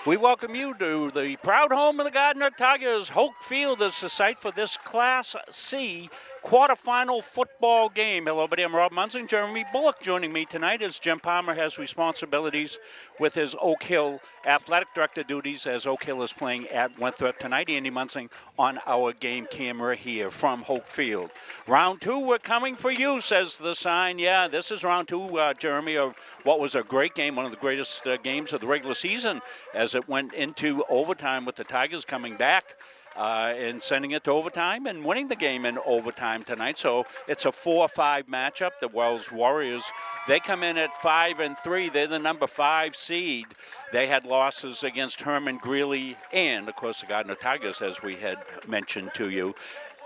We welcome you to the proud home of the Gardiner Tigers. Hoke Field is the site for this Class C quarterfinal football game. Hello, everybody. I'm Rob Munson. Jeremy Bullock joining me tonight as Jim Palmer has responsibilities with his Oak Hill athletic director duties as Oak Hill is playing at Winthrop tonight. Andy Munson on our game camera here from Hoke Field. Round two, we're coming for you, says the sign. Yeah, this is round two, Jeremy, of what was a great game, one of the greatest games of the regular season as it went into overtime with the Tigers coming back and sending it to overtime and winning the game in overtime tonight. So it's a 4-5 matchup. The Wells Warriors, they come in at 5-3. They're the number 5 seed. They had losses against Herman Greeley and, of course, the Gardiner Tigers, as we had mentioned to you.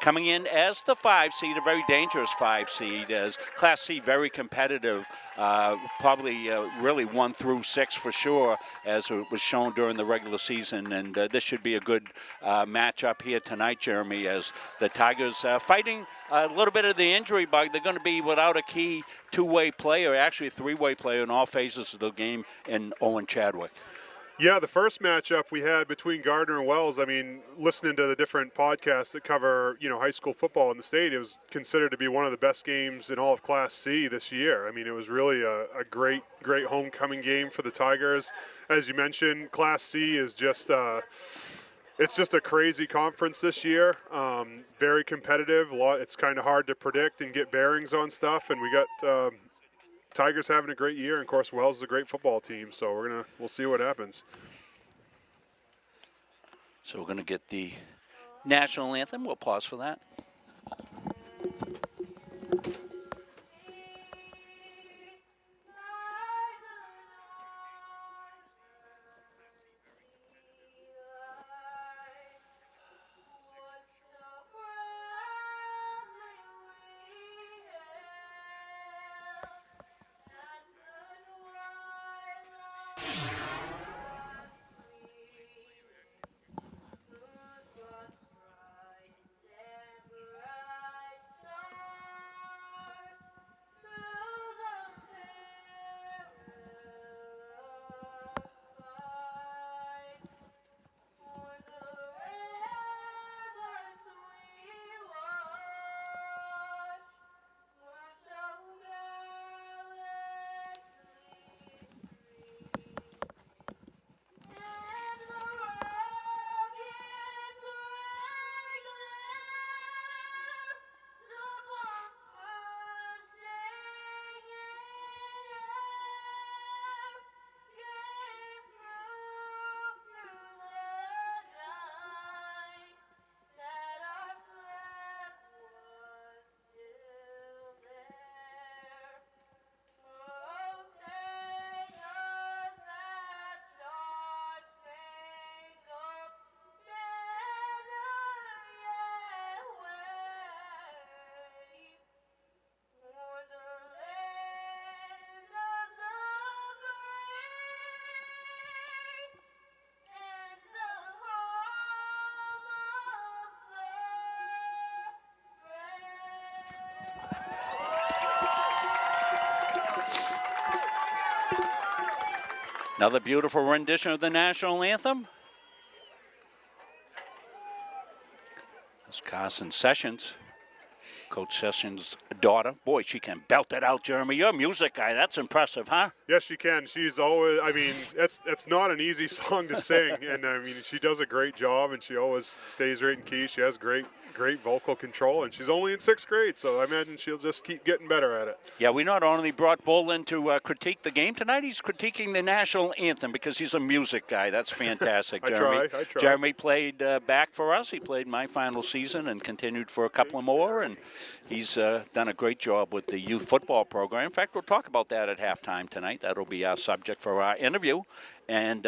Coming in as the 5 seed, a very dangerous 5 seed, as Class C, very competitive, probably really 1 through 6 for sure, as it was shown during the regular season. And this should be a good matchup here tonight, Jeremy, as the Tigers fighting a little bit of the injury bug. They're going to be without a key two-way player, actually a three-way player in all phases of the game in Owen Chadwick. Yeah, the first matchup we had between Gardiner and Wells, I mean, listening to the different podcasts that cover, high school football in the state, it was considered to be one of the best games in all of Class C this year. I mean, it was really a great homecoming game for the Tigers. As you mentioned, Class C is just it's just a crazy conference this year. Very competitive. It's kind of hard to predict and get bearings on stuff, and we got Tigers having a great year, and of course Wells is a great football team, so we'll see what happens. So we're gonna get the national anthem. We'll pause for that. Another beautiful rendition of the national anthem. That's Carson Sessions, Coach Sessions' daughter. Boy, she can belt it out, Jeremy. You're a music guy. That's impressive, huh? Yes, she can. She's always, it's not an easy song to sing. And, she does a great job, and she always stays right in key. She has great vocal control, and she's only in 6th grade, so I imagine she'll just keep getting better at it. Yeah, we not only brought Bull in to critique the game tonight, he's critiquing the national anthem because he's a music guy. That's fantastic, Jeremy. I try. Jeremy played back for us. He played my final season and continued for a couple more, and he's done a great job with the youth football program. In fact, we'll talk about that at halftime tonight. That'll be our subject for our interview, and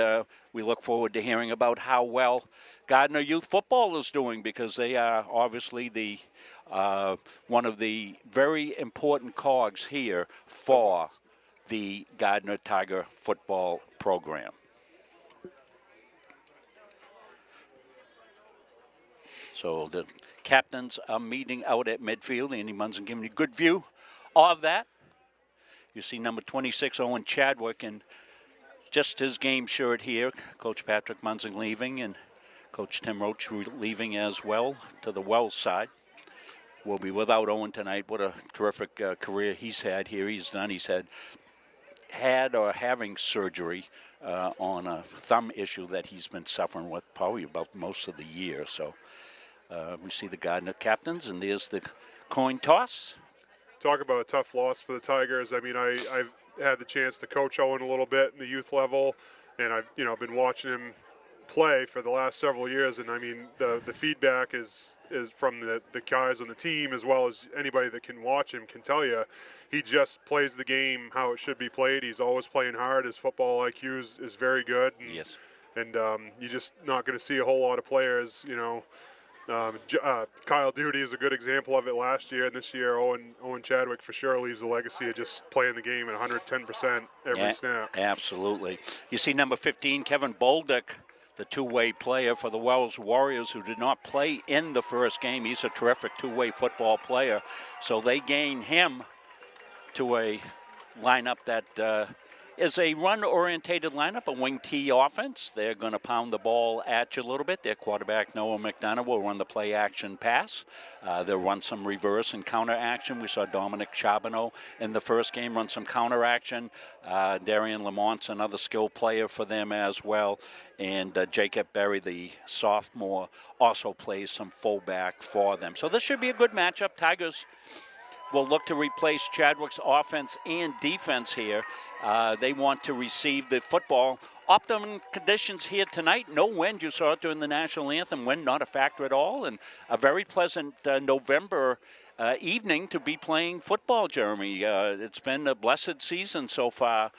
we look forward to hearing about how well Gardiner youth football is doing, because they are obviously the one of the very important cogs here for the Gardiner Tiger football program. So the captains are meeting out at midfield. Andy Munson giving you a good view of that. You see number 26, Owen Chadwick, and just his game shirt here. Coach Patrick Munzing leaving and Coach Tim Roach leaving as well to the Wells side. We'll be without Owen tonight. What a terrific career he's had here. He's had or having surgery on a thumb issue that he's been suffering with probably about most of the year. So we see the Gardiner captains, and there's the coin toss. Talk about a tough loss for the Tigers. I mean, I've had the chance to coach Owen a little bit in the youth level, and I've been watching him play for the last several years, and I mean the feedback is from the guys on the team as well as anybody that can watch him can tell you he just plays the game how it should be played. He's always playing hard. His football IQ is very good. And, yes. And you're just not going to see a whole lot of players, Kyle Duty is a good example of it last year, and this year Owen Chadwick for sure leaves a legacy of just playing the game at 110% every snap. Absolutely. You see number 15, Kevin Bolduc, the two-way player for the Wells Warriors, who did not play in the first game. He's a terrific two-way football player. So they gain him to a lineup that is a run-orientated lineup, a wing T offense. They're going to pound the ball at you a little bit. Their quarterback, Noah McDonough, will run the play-action pass. They'll run some reverse and counter-action. We saw Dominic Charbonneau in the first game run some counter-action. Darian Lamont's another skill player for them as well. And Jacob Berry, the sophomore, also plays some fullback for them. So this should be a good matchup. Tigers will look to replace Chadwick's offense and defense here. They want to receive the football. Optimum conditions here tonight. No wind. You saw it during the national anthem. Wind not a factor at all. And a very pleasant November evening to be playing football, Jeremy. It's been a blessed season so far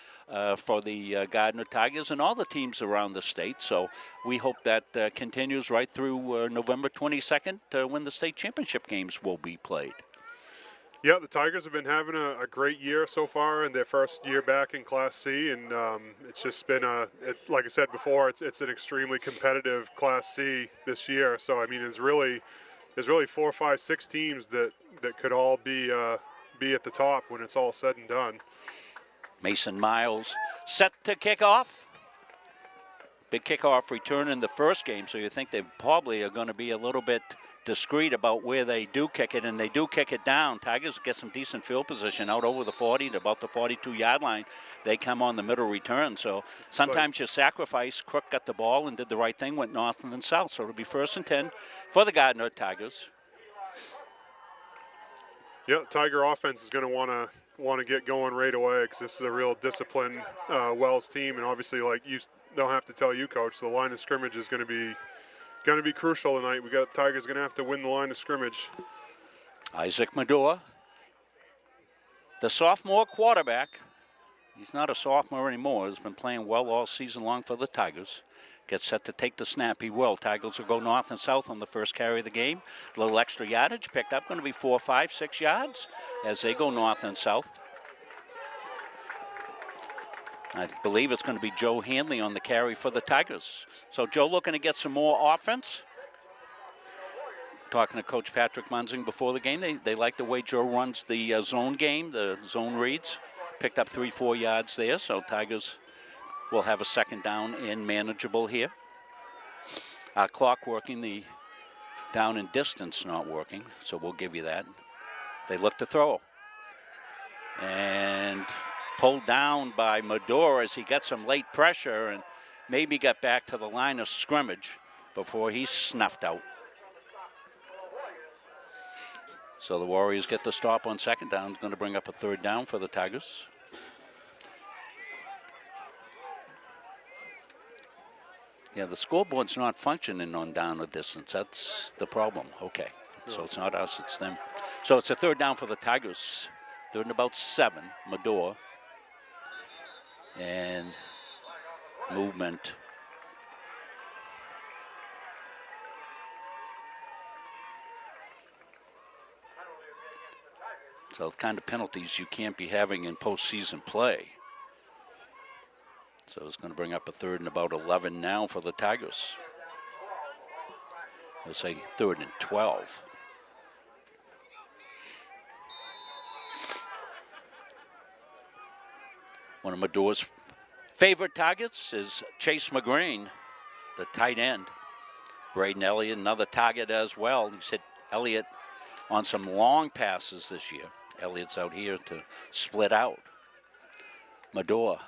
for the Gardiner Tigers and all the teams around the state. So we hope that continues right through November 22nd when the state championship games will be played. Yeah, the Tigers have been having a great year so far in their first year back in Class C, and it's just been like I said before, it's an extremely competitive Class C this year. So I mean, there's really 4, 5, 6 teams that could all be at the top when it's all said and done. Mason Miles set to kick off. Big kickoff return in the first game, so you think they probably are going to be a little bit discreet about where they do kick it, and they do kick it down. Tigers get some decent field position out over the 40 to about the 42-yard line. They come on the middle return, so sometimes you sacrifice. Crook got the ball and did the right thing, went north and then south, so it'll be 1st and 10 for the Gardiner Tigers. Yeah, Tiger offense is going to want to get going right away because this is a real disciplined Wells team, and obviously, like you don't have to tell you, Coach, the line of scrimmage is going to be crucial tonight. We got Tigers going to have to win the line of scrimmage. Isaac Medora, the sophomore quarterback. He's not a sophomore anymore. He's been playing well all season long for the Tigers. Gets set to take the snap. He will. Tigers will go north and south on the first carry of the game. A little extra yardage picked up. Going to be 4, 5, 6 yards as they go north and south. I believe it's going to be Joe Hanley on the carry for the Tigers. So Joe looking to get some more offense. Talking to Coach Patrick Munzing before the game, they like the way Joe runs the zone game, the zone reads. Picked up 3, 4 yards there, so Tigers will have a 2nd down and manageable here. Clock working, the down and distance not working, so we'll give you that. They look to throw. And pulled down by Medora as he got some late pressure and maybe got back to the line of scrimmage before he's snuffed out. So the Warriors get the stop on 2nd down. It's going to bring up a 3rd down for the Tigers. Yeah, the scoreboard's not functioning on down or distance. That's the problem. Okay, so it's not us, it's them. So it's a 3rd down for the Tigers. 3rd and about 7, Medora. And movement. So the kind of penalties you can't be having in postseason play. So it's going to bring up a 3rd and about 11 now for the Tigers. They'll say 3rd and 12. One of Medora's Favorite targets is Chase McGreen, the tight end. Braden Elliott, another target as well. He's hit Elliott on some long passes this year. Elliott's out here to split out. Medore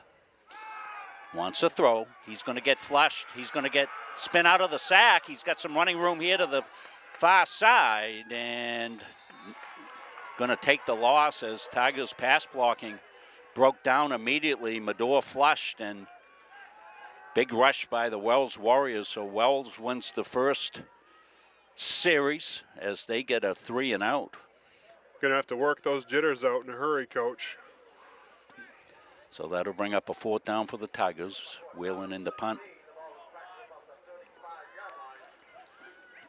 wants to throw. He's going to get flushed. He's going to get spin out of the sack. He's got some running room here to the far side and going to take the loss as Tigers pass blocking broke down immediately. Medore flushed and big rush by the Wells Warriors. So Wells wins the first series as they get a 3 and out. Going to have to work those jitters out in a hurry, Coach. So that'll bring up a 4th down for the Tigers. Wheeling in the punt.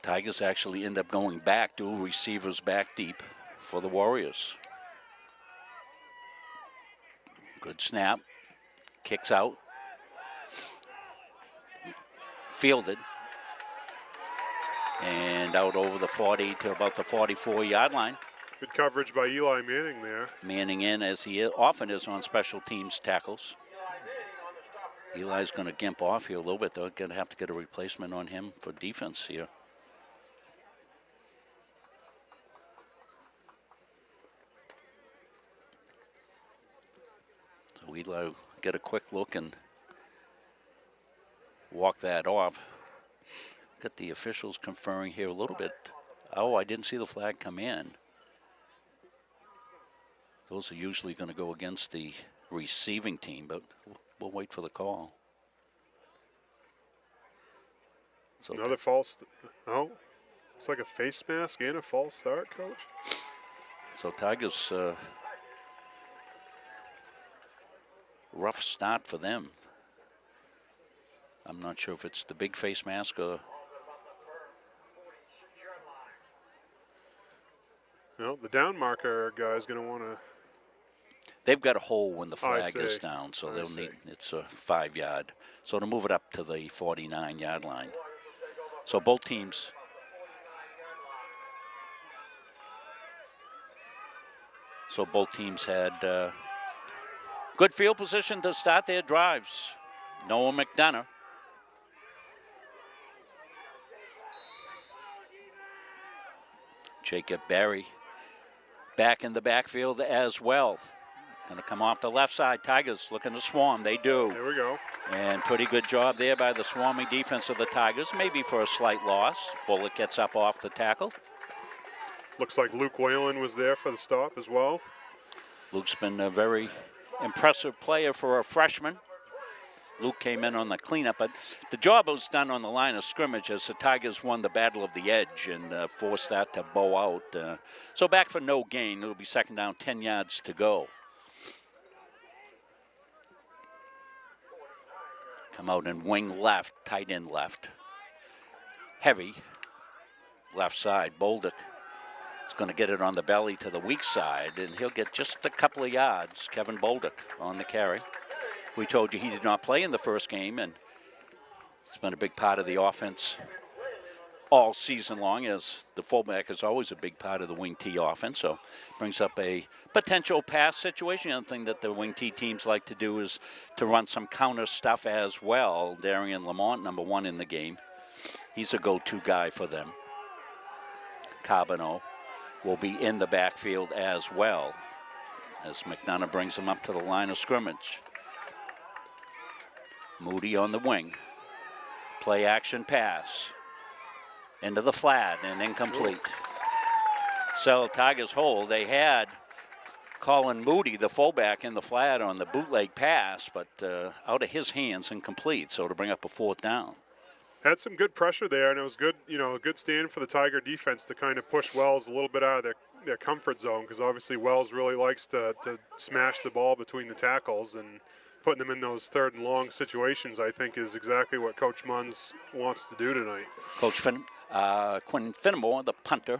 Tigers actually end up going back, dual receivers back deep for the Warriors. Good snap. Kicks out. Fielded. And out over the 40 to about the 44-yard line. Good coverage by Eli Manning there. Manning in, as he often is on special teams tackles. Eli's going to gimp off here a little bit, though. Going to have to get a replacement on him for defense here. So Eli will get a quick look and walk that off. Got the officials conferring here a little bit. Oh, I didn't see the flag come in. Those are usually going to go against the receiving team, but we'll wait for the call. So another false. Oh, it's like a face mask and a false start, Coach. So Tigers, rough start for them. I'm not sure if it's the big face mask or. Well, the down marker guy is going to want to. They've got a hole when the flag is down, so they'll need, it's a 5-yard. So to move it up to the 49-yard line. So both teams. Had good field position to start their drives. Noah McDonough. Jacob Barry back in the backfield as well. Going to come off the left side. Tigers looking to swarm. They do. There we go. And pretty good job there by the swarming defense of the Tigers, maybe for a slight loss. Bullock gets up off the tackle. Looks like Luke Whalen was there for the stop as well. Luke's been a very impressive player for a freshman. Luke came in on the cleanup, but the job was done on the line of scrimmage as the Tigers won the battle of the edge and forced that to bow out. So back for no gain. It'll be 2nd down, 10 yards to go. Come out and wing left, tight end left. Heavy, left side. Bolduc is going to get it on the belly to the weak side, and he'll get just a couple of yards. Kevin Bolduc on the carry. We told you he did not play in the first game, and it's been a big part of the offense all season long, as the fullback is always a big part of the wing T offense. So brings up a potential pass situation. The other thing that the wing T teams like to do is to run some counter stuff as well. Darian Lamont, number 1 in the game. He's a go-to guy for them. Carbonneau will be in the backfield as well as McDonough brings him up to the line of scrimmage. Moody on the wing. Play action pass. Into the flat and incomplete. So Tigers hold. They had Colin Moody, the fullback, in the flat on the bootleg pass, but out of his hands, incomplete. So to bring up a 4th down. Had some good pressure there, and it was good, a good stand for the Tiger defense to kind of push Wells a little bit out of their comfort zone, because obviously Wells really likes to smash the ball between the tackles, and putting them in those 3rd and long situations, I think, is exactly what Coach Munz wants to do tonight. Coach Quinn Finnemore, the punter.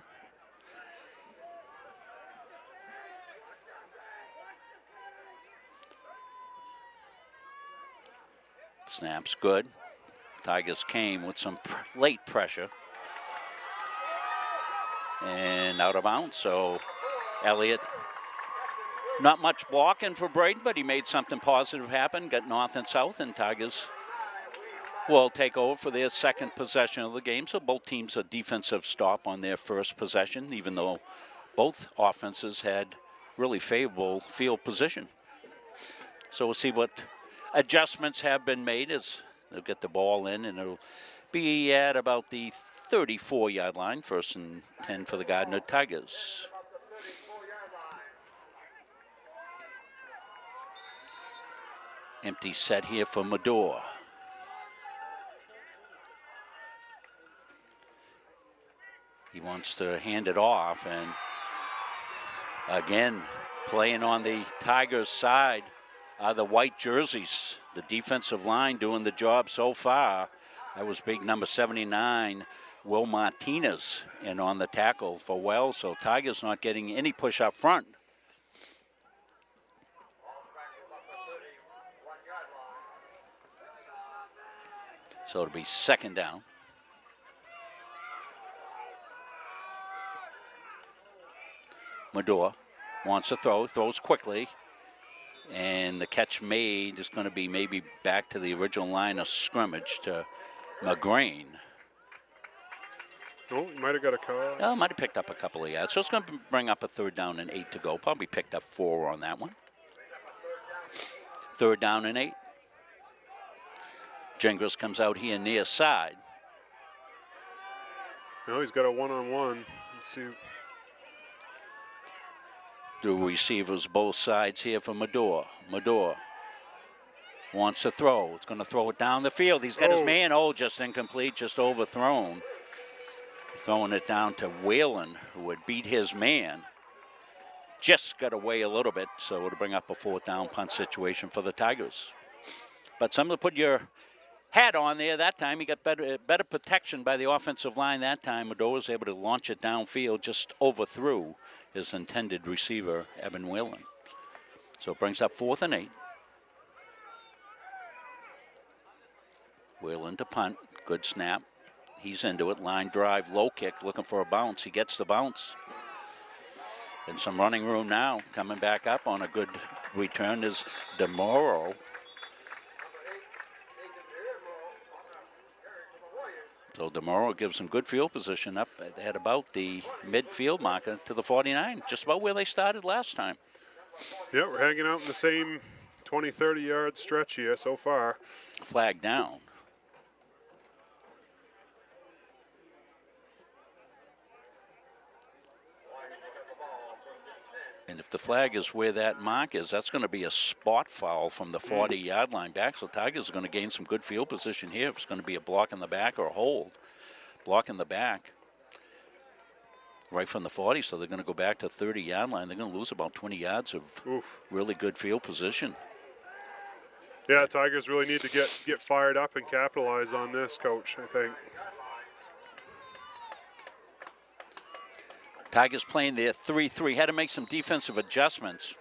Snaps good. Tigers came with some late pressure. And out of bounds, so Elliott Not much blocking for Braden, but he made something positive happen, got north and south, and Tigers will take over for their second possession of the game. So both teams a defensive stop on their first possession, even though both offenses had really favorable field position. So we'll see what adjustments have been made as they'll get the ball in, and it'll be at about the 34-yard line, 1st and 10 for the Gardiner Tigers. Empty set here for Medor. He wants to hand it off, and again, playing on the Tigers' side are the white jerseys. The defensive line doing the job so far. That was big number 79, Will Martinez, in on the tackle for Wells. So Tigers not getting any push up front. So it'll be 2nd down. Medor wants to throw, throws quickly. And the catch made is going to be maybe back to the original line of scrimmage to McGrain. Oh, he might have got a call. Oh, might have picked up a couple of yards. So it's going to bring up a 3rd down and 8 to go. Probably picked up 4 on that one. 3rd down and 8. Gingras comes out here near side. No, he's got a one-on-one. Let's see. The receivers both sides here for Medor. Medor wants to throw. It's going to throw it down the field. He's got his man. Oh, just incomplete, just overthrown. Throwing it down to Whalen, who had beat his man. Just got away a little bit, so it'll bring up a 4th down punt situation for the Tigers. But something to put your hat on there that time. He got better protection by the offensive line that time. Medor was able to launch it downfield, just overthrew his intended receiver, Evan Whalen. So it brings up 4th and 8. Whalen to punt. Good snap. He's into it. Line drive, low kick, looking for a bounce. He gets the bounce. And some running room now. Coming back up on a good return is DeMoro. So DeMoro gives him good field position up at about the midfield marker to the 49, just about where they started last time. Yeah, we're hanging out in the same 20, 30-yard stretch here so far. Flag down. And if the flag is where that mark is, that's going to be a spot foul from the 40-yard line back. So Tigers are going to gain some good field position here. If it's going to be a block in the back or a hold. Block in the back right from the 40, so they're going to go back to 30-yard line. They're going to lose about 20 yards of really good field position. Yeah, Tigers really need to get fired up and capitalize on this, Coach, I think. Tigers playing their 3-3. Had to make some defensive adjustments.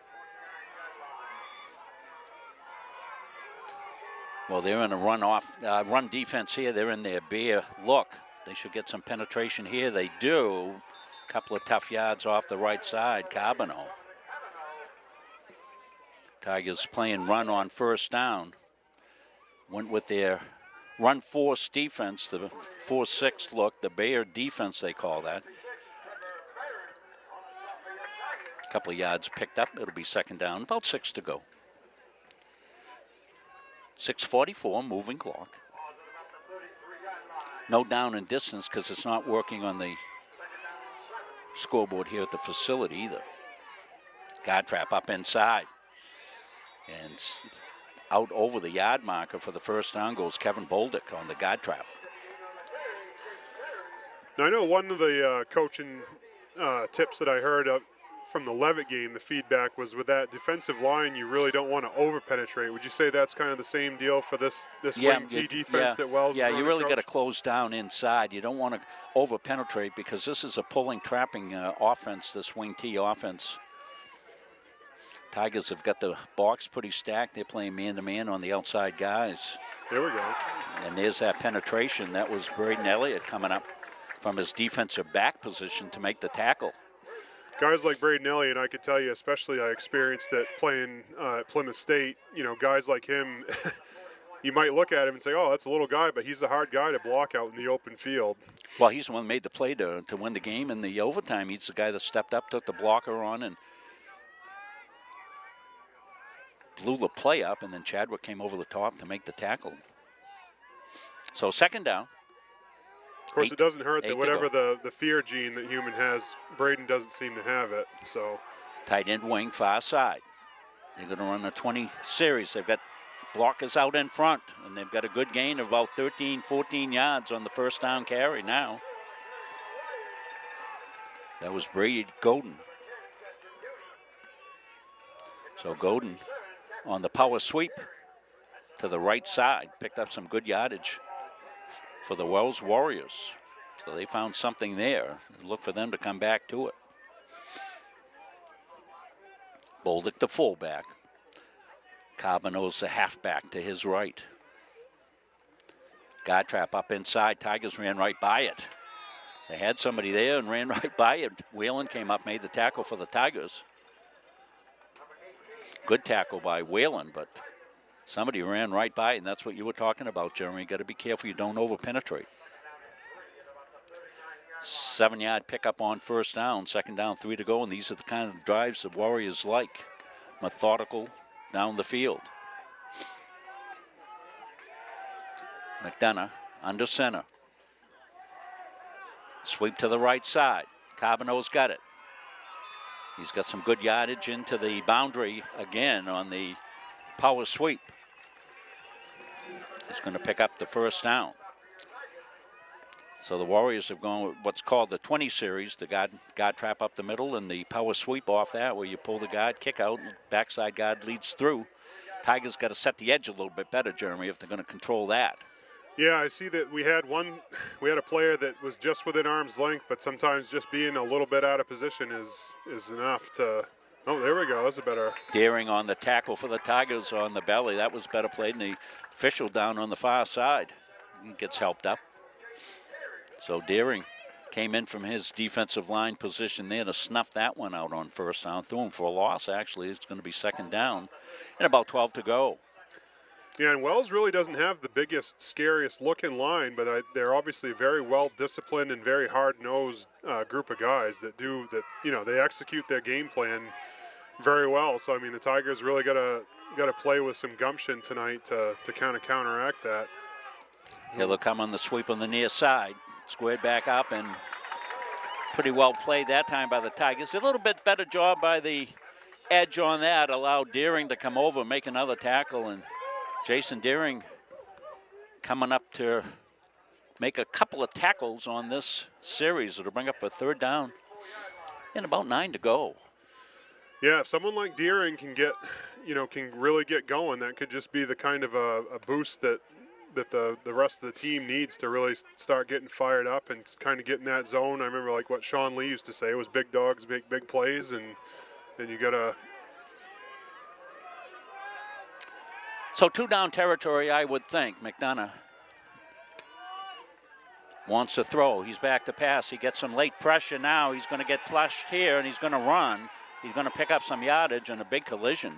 Well, they're in a run defense here. They're in their bear look. They should get some penetration here. They do. A couple of tough yards off the right side. Carbino. Tigers playing run on 1st down. Went with their run force defense, the 4-6 look, the bear defense they call that. A couple of yards picked up. It'll be 2nd down, about 6 to go. 6:44, moving clock. No down and distance because it's not working on the scoreboard here at the facility either. Guard trap up inside. And out over the yard marker for the 1st down goes Kevin Boldick on the guard trap. Now, I know one of the coaching tips that I heard from the Levitt game, the feedback was with that defensive line, you really don't want to over-penetrate. Would you say that's kind of the same deal for this wing T defense that Wells is running, you really Coach? got to close down inside. You don't want to over-penetrate because this is a pulling, trapping offense, this wing T offense. Tigers have got the box pretty stacked. They're playing man-to-man on the outside guys. There we go. And there's that penetration. That was Braden Elliott coming up from his defensive back position to make the tackle. guys like Braden Elliott, I could tell you, especially I experienced it playing at Plymouth State, guys like him, you might look at him and say, oh, that's a little guy, but he's a hard guy to block out in the open field. Well, he's the one who made the play to win the game in the overtime. He's the guy that stepped up, took the blocker on, and blew the play up, and then Chadwick came over the top to make the tackle. So second down. Of course, it doesn't hurt that whatever the fear gene that Human has, Braden doesn't seem to have it. So tight end wing, far side. They're going to run a 20 series. They've got blockers out in front, and they've got a good gain of about 13, 14 yards on the first down carry now. That was Brady Godin. So Godin on the power sweep to the right side, picked up some good yardage for the Wells Warriors. So they found something there. Look for them to come back to it. Boldick the fullback. Carbonell's the halfback to his right. Guard trap up inside. Tigers ran right by it. They had somebody there and ran right by it. Whalen came up, made the tackle for the Tigers. Good tackle by Whalen, but somebody ran right by it, and that's what you were talking about, Jeremy. You got to be careful you don't over-penetrate. 7-yard pickup on first down, second down, 3 to go, and these are the kind of drives the Warriors like. Methodical down the field. McDonough under center. Sweep to the right side. Carbonell's got it. He's got some good yardage into the boundary again on the power sweep. He's going to pick up the first down. So the Warriors have gone with what's called the 20 series, the guard trap up the middle and the power sweep off that, where you pull the guard, kick out, backside guard leads through. Tigers got to set the edge a little bit better, Jeremy, if they're going to control that. Yeah, I see that we had a player that was just within arm's length, but sometimes just being a little bit out of position is enough to. Oh, there we go. That's a better. Deering on the tackle for the Tigers on the belly. That was better played, and the official down on the far side gets helped up. So Deering came in from his defensive line position there to snuff that one out on first down. Threw him for a loss, actually. It's going to be second down and about 12 to go. Yeah, and Wells really doesn't have the biggest, scariest looking line, but they're obviously a very well-disciplined and very hard-nosed group of guys that they execute their game plan very well. So, I mean, the Tigers really got to play with some gumption tonight to kind of counteract that. He'll come on the sweep on the near side. Squared back up and pretty well played that time by the Tigers. A little bit better job by the edge on that. Allowed Deering to come over, make another tackle, and Jason Deering coming up to make a couple of tackles on this series. It'll bring up a third down and about 9 to go. Yeah, if someone like Deering can really get going, that could just be the kind of a boost that the rest of the team needs to really start getting fired up and kind of get in that zone. I remember like what Sean Lee used to say, it was big dogs make big plays, and you got to. So 2 down territory, I would think. McDonough wants to throw. He's back to pass. He gets some late pressure now. He's going to get flushed here, and he's going to run. He's going to pick up some yardage and a big collision.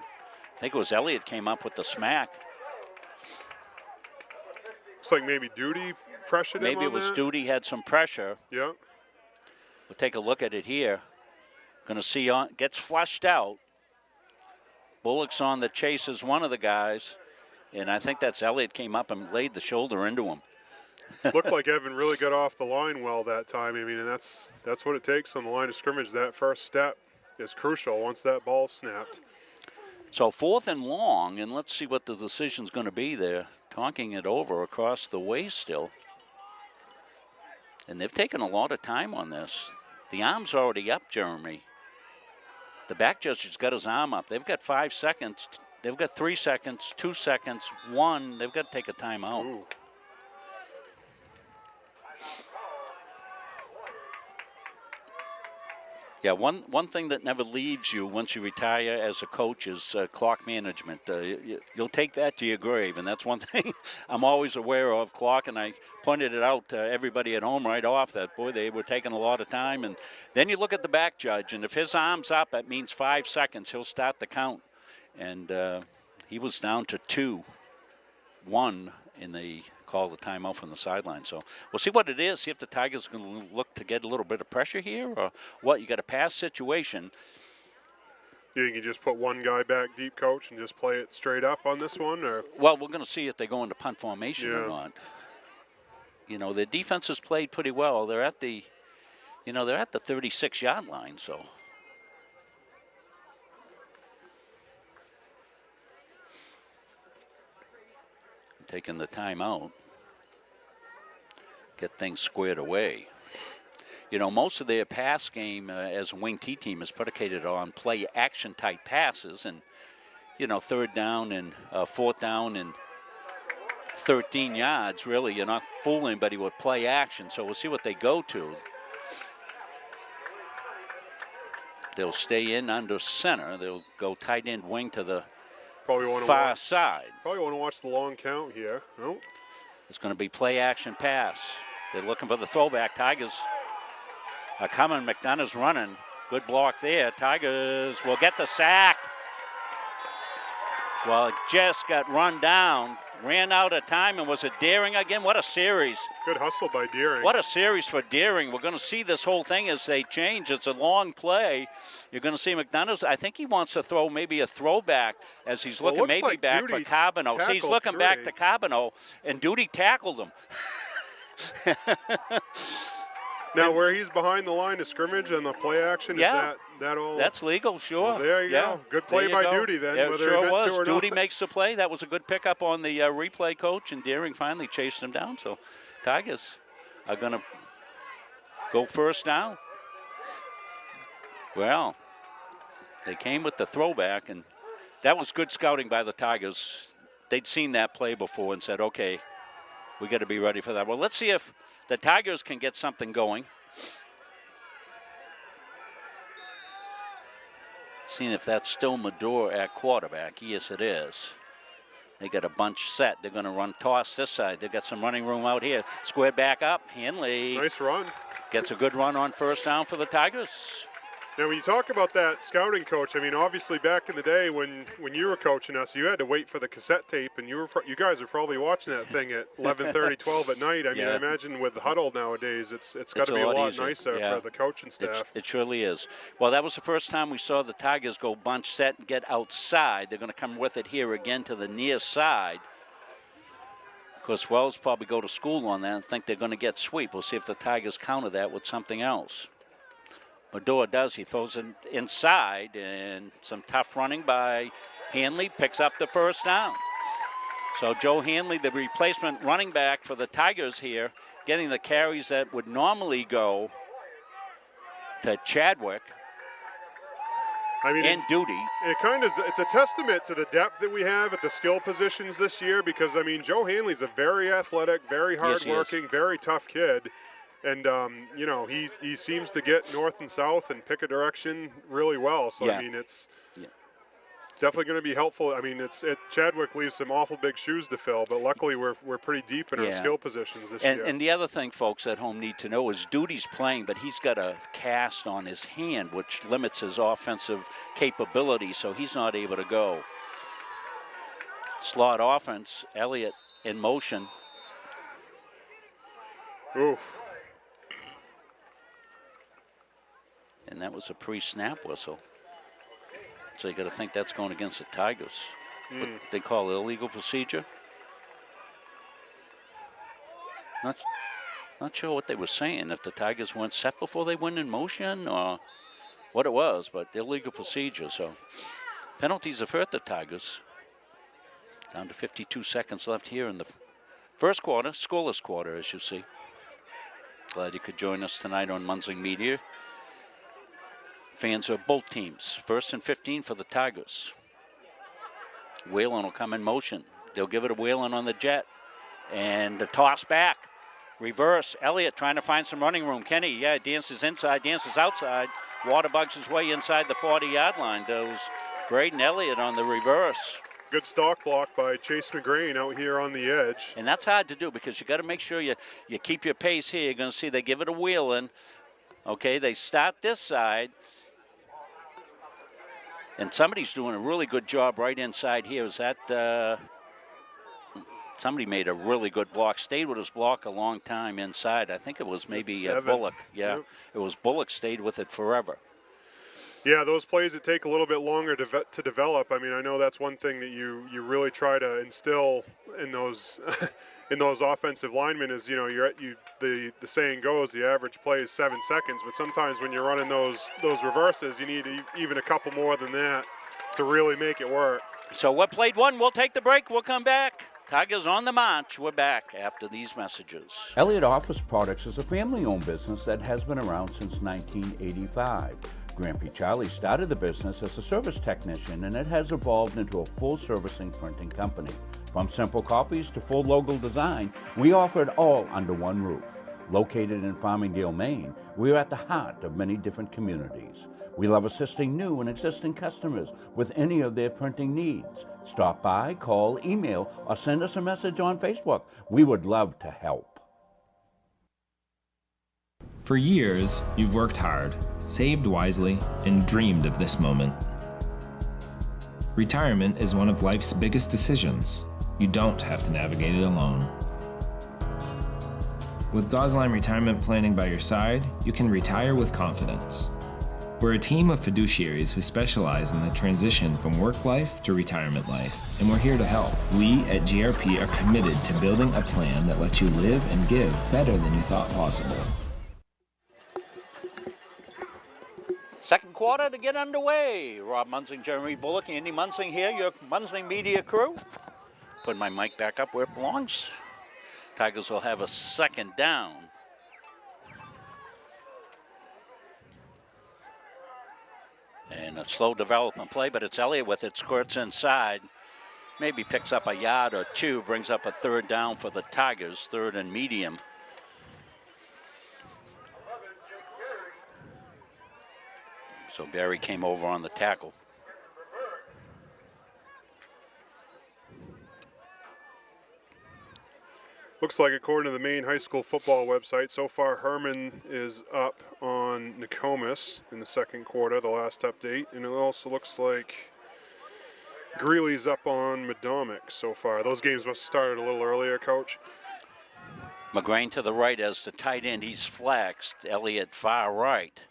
I think it was Elliott came up with the smack. Looks like maybe Duty pressured him on Maybe it was that. Duty had some pressure. Yeah. We'll take a look at it here. Going to see gets flushed out. Bullock's on the chase as one of the guys. And I think that's Elliott came up and laid the shoulder into him. Looked like Evan really got off the line well that time. I mean, and that's what it takes on the line of scrimmage. That first step is crucial once that ball's snapped. So 4th and long, and let's see what the decision's going to be there. Talking it over across the way still. And they've taken a lot of time on this. The arm's already up, Jeremy. The back judge has got his arm up. They've got 5 seconds. They've got 3 seconds, 2 seconds, 1. They've got to take a timeout. Ooh. Yeah, one thing that never leaves you once you retire as a coach is clock management. You'll take that to your grave, and that's one thing I'm always aware of, clock, and I pointed it out to everybody at home right off that, boy, they were taking a lot of time. And then you look at the back judge, and if his arm's up, that means 5 seconds. He'll start the count. And he was down to 2-1 in the call the timeout from the sideline. So we'll see what it is, see if the Tigers are going to look to get a little bit of pressure here or what. You got a pass situation. You think you just put one guy back deep, Coach, and just play it straight up on this one? Or? Well, we're going to see if they go into punt formation or not. You know, their defense has played pretty well. They're at the 36-yard line, so. Taking the timeout. Get things squared away. You know, most of their pass game as a wing T team is predicated on play action type passes, and you know, 3rd down and 4th down and 13 yards. Really, you're not fooling anybody with play action. So we'll see what they go to. They'll stay in under center. They'll go tight end wing to the far side. Probably want to watch the long count here. Nope. It's going to be play action pass. They're looking for the throwback. Tigers are coming. McDonough's running. Good block there. Tigers will get the sack. Well, it just got run down. Ran out of time, and was it Deering again? What a series. Good hustle by Deering. What a series for Deering. We're going to see this whole thing as they change. It's a long play. You're going to see McDonough's. I think he wants to throw maybe a throwback as he's looking maybe like back for Carbonneau. See, he's looking back to Carbonneau, and Duty tackled him. Now, where he's behind the line of scrimmage and the play action, is that all? That's legal, sure. Well, there you go. Good play by Duty then. Yeah, whether sure he was. or Duty not. makes the play. That was a good pickup on the replay coach, and Deering finally chased him down. So Tigers are going to go 1st down. Well, they came with the throwback, and that was good scouting by the Tigers. They'd seen that play before and said, okay, we got to be ready for that. Well, let's see if the Tigers can get something going. Seeing if that's still Medore at quarterback. Yes, it is. They got a bunch set. They're going to run toss this side. They've got some running room out here. Squared back up. Hanley. Nice run. Gets a good run on 1st down for the Tigers. Now, when you talk about that scouting, Coach, I mean, obviously back in the day when you were coaching us, you had to wait for the cassette tape, and you guys are probably watching that thing at 11:30, 12 at night. I mean, I imagine with Huddle nowadays, it's got to be a lot nicer for the coaching staff. It surely is. Well, that was the first time we saw the Tigers go bunch set and get outside. They're going to come with it here again to the near side. Of course, Wells probably go to school on that and think they're going to get sweep. We'll see if the Tigers counter that with something else. Medore does. He throws it inside, and some tough running by Hanley picks up the 1st down. So Joe Hanley, the replacement running back for the Tigers here, getting the carries that would normally go to Chadwick. I mean, and Duty. It's a testament to the depth that we have at the skill positions this year, because, I mean, Joe Hanley's a very athletic, very hardworking, very tough kid. And, you know, he seems to get north and south and pick a direction really well. So, I mean, it's definitely going to be helpful. I mean, Chadwick leaves some awful big shoes to fill, but luckily we're pretty deep in our skill positions this year. And the other thing folks at home need to know is Duty's playing, but he's got a cast on his hand, which limits his offensive capability, so he's not able to go. Slot offense, Elliott in motion. Oof. And that was a pre-snap whistle. So you got to think that's going against the Tigers. What they call illegal procedure. Not sure what they were saying, if the Tigers weren't set before they went in motion or what it was, but illegal procedure. So penalties have hurt the Tigers. Down to 52 seconds left here in the first quarter, scoreless quarter, as you see. Glad you could join us tonight on Munzing Media. Fans of both teams. 1st and 15 for the Tigers. Whalen will come in motion. They'll give it to Whalen on the jet. And the toss back. Reverse, Elliott trying to find some running room. Kenny, yeah, dances inside, dances outside. Waterbugs his way inside the 40-yard line. Goes Braden Elliott on the reverse. Good stock block by Chase McGrain out here on the edge. And that's hard to do because you got to make sure you keep your pace here. You're going to see they give it a wheel in. Okay, they start this side. And somebody's doing a really good job right inside here. Is that somebody made a really good block, stayed with his block a long time inside. I think it was maybe Bullock. Yeah, yep. It was Bullock stayed with it forever. Yeah, those plays that take a little bit longer to develop. I mean, I know that's one thing that you really try to instill in those in those offensive linemen is, you know, the saying goes, the average play is 7 seconds, but sometimes when you're running those reverses, you need even a couple more than that to really make it work. So what played one? We'll take the break. We'll come back. Tigers on the march. We're back after these messages. Elliott Office Products is a family-owned business that has been around since 1985. Grampy Charlie started the business as a service technician, and it has evolved into a full-servicing printing company. From simple copies to full logo design, we offer it all under one roof. Located in Farmingdale, Maine, we are at the heart of many different communities. We love assisting new and existing customers with any of their printing needs. Stop by, call, email, or send us a message on Facebook. We would love to help. For years, you've worked hard, saved wisely, and dreamed of this moment. Retirement is one of life's biggest decisions. You don't have to navigate it alone. With Gosline Retirement Planning by your side, you can retire with confidence. We're a team of fiduciaries who specialize in the transition from work life to retirement life, and we're here to help. We at GRP are committed to building a plan that lets you live and give better than you thought possible. Second quarter to get underway. Rob Munzing, Jeremy Bullock, Andy Munzing here, your Munzing Media crew. Put my mic back up where it belongs. Tigers will have a second down. And a slow development play, but it's Elliott with it, squirts inside. Maybe picks up a yard or two, brings up a third down for the Tigers, third and medium. So Barry came over on the tackle. Looks like, according to the Maine High School football website, so far Herman is up on Nokomis in the second quarter, the last update. And it also looks like Greeley's up on Madomic so far. Those games must have started a little earlier, Coach. McGrain to the right as the tight end. He's flexed. Elliott far right.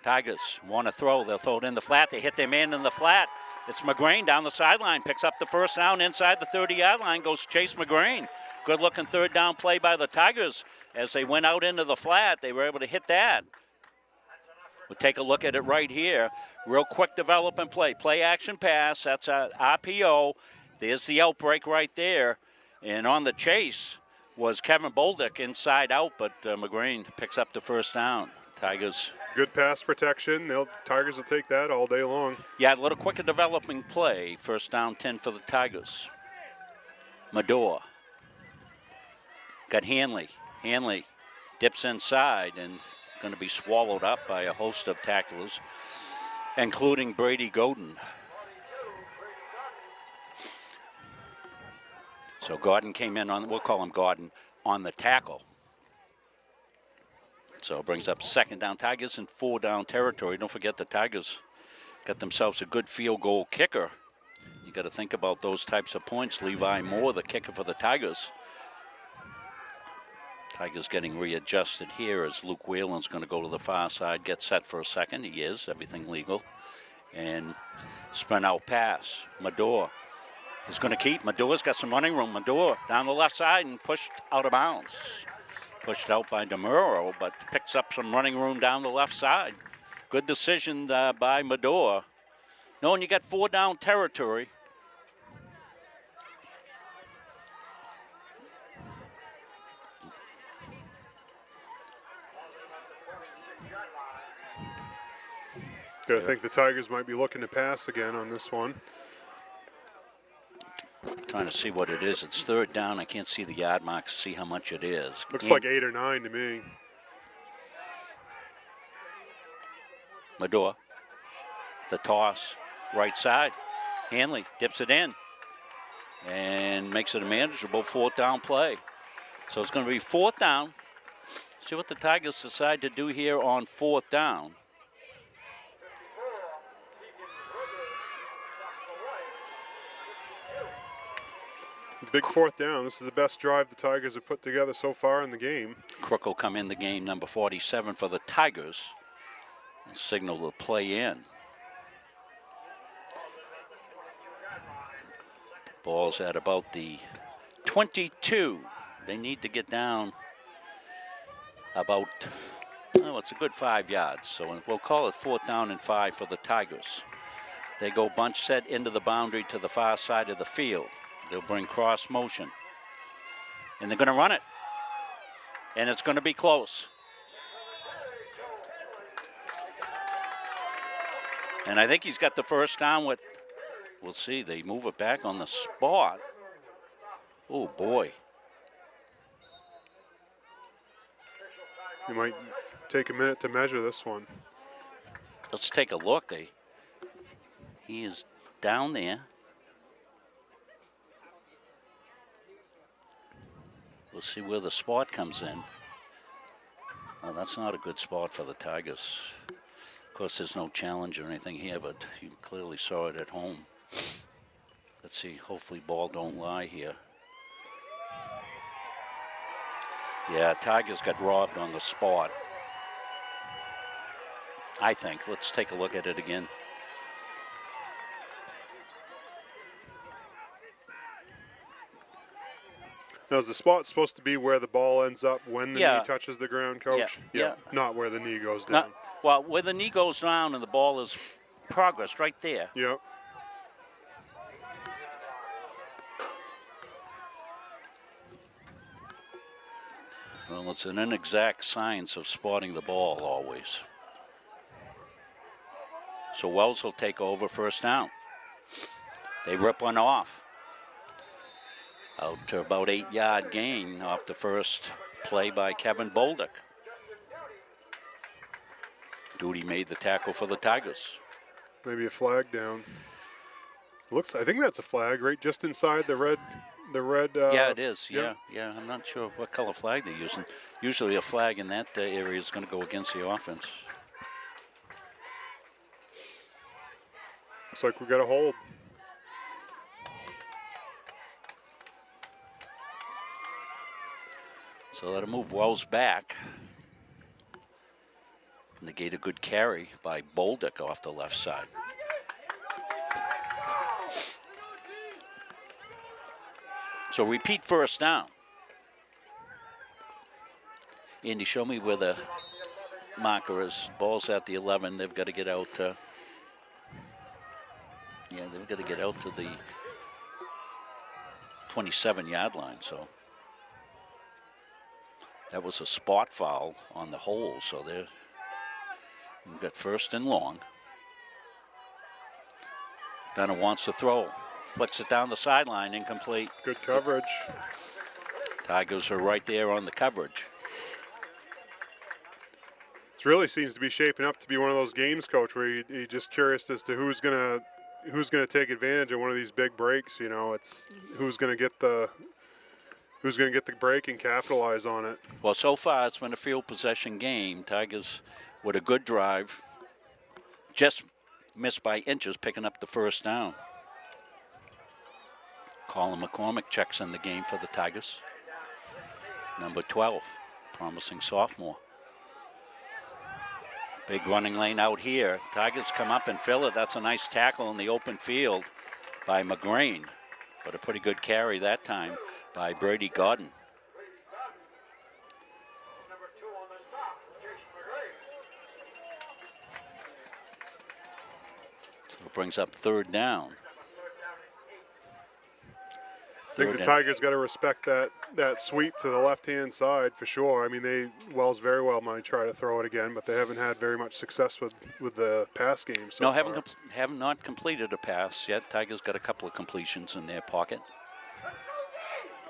Tigers want to throw. They'll throw it in the flat. They hit their man in the flat. It's McGrain down the sideline. Picks up the first down inside the 30-yard line. Goes Chase McGrain. Good-looking third down play by the Tigers. As they went out into the flat, they were able to hit that. We'll take a look at it right here. Real quick development play. Play action pass. That's a RPO. There's the outbreak right there. And on the chase was Kevin Bolduc inside out, but McGrain picks up the first down. Tigers. Good pass protection. Tigers will take that all day long. Yeah, a little quicker developing play. First down 10 for the Tigers. Medore. Got Hanley. Hanley dips inside and going to be swallowed up by a host of tacklers, including Brady Godin. So Gordon came in on, we'll call him Gordon, on the tackle. So it brings up second down. Tigers in 4-down territory. Don't forget the Tigers got themselves a good field goal kicker. You got to think about those types of points. Levi Moore, the kicker for the Tigers. Tigers getting readjusted here as Luke Whalen's going to go to the far side, get set for a second. He is, everything legal. And sprint out pass. Medore is going to keep. Medore's got some running room. Medore down the left side and pushed out of bounds. Pushed out by DeMuro, but picks up some running room down the left side. Good decision by Medore. Knowing you got 4-down territory. I think the Tigers might be looking to pass again on this one. trying to see what it is. It's third down. I can't see the yard marks, see how much it is. Looks like 8 or 9 to me. Medor, the toss, right side. Hanley dips it in and makes it a manageable fourth down play. So it's going to be fourth down. See what the Tigers decide to do here on fourth down. Big fourth down. This is the best drive the Tigers have put together so far in the game. Crook will come in the game, number 47 for the Tigers, and signal the play in. Ball's at about the 22. They need to get down about, oh, it's a good 5 yards. So we'll call it fourth down and 5 for the Tigers. They go bunch set into the boundary to the far side of the field. They'll bring cross motion. And they're going to run it. And it's going to be close. And I think he's got the first down with, we'll see, they move it back on the spot. Oh, boy. You might take a minute to measure this one. Let's take a look. He is down there. We'll see where the spot comes in. Oh, that's not a good spot for the Tigers. Of course, there's no challenge or anything here, but you clearly saw it at home. Let's see. Hopefully ball don't lie here. Yeah, Tigers got robbed on the spot, I think. Let's take a look at it again. Now, is the spot supposed to be where the ball ends up when the Yeah. knee touches the ground, Coach? Yeah. Not where the knee goes down. Well, where the knee goes down and the ball is progress right there. Yeah. Well, it's an inexact science of spotting the ball always. So Wells will take over first down. They rip one off. Out to about 8-yard gain off the first play by Kevin Bolduc. Duty made the tackle for the Tigers. Maybe a flag down. I think that's a flag, right? Just inside the red. Yeah, it is. Yeah. I'm not sure what color flag they're using. Usually a flag in that area is going to go against the offense. Looks like we got a hold. So that'll move Wells back. Negate a good carry by Bolduc off the left side. So repeat first down. Andy, show me where the marker is. Ball's at the 11. They've got to get out. They've got to get out to the 27-yard line. So that was a spot foul on the hole. So we've got first and long. Dunner wants to throw. Flicks it down the sideline, incomplete. Good coverage. Tigers are right there on the coverage. It really seems to be shaping up to be one of those games, Coach, where you're just curious as to who's gonna take advantage of one of these big breaks. You know, it's who's gonna get the break and capitalize on it. Well, so far it's been a field possession game. Tigers with a good drive, just missed by inches, picking up the first down. Colin McCormick checks in the game for the Tigers. Number 12, promising sophomore. Big running lane out here. Tigers come up and fill it. That's a nice tackle in the open field by McGrain, but a pretty good carry that time by Brady Gardiner. So it brings up third down. I think the Tigers got to respect that sweep to the left-hand side for sure. I mean, Wells very well might try to throw it again, but they haven't had very much success with the pass game so far. Have not completed a pass yet. Tigers got a couple of completions in their pocket.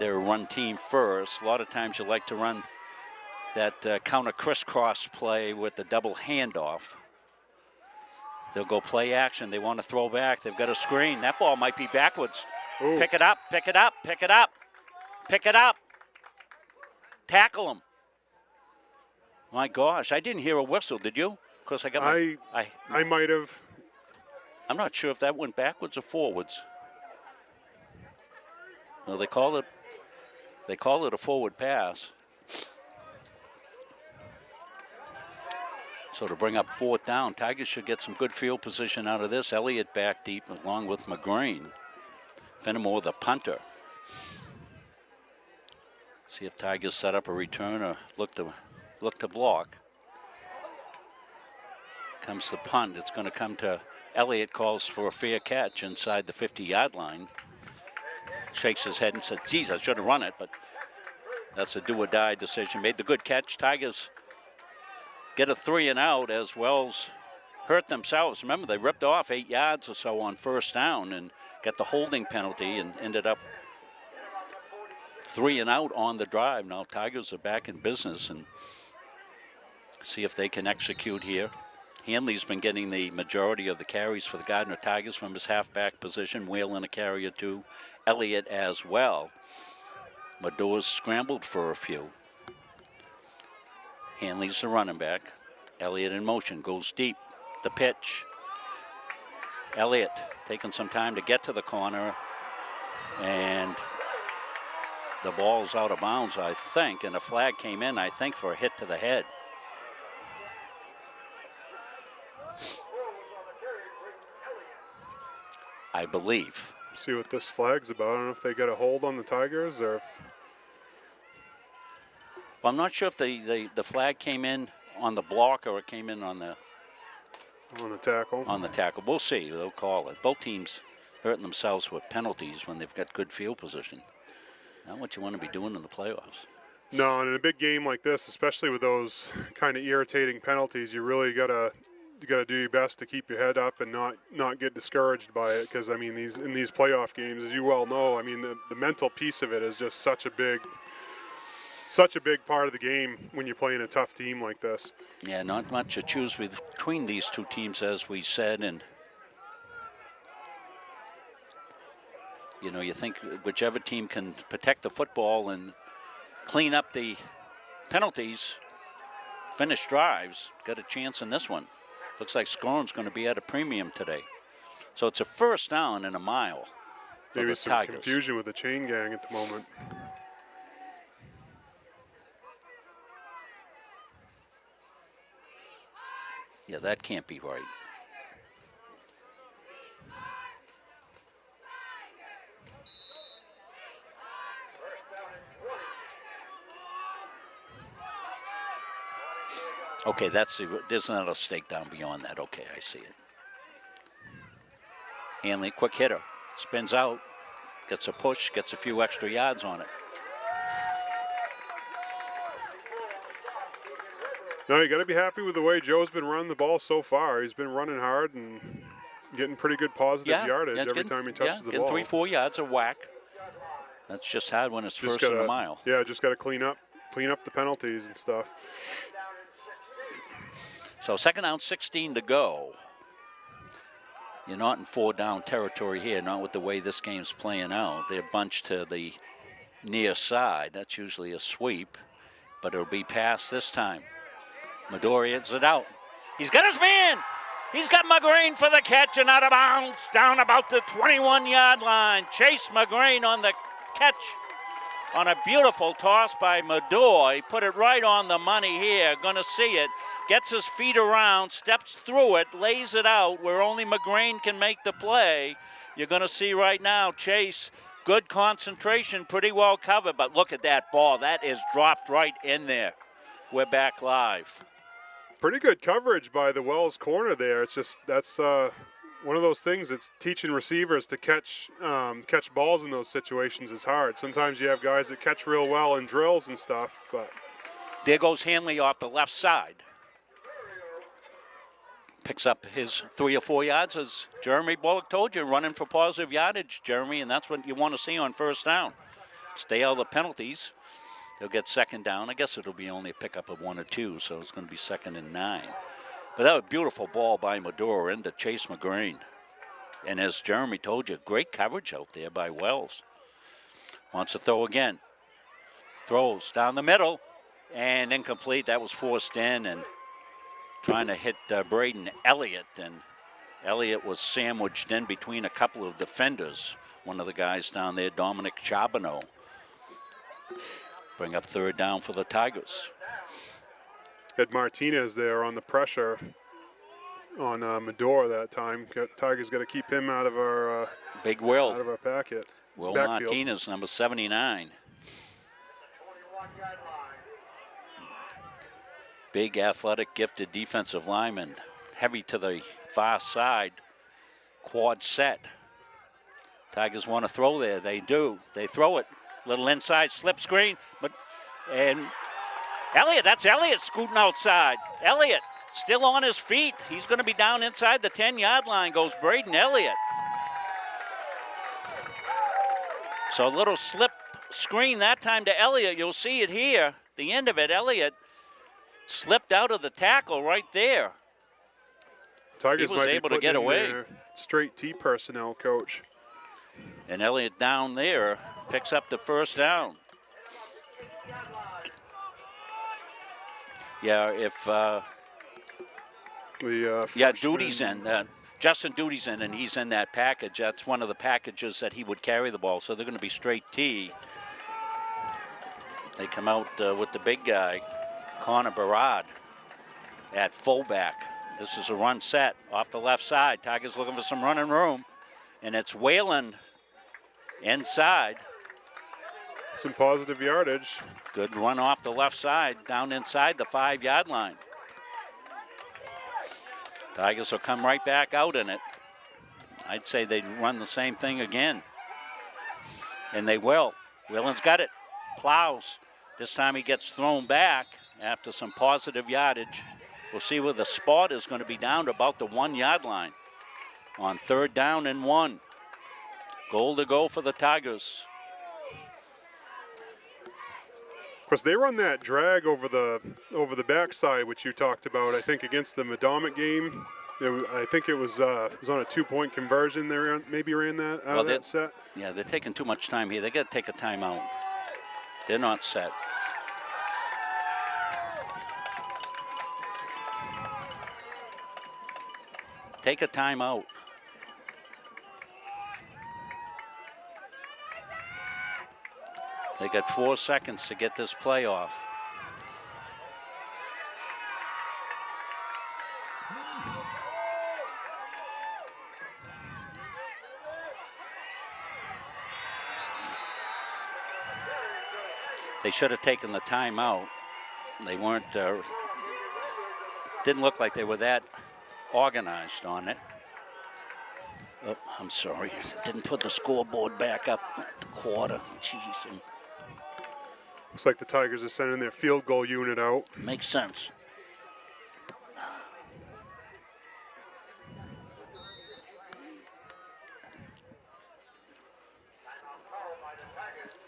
They're a run team first. A lot of times you like to run that counter crisscross play with the double handoff. They'll go play action. They want to throw back. They've got a screen. That ball might be backwards. Ooh. Pick it up, pick it up, pick it up, pick it up. Tackle him. My gosh, I didn't hear a whistle, did you? Because I got I might have. I'm not sure if that went backwards or forwards. Well, they call it a forward pass. So to bring up 4th down, Tigers should get some good field position out of this. Elliott back deep along with McGrain. Fenimore the punter. See if Tigers set up a return or look to block. Comes the punt. It's going to come to Elliott. Calls for a fair catch inside the 50-yard line. Shakes his head and says, geez, I should have run it, but that's a do-or-die decision. Made the good catch. Tigers get a 3 and out as Wells hurt themselves. Remember, they ripped off 8 yards or so on 1st down and got the holding penalty and ended up 3 and out on the drive. Now Tigers are back in business and see if they can execute here. Hanley's been getting the majority of the carries for the Gardiner Tigers from his halfback position. Whalen a carry or 2. Elliott as well. Medore's scrambled for a few. Hanley's the running back. Elliott in motion, goes deep. The pitch. Elliott taking some time to get to the corner. And the ball's out of bounds, I think. And a flag came in, I think, for a hit to the head. I believe. See what this flag's about. I don't know if they got a hold on the Tigers or if... Well, I'm not sure if the flag came in on the block or it came in on the tackle. On the tackle. We'll see. They'll call it. Both teams hurting themselves with penalties when they've got good field position. Not what you want to be doing in the playoffs. No, and in a big game like this, especially with those kind of irritating penalties, you really gotta do your best to keep your head up and not get discouraged by it. Because I mean, in these playoff games, as you well know, I mean the mental piece of it is just such a big part of the game when you're playing a tough team like this. Yeah, not much to choose between these two teams, as we said, and you know, you think whichever team can protect the football and clean up the penalties, finish drives, got a chance in this one. Looks like scoring's going to be at a premium today. So it's a 1st down and a mile for Maybe the some Tigers. Confusion with the chain gang at the moment. Yeah, that can't be right. Okay, there's another stake down beyond that. Okay, I see it. Hanley, quick hitter, spins out, gets a push, gets a few extra yards on it. No, you got to be happy with the way Joe's been running the ball so far. He's been running hard and getting pretty good positive yardage every time he touches the ball. Getting 3-4 yards of whack. That's just hard when it's just 1st and a mile. Yeah, just got to clean up the penalties and stuff. So 2nd down, 16 to go. You're not in 4-down territory here, not with the way this game's playing out. They're bunched to the near side. That's usually a sweep, but it'll be passed this time. Medore hits it out. He's got his man. He's got McGrain for the catch and out of bounds down about the 21-yard line. Chase McGrain on the catch on a beautiful toss by Medore. He put it right on the money here. Going to see it. Gets his feet around, steps through it, lays it out where only McGrain can make the play. You're going to see right now Chase, good concentration, pretty well covered. But look at that ball. That is dropped right in there. We're back live. Pretty good coverage by the Wells corner there. It's just that's one of those things that's teaching receivers to catch balls in those situations is hard. Sometimes you have guys that catch real well in drills and stuff, but there goes Hanley off the left side. Picks up his 3 or 4 yards, as Jeremy Bullock told you, running for positive yardage, Jeremy, and that's what you want to see on 1st down. stay out of the penalties, he'll get second down. I guess it'll be only a pickup of 1 or 2, so it's going to be 2nd and 9. But that was a beautiful ball by Medora into Chase McGrane. And as Jeremy told you, great coverage out there by Wells. Wants to throw again. Throws down the middle and incomplete. That was forced in and trying to hit Braden Elliott. And Elliott was sandwiched in between a couple of defenders. One of the guys down there, Dominic Charbonneau. Bring up 3rd down for the Tigers. Had Martinez there on the pressure on Medora that time. Tigers got to keep him out of our Big Will. out of our packet. Will Backfield. Martinez, number 79. Big, athletic, gifted defensive lineman. Heavy to the far side. Quad set. Tigers want to throw there. They do. They throw it. Little inside slip screen. And Elliott, that's Elliott scooting outside. Elliott still on his feet. He's going to be down inside the 10-yard line, goes Braden Elliott. So a little slip screen that time to Elliott. You'll see it here. The end of it, Elliott slipped out of the tackle right there. Tigers he was might able be to get putting in away. their straight T personnel, coach. And Elliott down there picks up the 1st down. Yeah, if Duty's in. Justin Duty's in, and he's in that package. That's one of the packages that he would carry the ball. So they're going to be straight T. They come out with the big guy, Connor Barad, at fullback. This is a run set off the left side. Tigers looking for some running room, and it's Whalen inside. Some positive yardage. Good run off the left side, down inside the 5-yard line. Tigers will come right back out in it. I'd say they'd run the same thing again. And they will. Whelan's got it. Plows. This time he gets thrown back after some positive yardage. We'll see where the spot is going to be down to about the 1-yard line on 3rd down and 1. Goal to go for the Tigers. Of course, they run that drag over the backside, which you talked about. I think against the Madomit game, I think it was on a 2-point conversion. They maybe ran that out of that set. Yeah, they're taking too much time here. They got to take a timeout. They're not set. Take a timeout. They got 4 seconds to get this play off. They should have taken the timeout. They weren't, didn't look like they were that organized on it. Oh, I'm sorry. Didn't put the scoreboard back up at the quarter. Jeez. Looks like the Tigers are sending their field goal unit out. Makes sense.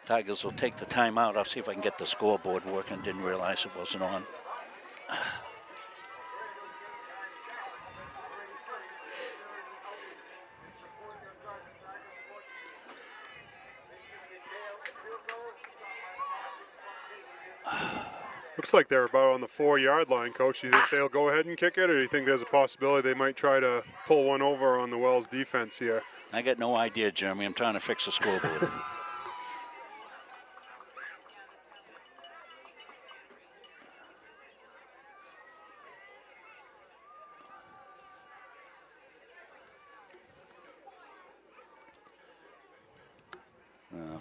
Tigers will take the timeout. I'll see if I can get the scoreboard working. Didn't realize it wasn't on. Looks like they're about on the 4-yard line, Coach. Do you think they'll go ahead and kick it, or do you think there's a possibility they might try to pull one over on the Wells defense here? I got no idea, Jeremy. I'm trying to fix the scoreboard.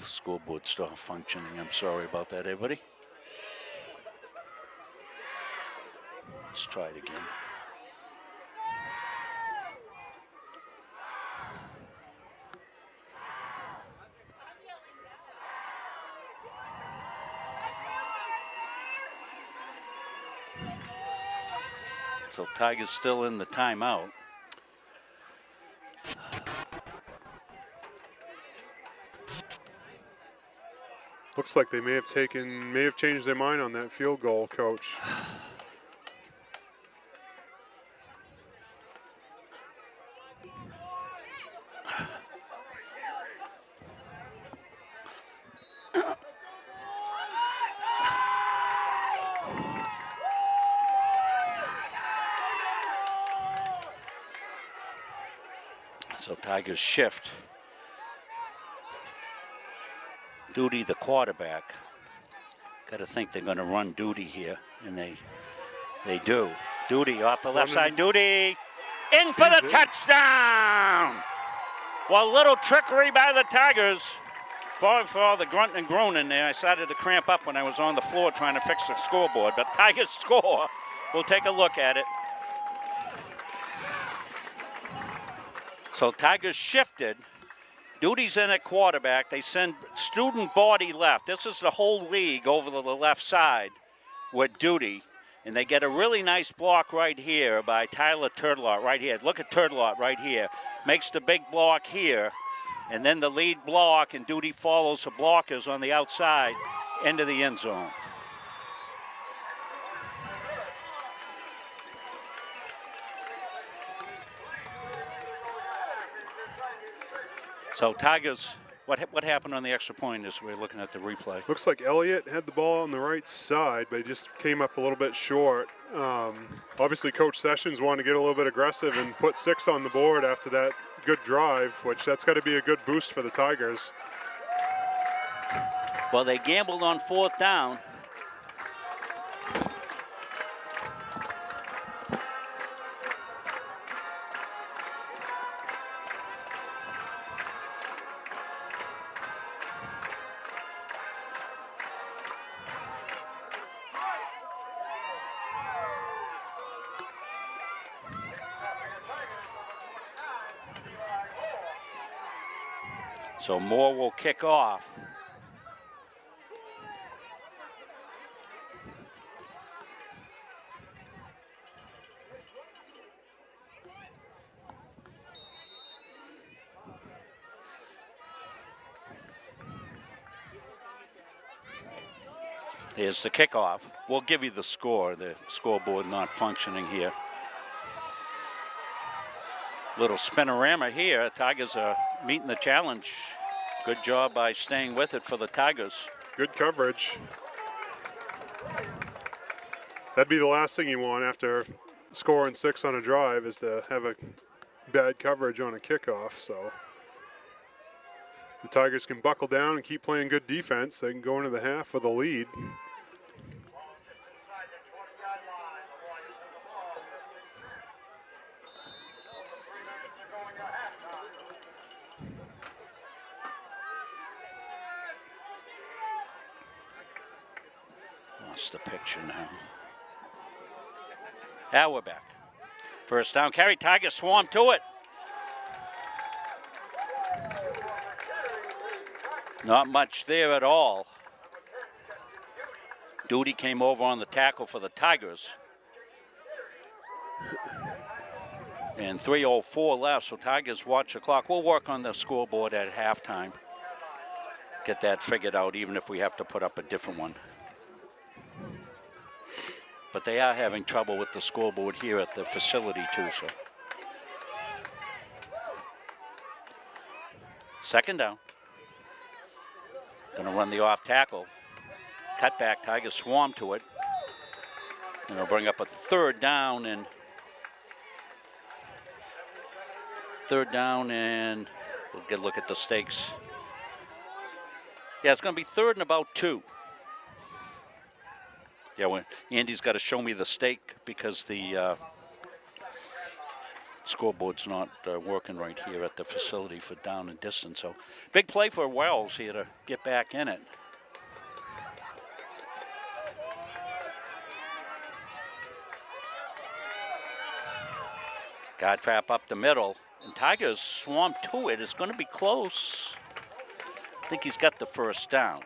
Scoreboard stopped functioning. I'm sorry about that, everybody. Let's try it again. So Tigers still in the timeout. Looks like they may have changed their mind on that field goal, Coach. So Tigers shift. Duty, the quarterback. Got to think they're going to run Duty here, and they do. Duty off the left side. Duty in for the touchdown. Well, little trickery by the Tigers. For all the grunting and groaning there, I started to cramp up when I was on the floor trying to fix the scoreboard. But Tigers score. We'll take a look at it. So Tigers shifted. Duty's in at quarterback. They send Student Body left. This is the whole league over to the left side with Duty. And they get a really nice block right here by Tyler Turtelot right here. Look at Turtelot right here. Makes the big block here. And then the lead block, and Duty follows the blockers on the outside into the end zone. So Tigers, what happened on the extra point as we're looking at the replay? Looks like Elliott had the ball on the right side, but he just came up a little bit short. Obviously, Coach Sessions wanted to get a little bit aggressive and put 6 on the board after that good drive, which that's got to be a good boost for the Tigers. Well, they gambled on 4th down. So Moore will kick off. Here's the kickoff. We'll give you the score. The scoreboard not functioning here. Little spinorama here. Tigers are meeting the challenge. Good job by staying with it for the Tigers. Good coverage. That'd be the last thing you want after scoring 6 on a drive, is to have a bad coverage on a kickoff. So the Tigers can buckle down and keep playing good defense. They can go into the half with a lead. Lost the picture now. Now we're back. First down carry. Tigers swarm to it. Not much there at all. Duty came over on the tackle for the Tigers. And 3:04 left, so Tigers watch the clock. We'll work on the scoreboard at halftime. Get that figured out, even if we have to put up a different one. But they are having trouble with the scoreboard here at the facility too, so. Second down. Gonna run the off tackle. Cut back, Tigers swarm to it. And they'll bring up a 3rd down and we'll get a look at the stakes. Yeah, it's gonna be 3rd and about 2. Yeah, when Andy's got to show me the stake because the scoreboard's not working right here at the facility for down and distance. So big play for Wells here to get back in it. Guard trap up the middle, and Tigers swarm to it. It's going to be close. I think he's got the 1st down.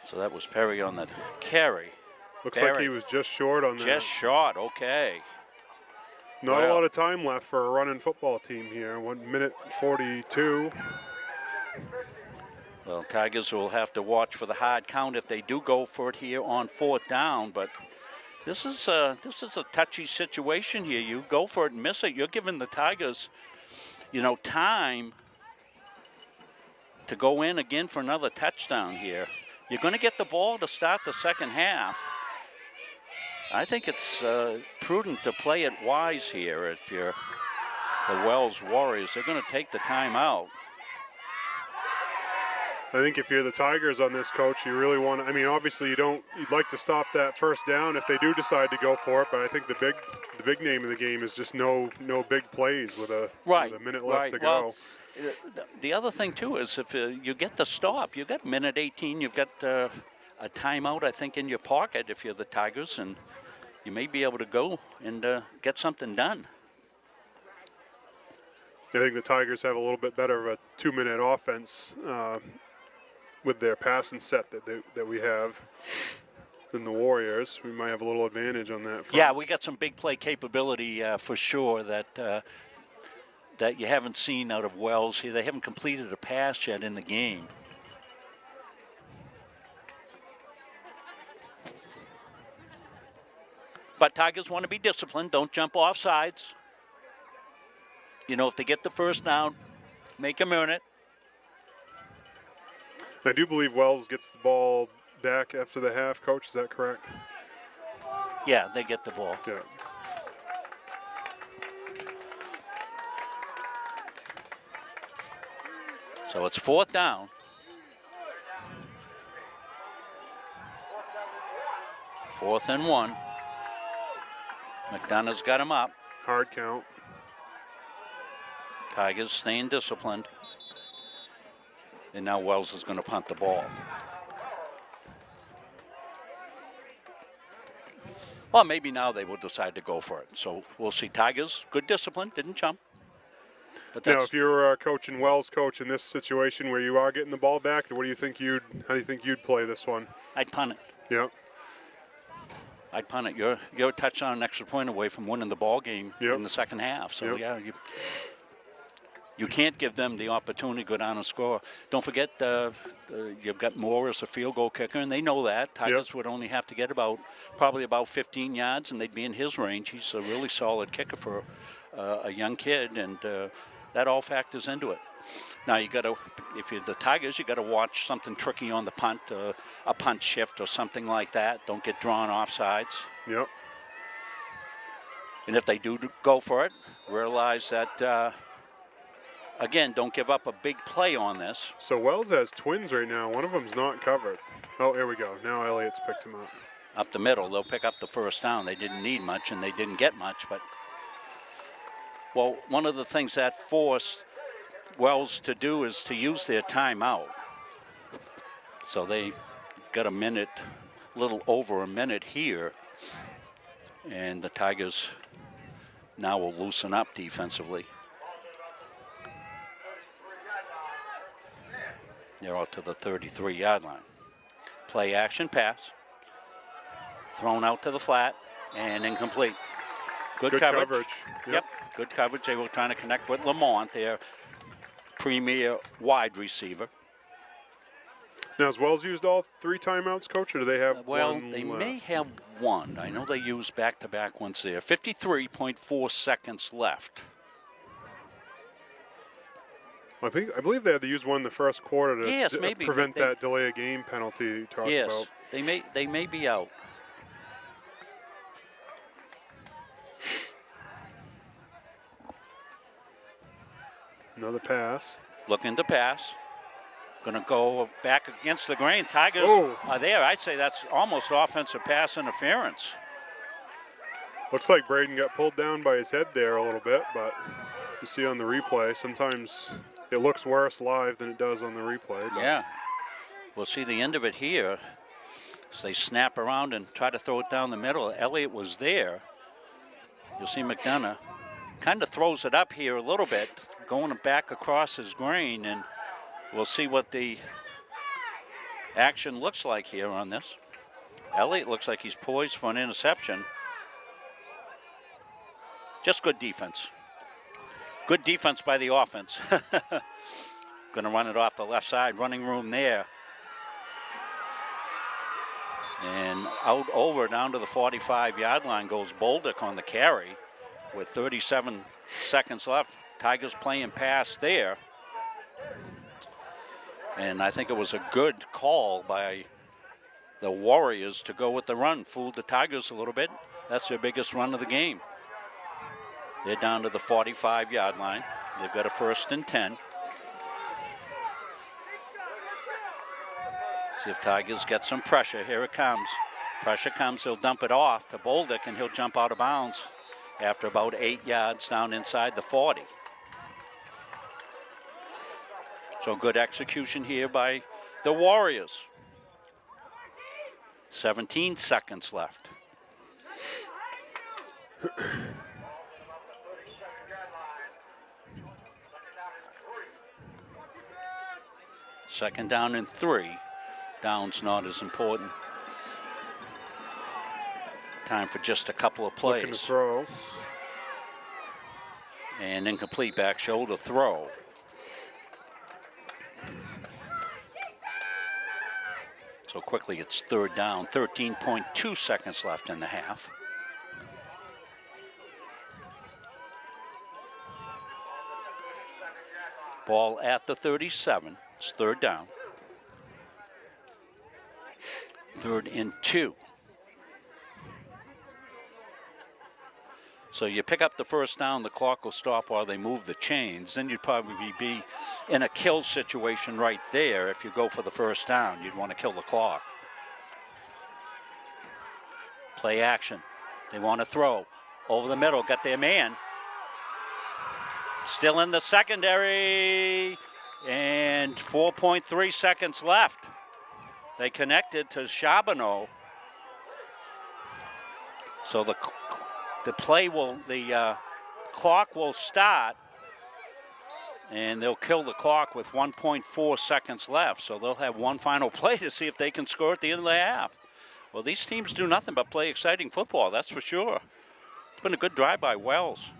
So that was Perry on the carry. Looks like he was just short on that. Just short, okay. Not a lot of time left for a running football team here. 1 minute 42. Well, Tigers will have to watch for the hard count if they do go for it here on 4th down. But this is a touchy situation here. You go for it and miss it. You're giving the Tigers, time to go in again for another touchdown here. You're going to get the ball to start the second half. I think it's prudent to play it wise here if you're the Wells Warriors. They're going to take the time out. I think if you're the Tigers on this, Coach, you really want to, I mean, obviously you'd like to stop that first down if they do decide to go for it, but I think the big name of the game is just no big plays with a minute left to go. The other thing, too, is if you get the stop, you've got minute 18, you've got a timeout, I think, in your pocket if you're the Tigers, and you may be able to go and get something done. I think the Tigers have a little bit better of a 2-minute offense with their passing set that we have than the Warriors. We might have a little advantage on that front. Yeah, we got some big play capability for sure that you haven't seen out of Wells here. They haven't completed a pass yet in the game. But Tigers want to be disciplined. Don't jump off sides. If they get the first down, make them earn it. I do believe Wells gets the ball back after the half, Coach. Is that correct? Yeah, they get the ball. Yeah. So it's 4th down. 4th and 1. McDonough's got him up. Hard count. Tigers staying disciplined. And now Wells is going to punt the ball. Well, maybe now they will decide to go for it. So we'll see. Tigers, good discipline, didn't jump. But now, if you were coaching Wells, coach, in this situation where you are getting the ball back, how do you think you'd play this one? I'd punt it. Yeah. I'd punt it. You're a touchdown, an extra point away from winning the ball game in the second half. So yeah, you can't give them the opportunity to go down and score. Don't forget, you've got Moore as a field goal kicker, and they know that. Tigers would only have to get probably about 15 yards, and they'd be in his range. He's a really solid kicker for a young kid, and that all factors into it. Now if you're the Tigers, you got to watch something tricky on the punt, a punt shift or something like that. Don't get drawn off sides. Yep. And if they do go for it, realize that. Again, don't give up a big play on this. So Wells has twins right now. One of them's not covered. Oh, here we go. Now Elliott's picked him up. Up the middle, they'll pick up the first down. They didn't need much, and they didn't get much. But, well, one of the things that forced Wells to do is to use their timeout. So they got a little over a minute here. And the Tigers now will loosen up defensively. They're out to the 33-yard line. Play action pass. Thrown out to the flat and incomplete. Good coverage. Yep, good coverage. They were trying to connect with Lamont, their premier wide receiver. Now, has Wells used all 3 timeouts, Coach, or do they have one they left? may have one. I know they used back-to-back ones there. 53.4 seconds left. I believe they had to use one in the first quarter to maybe, prevent that delay of game penalty you talked about. Yes, they may be out. Another pass. Looking to pass. Going to go back against the grain. Tigers are there. I'd say that's almost offensive pass interference. Looks like Braden got pulled down by his head there a little bit, but you see on the replay, sometimes it looks worse live than it does on the replay. Yeah. We'll see the end of it here. As they snap around and try to throw it down the middle. Elliott was there. You'll see McDonough kind of throws it up here a little bit, going back across his grain, and we'll see what the action looks like here on this. Elliott looks like he's poised for an interception. Just good defense. Good defense by the offense. Going to run it off the left side. Running room there. And out over down to the 45-yard line goes Bolduc on the carry with 37 seconds left. Tigers playing pass there. And I think it was a good call by the Warriors to go with the run. Fooled the Tigers a little bit. That's their biggest run of the game. They're down to the 45-yard line. They've got a 1st and 10. See if Tigers get some pressure. Here it comes. Pressure comes. He'll dump it off to Bolduc, and he'll jump out of bounds after about 8 yards down inside the 40. So good execution here by the Warriors. 17 seconds left. Second down and 3. Down's not as important. Time for just a couple of plays. Looking to throw. And incomplete back shoulder throw. So quickly it's 3rd down. 13.2 seconds left in the half. Ball at the 37. It's 3rd down. 3rd and 2. So you pick up the 1st down, the clock will stop while they move the chains. Then you'd probably be in a kill situation right there. If you go for the 1st down, you'd want to kill the clock. Play action. They want to throw. Over the middle, got their man. Still in the secondary. And 4.3 seconds left. They connected to Charbonneau. So the clock will start, and they'll kill the clock with 1.4 seconds left. So they'll have one final play to see if they can score at the end of the half. Well, these teams do nothing but play exciting football, that's for sure. It's been a good drive by Wells.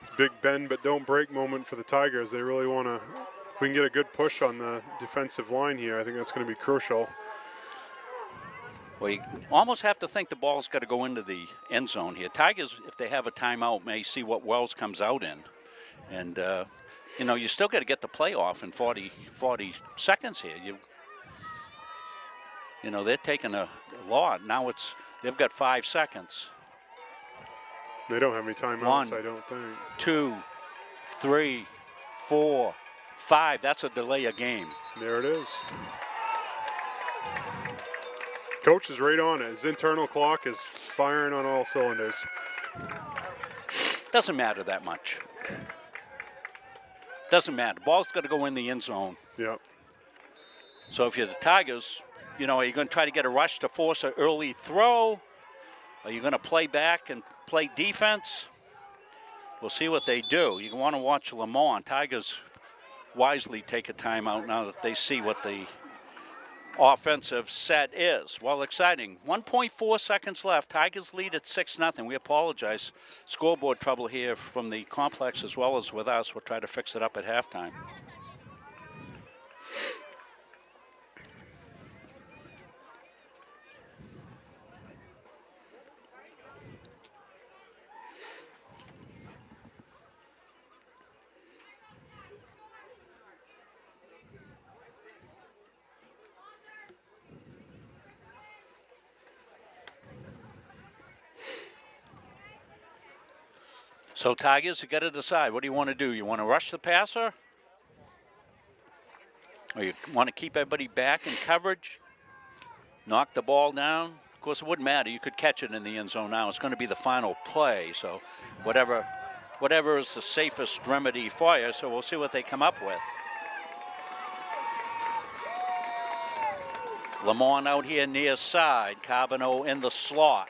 It's a big bend but don't break moment for the Tigers. They really want to, if we can get a good push on the defensive line here, I think that's going to be crucial. Well, you almost have to think the ball's got to go into the end zone here. Tigers, if they have a timeout, may see what Wells comes out in. And, you still got to get the play off in 40 seconds here. They're taking a lot. Now they've got 5 seconds. They don't have any timeouts, I don't think. 2, 3, 4, 5. That's a delay of game. There it is. Coach is right on it. His internal clock is firing on all cylinders. Doesn't matter that much. Doesn't matter. The ball's got to go in the end zone. Yep. So if you're the Tigers, are you going to try to get a rush to force an early throw? Are you going to play back and play defense? We'll see what they do. You want to watch Lamont. Tigers wisely take a timeout now that they see what the offensive set is. Well, exciting. 1.4 seconds left. Tigers lead at 6-0. We apologize. Scoreboard trouble here from the complex as well as with us. We'll try to fix it up at halftime. So Tigers, you got to decide. What do you want to do? You want to rush the passer? Or you want to keep everybody back in coverage? Knock the ball down? Of course, it wouldn't matter. You could catch it in the end zone now. It's going to be the final play. So whatever is the safest remedy for you. So we'll see what they come up with. Lamont out here near side. Charbonneau in the slot.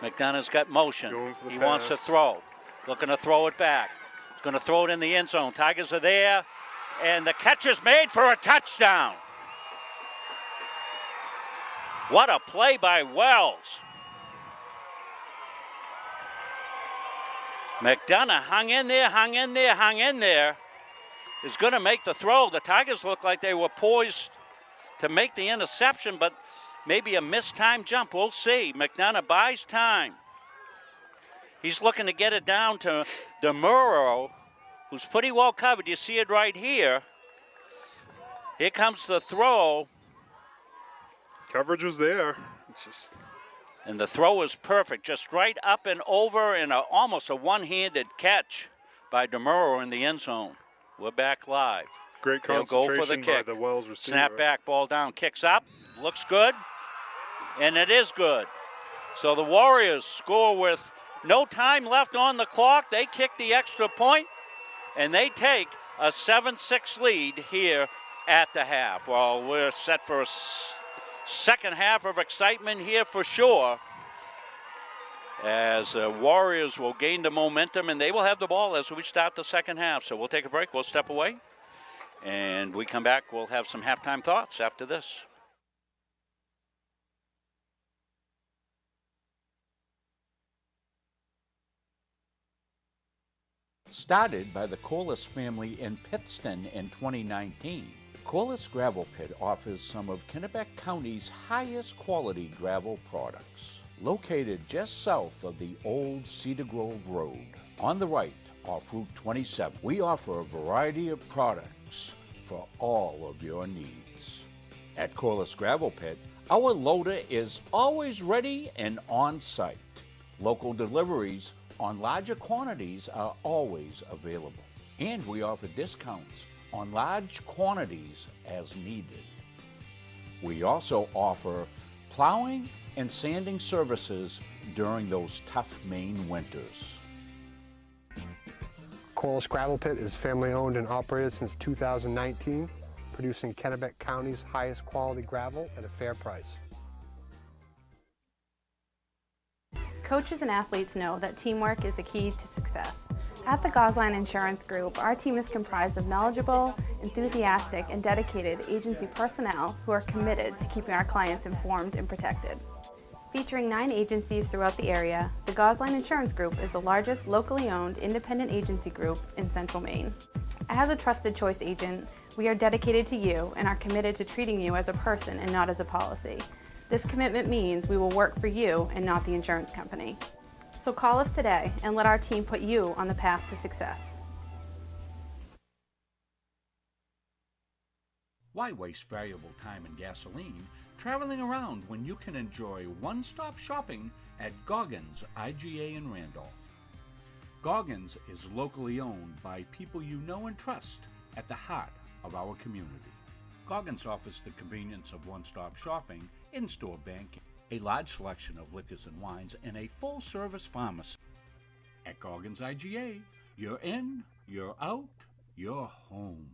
McDonough's got motion. He wants to throw. Looking to throw it back. He's going to throw it in the end zone. Tigers are there. And the catch is made for a touchdown. What a play by Wells. McDonough hung in there. Is going to make the throw. The Tigers look like they were poised to make the interception, but maybe a mistimed jump. We'll see. McDonough buys time. He's looking to get it down to DeMuro, who's pretty well covered. You see it right here. Here comes the throw. Coverage was there. It's just... And the throw is perfect, just right up and over, and almost a one-handed catch by DeMuro in the end zone. We're back live. Great They'll concentration go for the kick. by the Wells receiver. Snap back, ball down, kicks up, looks good, and it is good. So the Warriors score with no time left on the clock. They kick the extra point, and they take a 7-6 lead here at the half. Well, we're set for a second half of excitement here for sure, as Warriors will gain the momentum, and they will have the ball as we start the second half. So we'll take a break, we'll step away, and we come back, we'll have some halftime thoughts after this. Started by the Corliss family in Pittston in 2019, Corliss Gravel Pit offers some of Kennebec County's highest quality gravel products. Located just south of the old Cedar Grove Road, on the right off Route 27, we offer a variety of products for all of your needs. At Corliss Gravel Pit, our loader is always ready and on site. Local deliveries on larger quantities are always available, and we offer discounts on large quantities as needed. We also offer plowing and sanding services during those tough Maine winters. Corliss Gravel Pit is family owned and operated since 2019, producing Kennebec County's highest quality gravel at a fair price. Coaches and athletes know that teamwork is a key to success. At the Gosline Insurance Group, our team is comprised of knowledgeable, enthusiastic, and dedicated agency personnel who are committed to keeping our clients informed and protected. Featuring 9 agencies throughout the area, the Gosline Insurance Group is the largest locally owned independent agency group in Central Maine. As a trusted choice agent, we are dedicated to you and are committed to treating you as a person and not as a policy. This commitment means we will work for you and not the insurance company. So call us today and let our team put you on the path to success. Why waste valuable time and gasoline traveling around when you can enjoy one-stop shopping at Goggins IGA in Randolph? Goggins is locally owned by people you know and trust at the heart of our community. Goggins offers the convenience of one-stop shopping, in-store banking, a large selection of liquors and wines, and a full-service pharmacy. At Goggins IGA, you're in, you're out, you're home.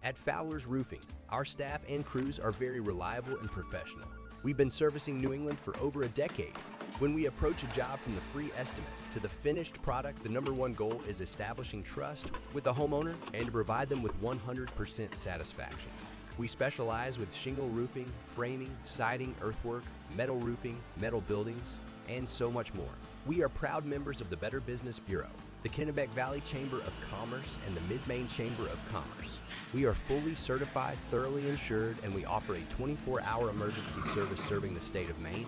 At Fowler's Roofing, our staff and crews are very reliable and professional. We've been servicing New England for over a decade. When we approach a job from the free estimate to the finished product, the #1 goal is establishing trust with the homeowner and to provide them with 100% satisfaction. We specialize with shingle roofing, framing, siding, earthwork, metal roofing, metal buildings, and so much more. We are proud members of the Better Business Bureau, the Kennebec Valley Chamber of Commerce, and the Mid-Maine Chamber of Commerce. We are fully certified, thoroughly insured, and we offer a 24-hour emergency service serving the state of Maine,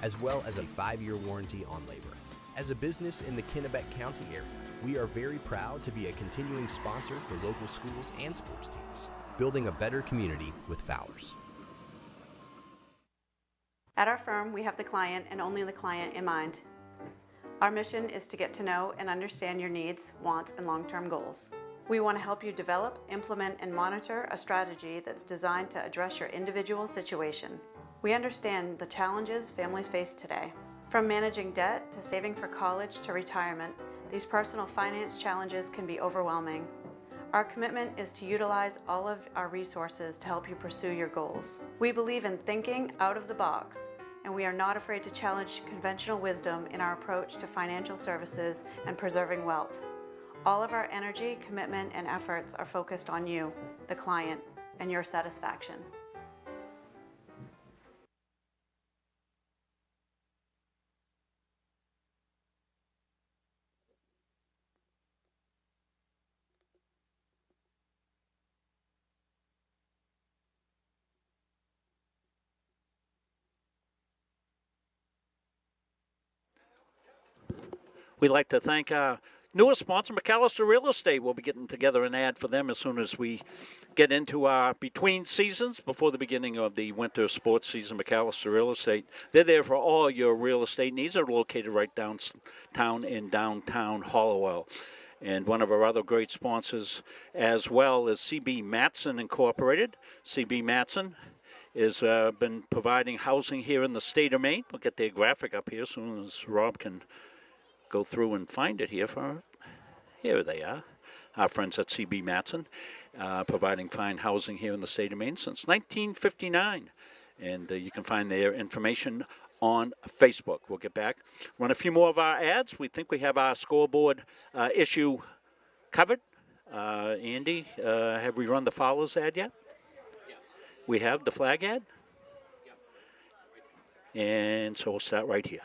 as well as a 5-year warranty on labor. As a business in the Kennebec County area, we are very proud to be a continuing sponsor for local schools and sports teams, building a better community with Fowler's. At our firm, we have the client and only the client in mind. Our mission is to get to know and understand your needs, wants, and long-term goals. We want to help you develop, implement, and monitor a strategy that's designed to address your individual situation. We understand the challenges families face today. From managing debt to saving for college to retirement, these personal finance challenges can be overwhelming. Our commitment is to utilize all of our resources to help you pursue your goals. We believe in thinking out of the box, and we are not afraid to challenge conventional wisdom in our approach to financial services and preserving wealth. All of our energy, commitment, and efforts are focused on you, the client, and your satisfaction. We'd like to thank our newest sponsor, McAllister Real Estate. We'll be getting together an ad for them as soon as we get into our between seasons before the beginning of the winter sports season. McAllister Real Estate. They're there for all your real estate needs. They're located right downtown in downtown Hollowell. And one of our other great sponsors as well is CB Matson Incorporated. CB Matson has been providing housing here in the state of Maine. We'll get their graphic up here as soon as Rob can go through and find it here for. Here they are, our friends at CB Matson, providing fine housing here in the state of Maine since 1959. And you can find their information on Facebook. We'll get back, run a few more of our ads. We think we have our scoreboard issue covered. Andy, have we run the Fowlers ad yet? Yes. We have the flag ad? Yep. And so we'll start right here.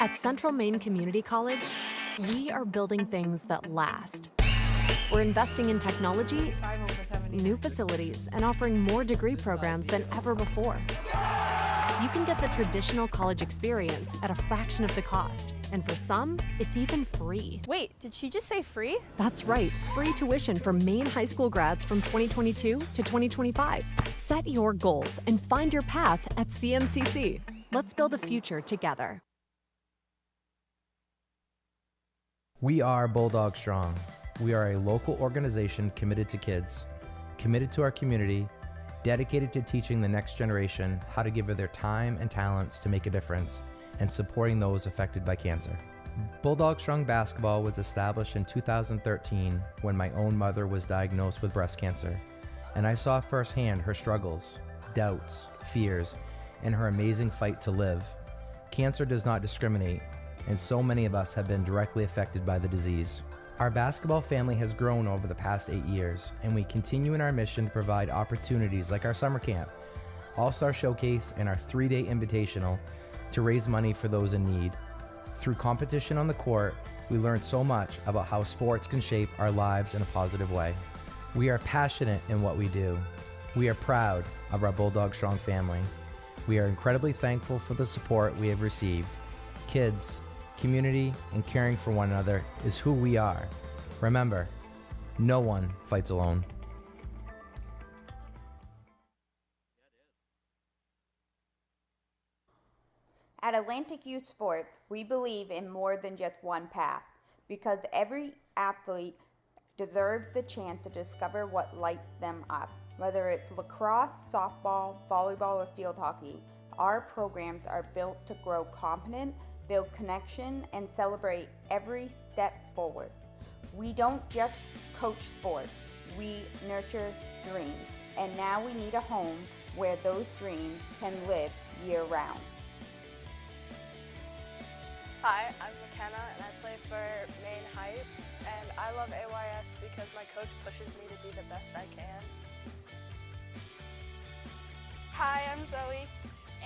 At Central Maine Community College, we are building things that last. We're investing in technology, new facilities, and offering more degree programs than ever before. You can get the traditional college experience at a fraction of the cost, and for some, it's even free. Wait, did she just say free? That's right, free tuition for Maine high school grads from 2022 to 2025. Set your goals and find your path at CMCC. Let's build a future together. We are Bulldog Strong. We are a local organization committed to kids, committed to our community, dedicated to teaching the next generation how to give of their time and talents to make a difference, and supporting those affected by cancer. Bulldog Strong Basketball was established in 2013 when my own mother was diagnosed with breast cancer, and I saw firsthand her struggles, doubts, fears, and her amazing fight to live. Cancer does not discriminate, and so many of us have been directly affected by the disease. Our basketball family has grown over the past 8 years, and we continue in our mission to provide opportunities like our summer camp, All-Star Showcase, and our 3-day invitational to raise money for those in need. Through competition on the court, we learned so much about how sports can shape our lives in a positive way. We are passionate in what we do. We are proud of our Bulldog Strong family. We are incredibly thankful for the support we have received. Kids, community, and caring for one another is who we are. Remember, no one fights alone. At Atlantic Youth Sports, we believe in more than just one path, because every athlete deserves the chance to discover what lights them up. Whether it's lacrosse, softball, volleyball, or field hockey, our programs are built to grow confidence, build connection, and celebrate every step forward. We don't just coach sports, we nurture dreams. And now we need a home where those dreams can live year-round. Hi, I'm McKenna and I play for Maine Hype, and I love AYS because my coach pushes me to be the best I can. Hi, I'm Zoe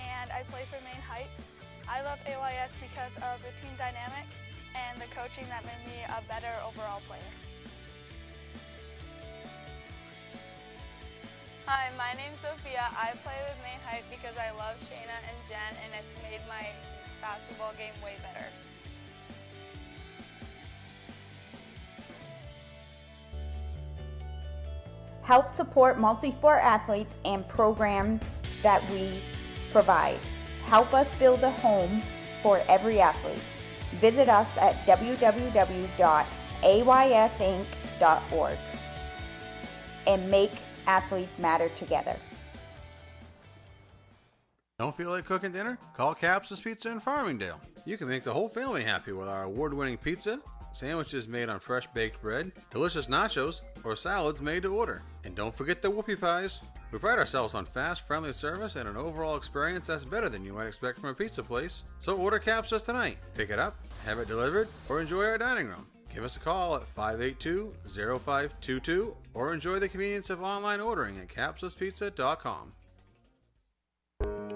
and I play for Maine Hype. I love AYS because of the team dynamic and the coaching that made me a better overall player. Hi, my name's Sophia. I play with Maine Hype because I love Shayna and Jen, and it's made my basketball game way better. Help support multi-sport athletes and programs that we provide. Help us build a home for every athlete. Visit us at www.aysinc.org and make athletes matter together. Don't feel like cooking dinner? Call Caps's Pizza in Farmingdale. You can make the whole family happy with our award-winning pizza, sandwiches made on fresh baked bread, delicious nachos, or salads made to order. And don't forget the whoopie pies. We pride ourselves on fast, friendly service and an overall experience that's better than you might expect from a pizza place. So order Caps's tonight. Pick it up, have it delivered, or enjoy our dining room. Give us a call at 582-0522 or enjoy the convenience of online ordering at capsuspizza.com.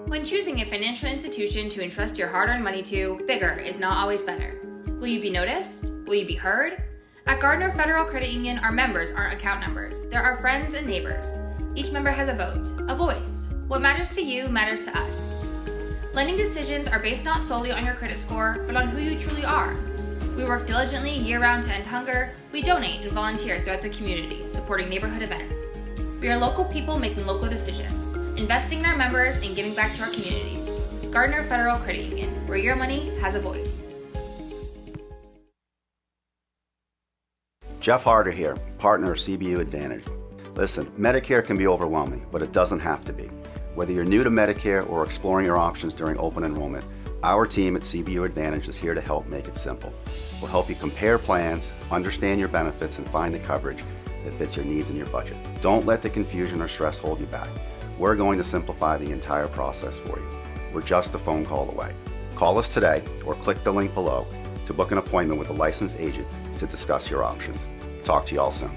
When choosing a financial institution to entrust your hard-earned money to, bigger is not always better. Will you be noticed? Will you be heard? At Gardiner Federal Credit Union, our members aren't account numbers. They're our friends and neighbors. Each member has a vote, a voice. What matters to you matters to us. Lending decisions are based not solely on your credit score, but on who you truly are. We work diligently year-round to end hunger. We donate and volunteer throughout the community, supporting neighborhood events. We are local people making local decisions, investing in our members and giving back to our communities. Gardiner Federal Credit Union, where your money has a voice. Jeff Harder here, partner of CBU Advantage. Listen, Medicare can be overwhelming, but it doesn't have to be. Whether you're new to Medicare or exploring your options during open enrollment, our team at CBU Advantage is here to help make it simple. We'll help you compare plans, understand your benefits, and find the coverage that fits your needs and your budget. Don't let the confusion or stress hold you back. We're going to simplify the entire process for you. We're just a phone call away. Call us today or click the link below to book an appointment with a licensed agent to discuss your options. Talk to you all soon.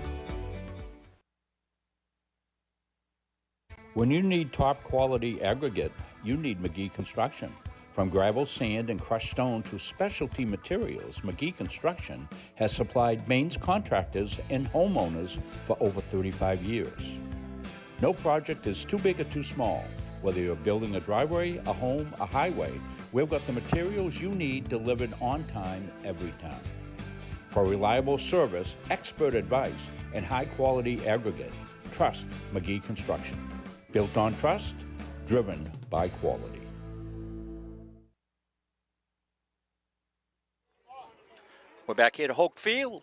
When you need top quality aggregate, you need McGee Construction. From gravel, sand, and crushed stone to specialty materials, McGee Construction has supplied Maine's contractors and homeowners for over 35 years. No project is too big or too small. Whether you're building a driveway, a home, a highway, we've got the materials you need delivered on time every time. For reliable service, expert advice, and high-quality aggregate, trust McGee Construction. Built on trust, driven by quality. We're back here to Hoke Field.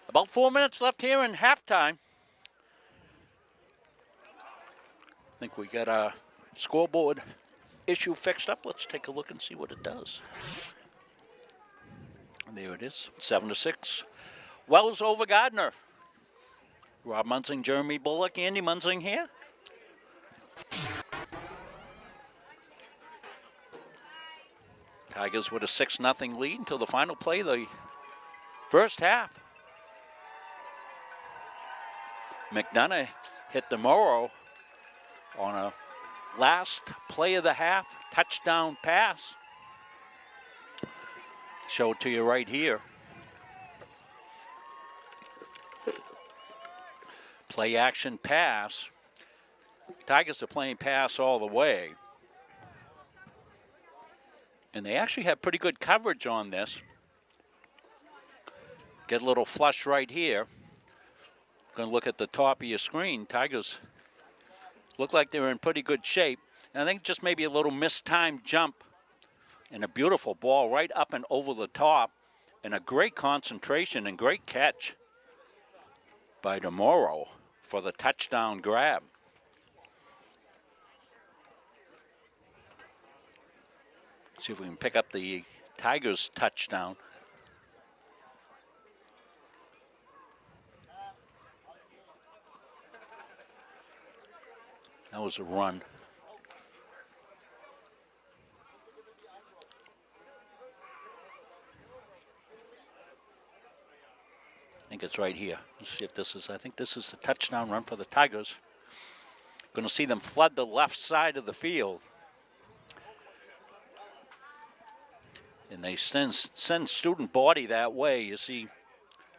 About 4 minutes left here in halftime. I think we got a scoreboard issue fixed up. Let's take a look and see what it does. There it is, 7-6. Wells over Gardiner. Rob Munzing, Jeremy Bullock, Andy Munzing here. Tigers with a 6-0 lead until the final play of the first half. McDonough hit the Morrow on a last play of the half touchdown pass. Show it to you right here. Play action pass. Tigers are playing pass all the way. And they actually have pretty good coverage on this. Get a little flush right here. Going to look at the top of your screen. Tigers look like they're in pretty good shape. And I think just maybe a little mistimed jump and a beautiful ball right up and over the top. And a great concentration and great catch by DeMoro for the touchdown grab. See if we can pick up the Tigers touchdown. That was a run. I think it's right here. Let's see if this is, I think this is the touchdown run for the Tigers. Going to see them flood the left side of the field. And they send student body that way. You see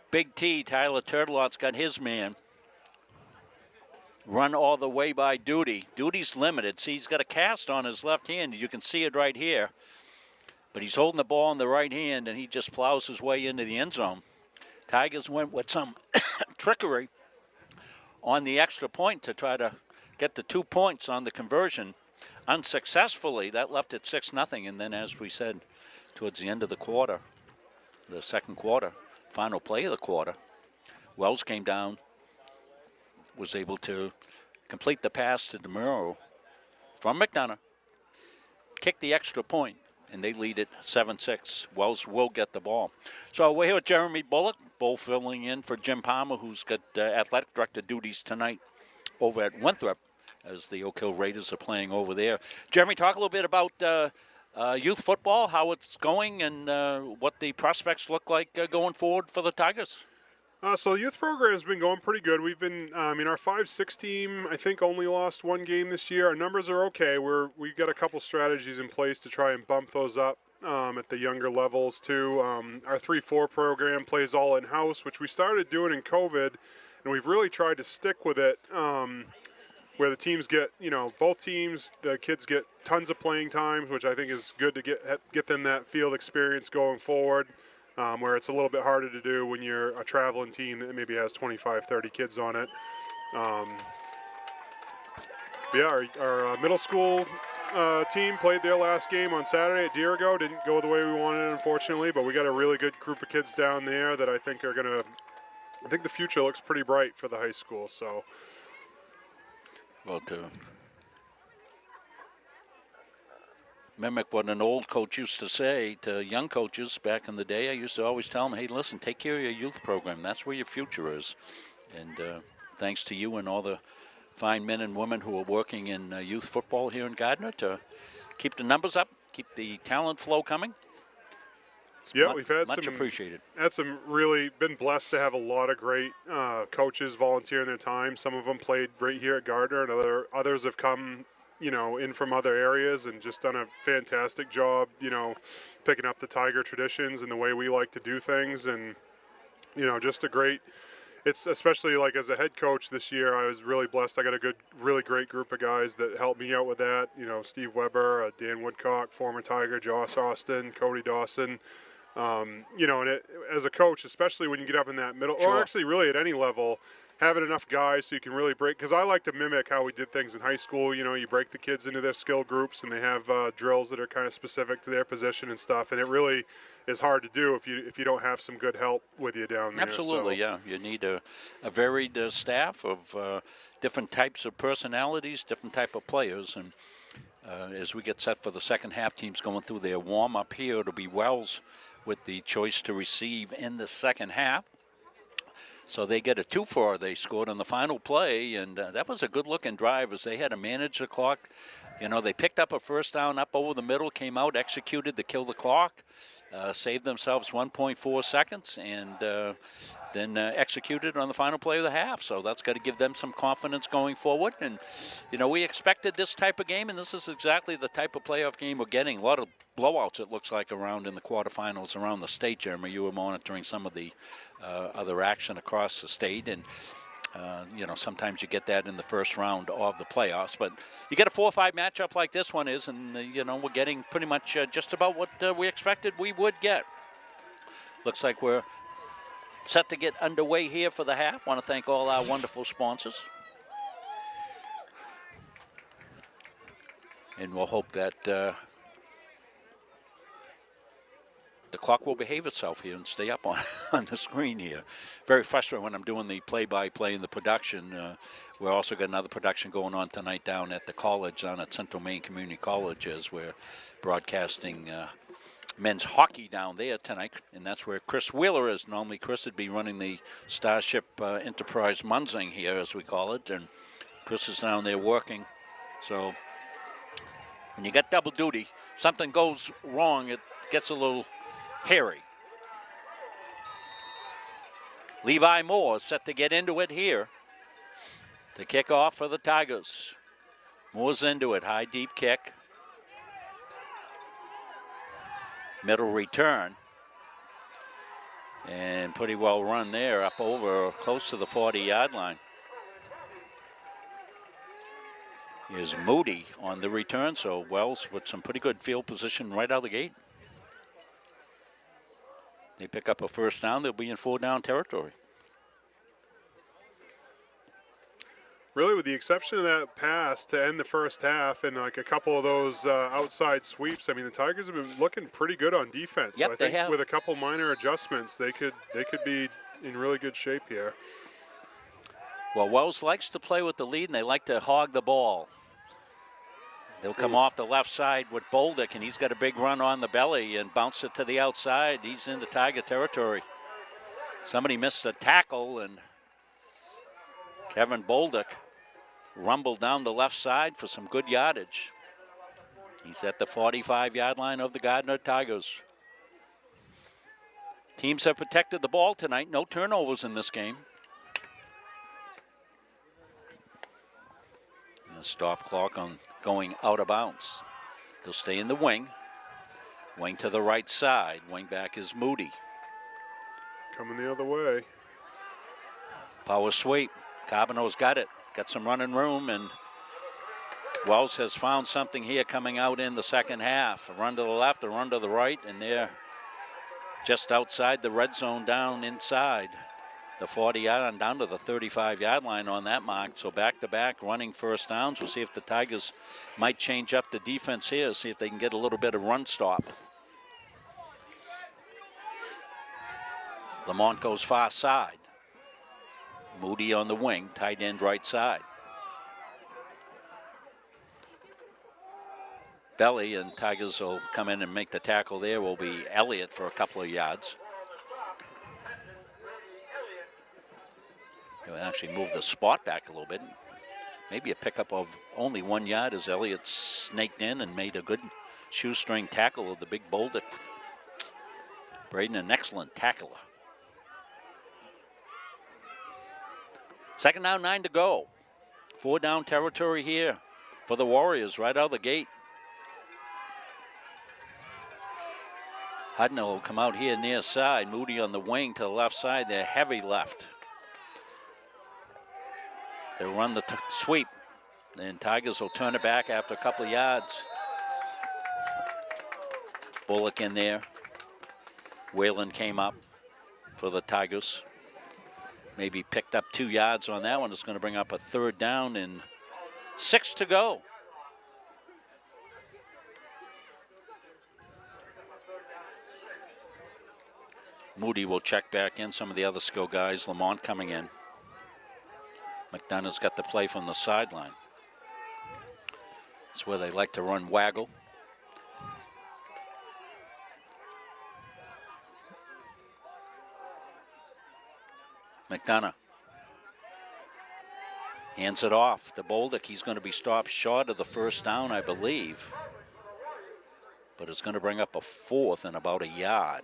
Big T, Tyler Turtelot's got his man. Run all the way by Duty. Duty's limited. See, he's got a cast on his left hand. You can see it right here. But he's holding the ball in the right hand, and he just plows his way into the end zone. Tigers went with some trickery on the extra point to try to get the 2 points on the conversion. Unsuccessfully, that left it 6-0. And then, as we said, towards the end of the quarter, the second quarter, final play of the quarter, Wells came down, was able to complete the pass to DeMuro from McDonough, kick the extra point, and they lead it 7-6. Wells will get the ball. So we're here with Jeremy Bullock, both filling in for Jim Palmer, who's got athletic director duties tonight over at Winthrop as the Oak Hill Raiders are playing over there. Jeremy, talk a little bit about youth football, how it's going, and what the prospects look like going forward for the Tigers. So the youth program has been going pretty good. We've been, our 5-6 team, I think, only lost one game this year. Our numbers are okay. We've got a couple strategies in place to try and bump those up at the younger levels too. Our 3-4 program plays all in-house, which we started doing in COVID, and we've really tried to stick with it. Where the teams get, both teams, the kids get tons of playing times, which I think is good to get them that field experience going forward. Where it's a little bit harder to do when you're a traveling team that maybe has 25, 30 kids on it. Our middle school team played their last game on Saturday at Deergo. Didn't go the way we wanted, unfortunately, but we got a really good group of kids down there that I think I think the future looks pretty bright for the high school. So, well, to mimic what an old coach used to say to young coaches back in the day, I used to always tell them, hey, listen, take care of your youth program. That's where your future is. And thanks to you and all the fine men and women who are working in youth football here in Gardiner to keep the numbers up, keep the talent flow coming. We've had much appreciated. Really been blessed to have a lot of great coaches volunteering their time. Some of them played right here at Gardiner, and others have come in from other areas and just done a fantastic job, picking up the Tiger traditions and the way we like to do things. And, just it's especially like as a head coach this year, I was really blessed. I got a really great group of guys that helped me out with that. Steve Weber, Dan Woodcock, former Tiger, Josh Austin, Cody Dawson. And as a coach, especially when you get up in that middle, or actually really at any level, having enough guys so you can really break, because I like to mimic how we did things in high school. You break the kids into their skill groups, and they have drills that are kind of specific to their position and stuff. And it really is hard to do if you don't have some good help with you down there. Absolutely, yeah. You need a varied staff of different types of personalities, different type of players. And as we get set for the second half, teams going through their warm-up here, it'll be Wells with the choice to receive in the second half. So they get a 2-4. They scored on the final play, and that was a good-looking drive as they had to manage the clock. They picked up a first down up over the middle, came out, executed to kill the clock, saved themselves 1.4 seconds, and then executed on the final play of the half. So that's got to give them some confidence going forward. And, we expected this type of game, and this is exactly the type of playoff game we're getting. A lot of blowouts, it looks like, around in the quarterfinals around the state, Jeremy. You were monitoring some of the other action across the state, and sometimes you get that in the first round of the playoffs. But you get a 4-5 matchup like this one is, and we're getting pretty much just about what we expected we would get. Looks like we're set to get underway here for the half. Want to thank all our wonderful sponsors, and we'll hope that the clock will behave itself here and stay up on the screen here. Very frustrating when I'm doing the play-by-play in the production. We're also got another production going on tonight down at the college, down at Central Maine Community College, as we're broadcasting men's hockey down there tonight, and that's where Chris Wheeler is. Normally Chris would be running the Starship Enterprise Munzing here, as we call it, and Chris is down there working. So when you got double duty, something goes wrong, it gets a little hairy. Levi Moore set to get into it here to kick off for the Tigers. Moore's into it, high deep kick. Middle return. And pretty well run there, up over close to the 40-yard line. Is Moody on the return, so Wells with some pretty good field position right out of the gate. They pick up a first down, they'll be in 4-down territory. Really, with the exception of that pass to end the first half and like a couple of those outside sweeps, I mean, the Tigers have been looking pretty good on defense. Yep, so I they think have. With a couple minor adjustments, they could be in really good shape here. Well, Wells likes to play with the lead, and they like to hog the ball. They'll come off the left side with Bolduc, and he's got a big run on the belly and bounce it to the outside. He's into Tiger territory. Somebody missed a tackle, and Kevin Bolduc rumbled down the left side for some good yardage. He's at the 45-yard line of the Gardiner Tigers. Teams have protected the ball tonight. No turnovers in this game. And a stop clock on going out of bounds. They'll stay in the wing. Wing to the right side. Wing back is Moody. Coming the other way. Power sweep. Carbonell's got it. Got some running room, and Wells has found something here coming out in the second half. A run to the left, a run to the right, and they're just outside the red zone down inside the 40-yard and down to the 35-yard line on that mark. So back-to-back running first downs. We'll see if the Tigers might change up the defense here, see if they can get a little bit of run stop. Lamont goes far side. Moody on the wing, tight end right side. Belly, and Tigers will come in and make the tackle there, will be Elliott for a couple of yards. He'll actually move the spot back a little bit. Maybe a pickup of only 1 yard as Elliott snaked in and made a good shoestring tackle of the big boulder. Braden, an excellent tackler. Second down, 9 to go. 4 down territory here for the Warriors right out of the gate. Hudnall will come out here near side. Moody on the wing to the left side. They're heavy left. They'll run the sweep. Then Tigers will turn it back after a couple of yards. Bullock in there. Whalen came up for the Tigers. Maybe picked up 2 yards on that one. It's going to bring up a third down and 6 to go. Moody will check back in. Some of the other skill guys. Lamont coming in. McDonough's got the play from the sideline. That's where they like to run waggle. McDonough hands it off to Bolduc. He's going to be stopped short of the first down, I believe. But it's going to bring up a fourth and about a yard.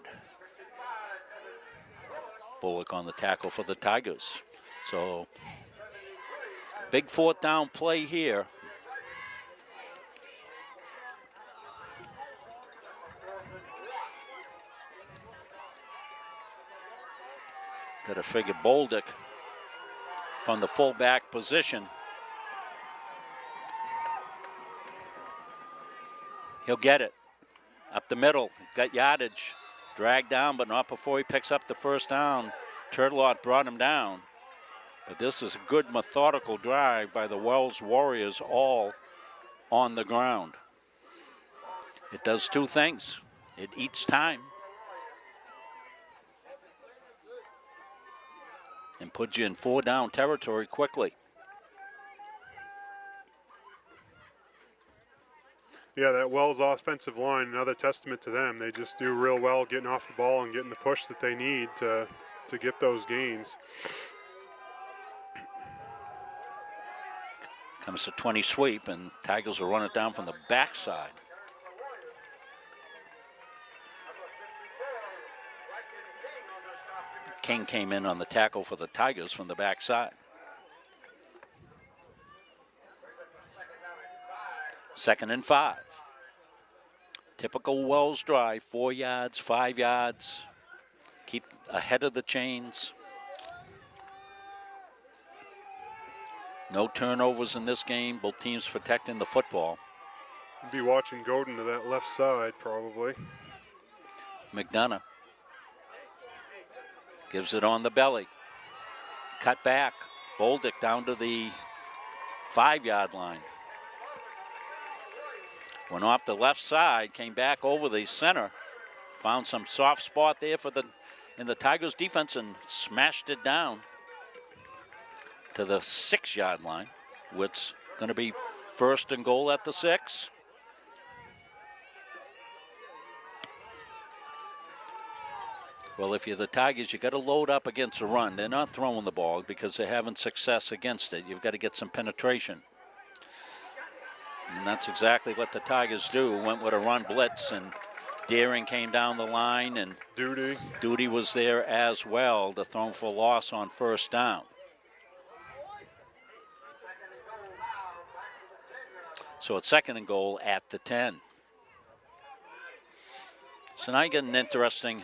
Bullock on the tackle for the Tigers. So, big fourth down play here. Got to figure Bolduc from the fullback position. He'll get it. Up the middle, got yardage. Dragged down, but not before he picks up the first down. Turtelot brought him down. But this is a good methodical drive by the Wells Warriors, all on the ground. It does 2 things. It eats time and puts you in 4 down territory quickly. Yeah, that Wells offensive line, another testament to them. They just do real well getting off the ball and getting the push that they need to get those gains. Comes to 20 sweep, and Tigers will run it down from the backside. King came in on the tackle for the Tigers from the backside. Second and 5. Typical Wells drive, 4 yards, 5 yards. Keep ahead of the chains. No turnovers in this game. Both teams protecting the football. We'll be watching Godin to that left side, probably. McDonough gives it on the belly. Cut back. Bolduc down to the 5-yard line. Went off the left side, came back over the center. Found some soft spot there in the Tigers defense and smashed it down to the 6-yard line, which going to be first and goal at the 6. Well, if you're the Tigers, you got to load up against a run. They're not throwing the ball because they're having success against it. You've got to get some penetration. And that's exactly what the Tigers do. Went with a run blitz, and Deering came down the line, and Duty was there as well to throw for loss on first down. So it's 2nd and goal at the 10. So now you get an interesting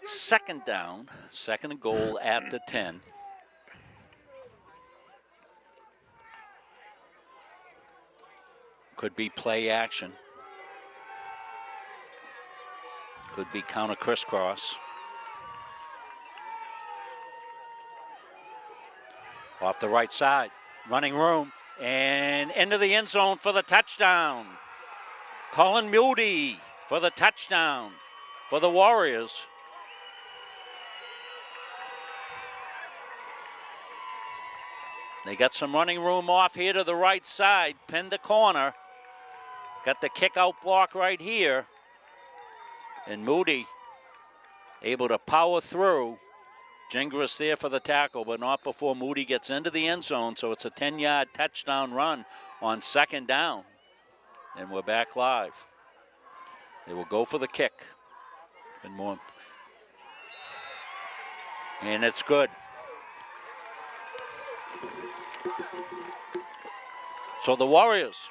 2nd down, 2nd and goal at the 10. Could be play action. Could be counter crisscross. Off the right side, running room, and into the end zone for the touchdown. Colin Moody for the touchdown for the Warriors. They got some running room off here to the right side, pinned the corner. Got the kick out block right here. And Moody able to power through. Gingras there for the tackle, but not before Moody gets into the end zone. So it's a 10-yard touchdown run on 2nd down. And we're back live. They will go for the kick. And it's good. So the Warriors,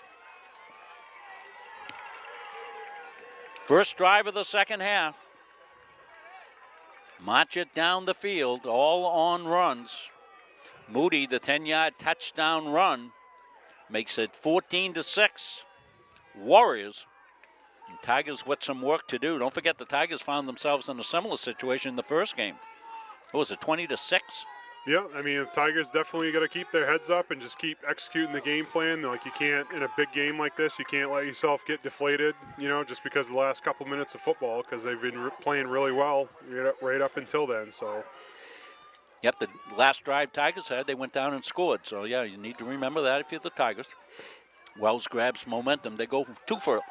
first drive of the second half, march it down the field, all on runs. Moody, the 10-yard touchdown run, makes it 14-6. Warriors, and Tigers with some work to do. Don't forget the Tigers found themselves in a similar situation in the first game. What was it, 20-6? Yeah, I mean, the Tigers definitely got to keep their heads up and just keep executing the game plan. Like, you can't, in a big game like this, you can't let yourself get deflated, you know, just because of the last couple minutes of football, because they've been playing really well right up until then, so. Yep, the last drive Tigers had, they went down and scored. So, yeah, you need to remember that if you're the Tigers. Wells grabs momentum. They go 2 for.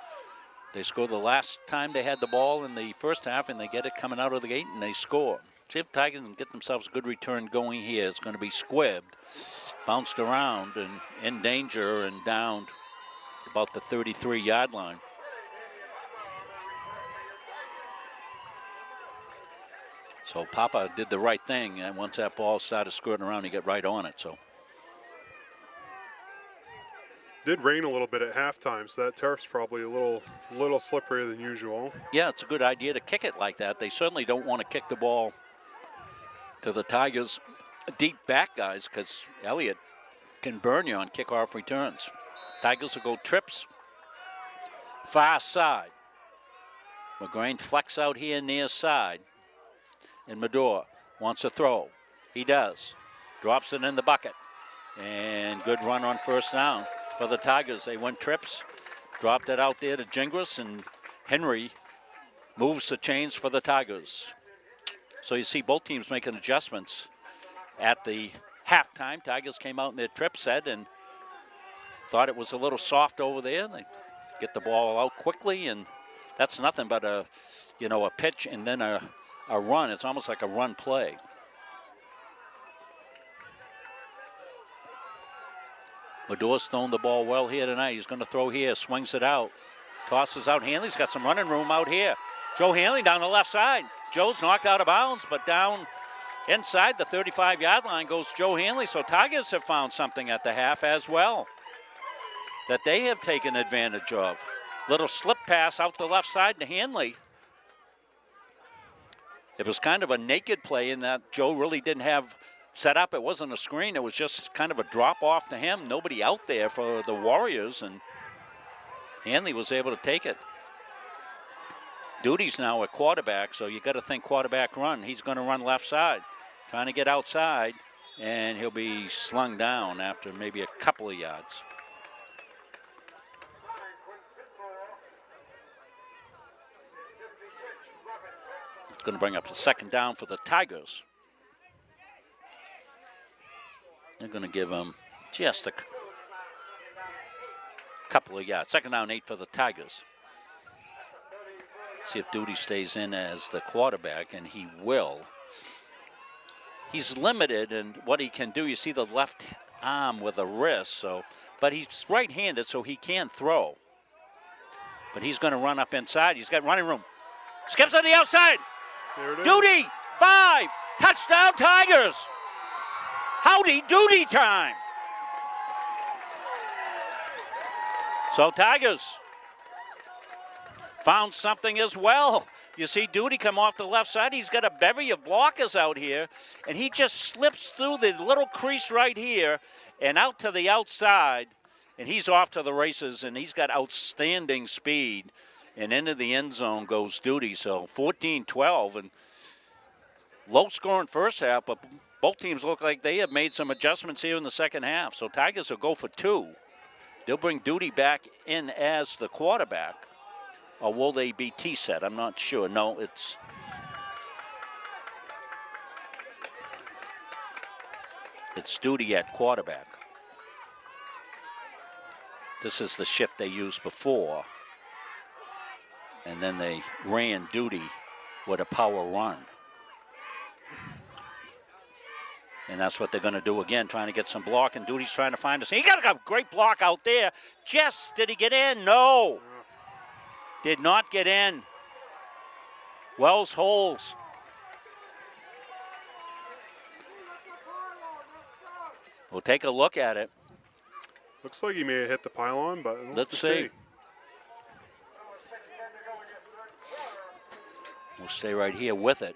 They score the last time they had the ball in the first half, and they get it coming out of the gate, and they score. See if the Tigers can get themselves a good return going here. It's going to be squibbed, bounced around, and in danger and down about the 33-yard line. So Papa did the right thing, and once that ball started skirting around, he got right on it. So did rain a little bit at halftime, so that turf's probably a little slipperier than usual. Yeah, it's a good idea to kick it like that. They certainly don't want to kick the ball to the Tigers' deep back guys, because Elliott can burn you on kickoff returns. Tigers will go trips, far side. McGrain flex out here near side. And Medor wants to throw. He does. Drops it in the bucket. And good run on first down for the Tigers. They went trips, dropped it out there to Gingras, and Henry moves the chains for the Tigers. So you see both teams making adjustments at the halftime. Tigers came out in their trip set and thought it was a little soft over there. They get the ball out quickly, and that's nothing but a pitch and then a run. It's almost like a run play. Medor's thrown the ball well here tonight. He's going to throw here, swings it out, tosses out. Hanley's got some running room out here. Joe Hanley down the left side. Joe's knocked out of bounds, but down inside the 35-yard line goes Joe Hanley. So Tigers have found something at the half as well that they have taken advantage of. Little slip pass out the left side to Hanley. It was kind of a naked play in that Joe really didn't have set up. It wasn't a screen. It was just kind of a drop off to him. Nobody out there for the Warriors, and Hanley was able to take it. Duty's now at quarterback, so you got to think quarterback run. He's going to run left side, trying to get outside, and he'll be slung down after maybe a couple of yards. It's going to bring up the second down for the Tigers. They're going to give him just a couple of yards. Second down, 8 for the Tigers. See if Duty stays in as the quarterback, and he will. He's limited in what he can do. You see the left arm with a wrist, so but he's right-handed, so he can throw. But he's going to run up inside. He's got running room. Skips on the outside. There it is. Duty, 5. Touchdown, Tigers. Howdy doody time. So Tigers found something as well. You see Duty come off the left side. He's got a bevy of blockers out here, and he just slips through the little crease right here and out to the outside, and he's off to the races, and he's got outstanding speed. And into the end zone goes Duty. So 14-12, and low-scoring first half, but both teams look like they have made some adjustments here in the second half. So Tigers will go for 2. They'll bring Duty back in as the quarterback. Or will they be T-set? I'm not sure. No, it's Duty at quarterback. This is the shift they used before. And then they ran Duty with a power run. And that's what they're going to do again, trying to get some block, and Duty's trying to find us. He got a great block out there. Jess, did he get in? No. Did not get in. Wells holds. We'll take a look at it. Looks like he may have hit the pylon, but let's see. We'll stay right here with it.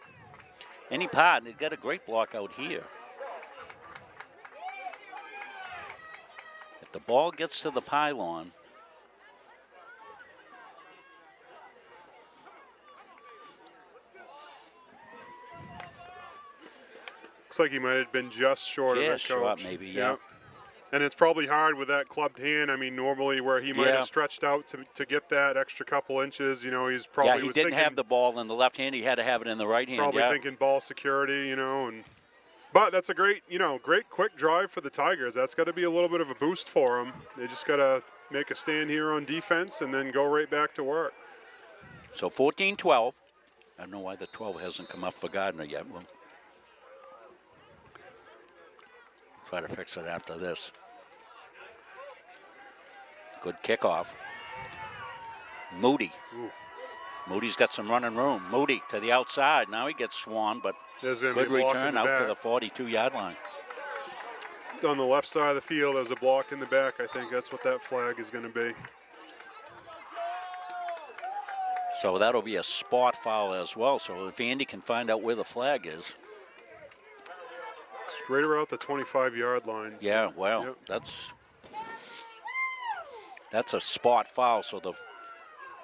Any part, they've got a great block out here. If the ball gets to the pylon, looks like he might have been just short of it, Coach. Short maybe, yeah. And it's probably hard with that clubbed hand. I mean, normally where he might have stretched out to get that extra couple inches, you know, he's probably he didn't have the ball in the left hand. He had to have it in the right hand. Probably thinking ball security, you know. But that's a great, great quick drive for the Tigers. That's got to be a little bit of a boost for them. They just got to make a stand here on defense and then go right back to work. So 14-12. I don't know why the 12 hasn't come up for Gardiner yet. We'll try to fix it after this. Good kickoff. Moody. Ooh. Moody's got some running room. Moody to the outside. Now he gets swan, but good return out to the 42-yard line. On the left side of the field, there's a block in the back. I think that's what that flag is going to be. So that'll be a spot foul as well. So if Andy can find out where the flag is. It's right around the 25-yard line. Yeah, well, that's a spot foul. So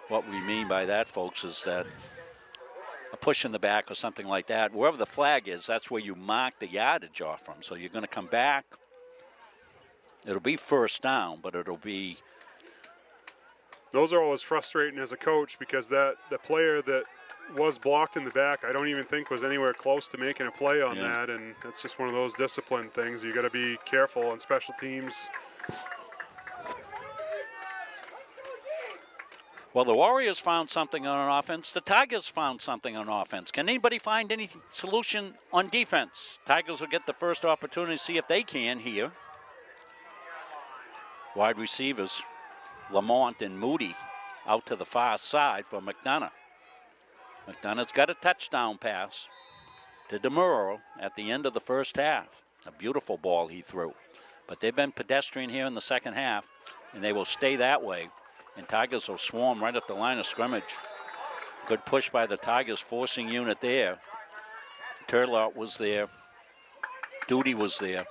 what we mean by that, folks, is that a push in the back or something like that, wherever the flag is, that's where you mark the yardage off from. So you're going to come back. It'll be first down, but it'll be. Those are always frustrating as a coach because the player that was blocked in the back, I don't even think was anywhere close to making a play on that, and that's just one of those discipline things. You got to be careful on special teams. Well, the Warriors found something on offense. The Tigers found something on offense. Can anybody find any solution on defense? Tigers will get the first opportunity to see if they can here. Wide receivers, Lamont and Moody out to the far side for McDonough. McDonough's got a touchdown pass to DeMuro at the end of the first half. A beautiful ball he threw. But they've been pedestrian here in the second half, and they will stay that way. And Tigers will swarm right at the line of scrimmage. Good push by the Tigers, forcing unit there. Turlock was there. Duty was there.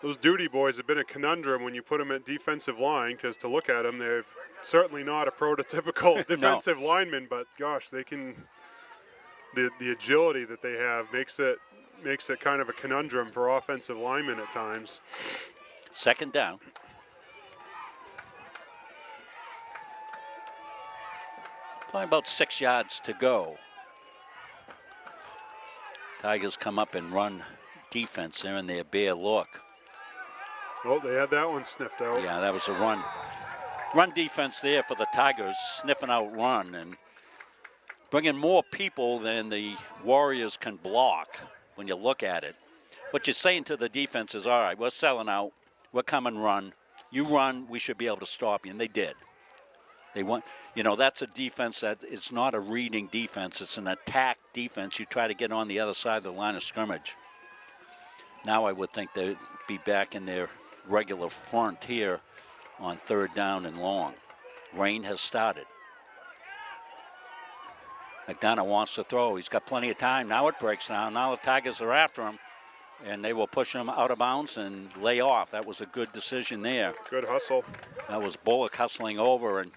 Those Duty boys have been a conundrum when you put them at defensive line because to look at them, they're certainly not a prototypical defensive lineman, but gosh, they can. The agility that they have makes it kind of a conundrum for offensive linemen at times. Second down. Probably about 6 yards to go. Tigers come up and run defense there in their bare look. Oh, they had that one sniffed out. Yeah, that was a run. Run defense there for the Tigers, sniffing out run and bringing more people than the Warriors can block when you look at it. what you're saying to the defense is, all right, we're selling out. We're coming run. You run, we should be able to stop you. And they did. They want, that's a defense that is not a reading defense. It's an attack defense. You try to get on the other side of the line of scrimmage. Now I would think they'd be back in their regular front here on 3rd down and long. Rain has started. McDonough wants to throw. He's got plenty of time. Now it breaks down. Now the Tigers are after him, and they will push him out of bounds and lay off. That was a good decision there. Good hustle. That was Bullock hustling over and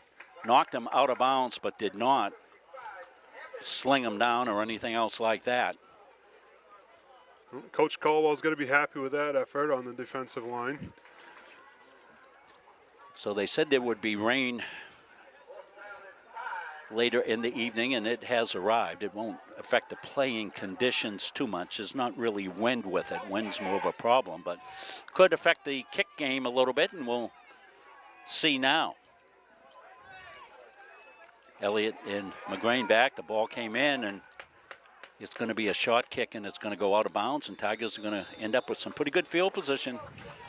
knocked him out of bounds, but did not sling him down or anything else like that. Coach Caldwell's going to be happy with that effort on the defensive line. So they said there would be rain later in the evening, and it has arrived. It won't affect the playing conditions too much. There's not really wind with it. Wind's more of a problem, but could affect the kick game a little bit, and we'll see now. Elliott and McGrain back. The ball came in, and it's going to be a short kick, and it's going to go out of bounds, and Tigers are going to end up with some pretty good field position.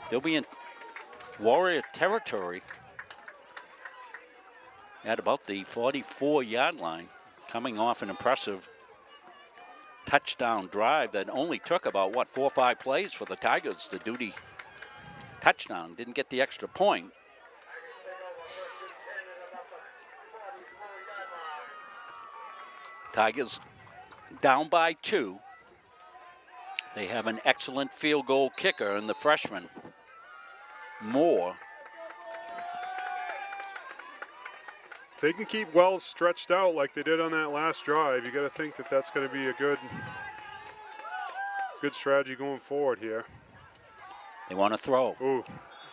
They'll be in Warrior territory at about the 44-yard line, coming off an impressive touchdown drive that only took about, 4 or 5 plays for the Tigers to do the touchdown. Didn't get the extra point. Tigers down by 2. They have an excellent field goal kicker in the freshman, Moore. If they can keep Wells stretched out like they did on that last drive, you got to think that that's going to be a good strategy going forward here. They want to throw. Ooh,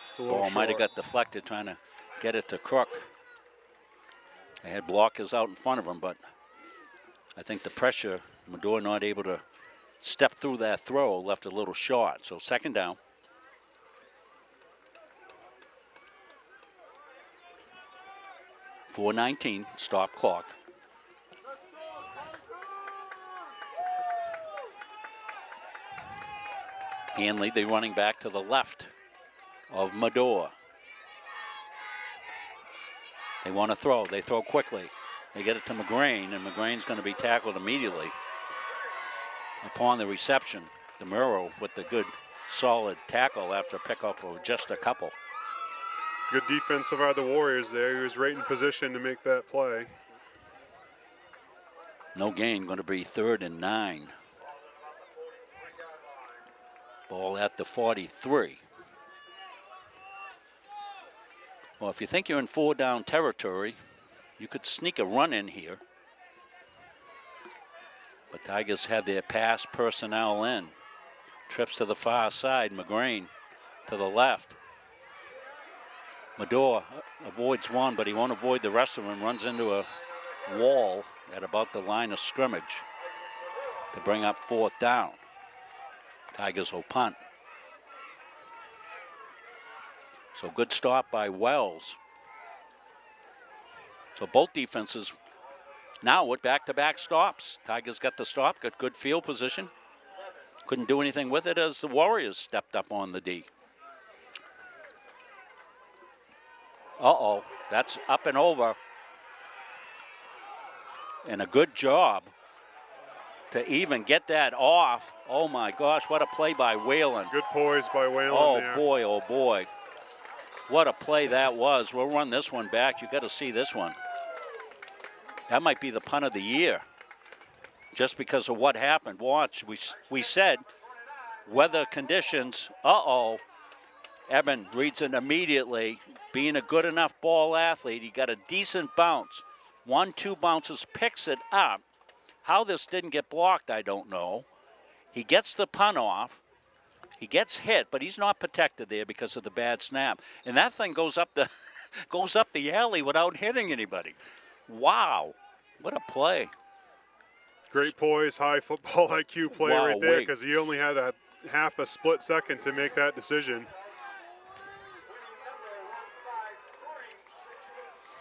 just a little ball might have short. got deflected trying to get it to Crook. They had blockers out in front of him, but I think the pressure, Medore not able to step through that throw, left a little short. So 2nd down. .4:19, stop clock. Hanley, the running back to the left of Medore. They want to throw. They throw quickly. They get it to McGrain, and McGrain's going to be tackled immediately upon the reception. DeMuro with the good, solid tackle after a pickup of just a couple. Good defense by the Warriors there. He was right in position to make that play. No gain, going to be 3rd and 9. Ball at the 43. Well, if you think you're in 4-down territory, you could sneak a run in here. But Tigers have their pass personnel in. Trips to the far side, McGrain to the left. Medore avoids one, but he won't avoid the rest of them. Runs into a wall at about the line of scrimmage to bring up 4th down. Tigers will punt. So good stop by Wells. So both defenses now with back-to-back stops. Tigers got the stop, got good field position. Couldn't do anything with it as the Warriors stepped up on the D. Uh-oh, that's up and over. And a good job to even get that off. Oh my gosh, what a play by Whalen. Good poise by Whalen oh there. Boy, oh boy. What a play that was. We'll run this one back. You got to see this one. That might be the punt of the year. Just because of what happened. Watch, we said weather conditions. Uh-oh. Eben reads it immediately. Being a good enough ball athlete, he got a decent bounce. 1-2 bounces, picks it up. How this didn't get blocked, I don't know. He gets the punt off. He gets hit, but he's not protected there because of the bad snap. And that thing goes up the alley without hitting anybody. Wow, what a play. Great poise, high football IQ play Wow, right there wait. because he only had a half a split second to make that decision.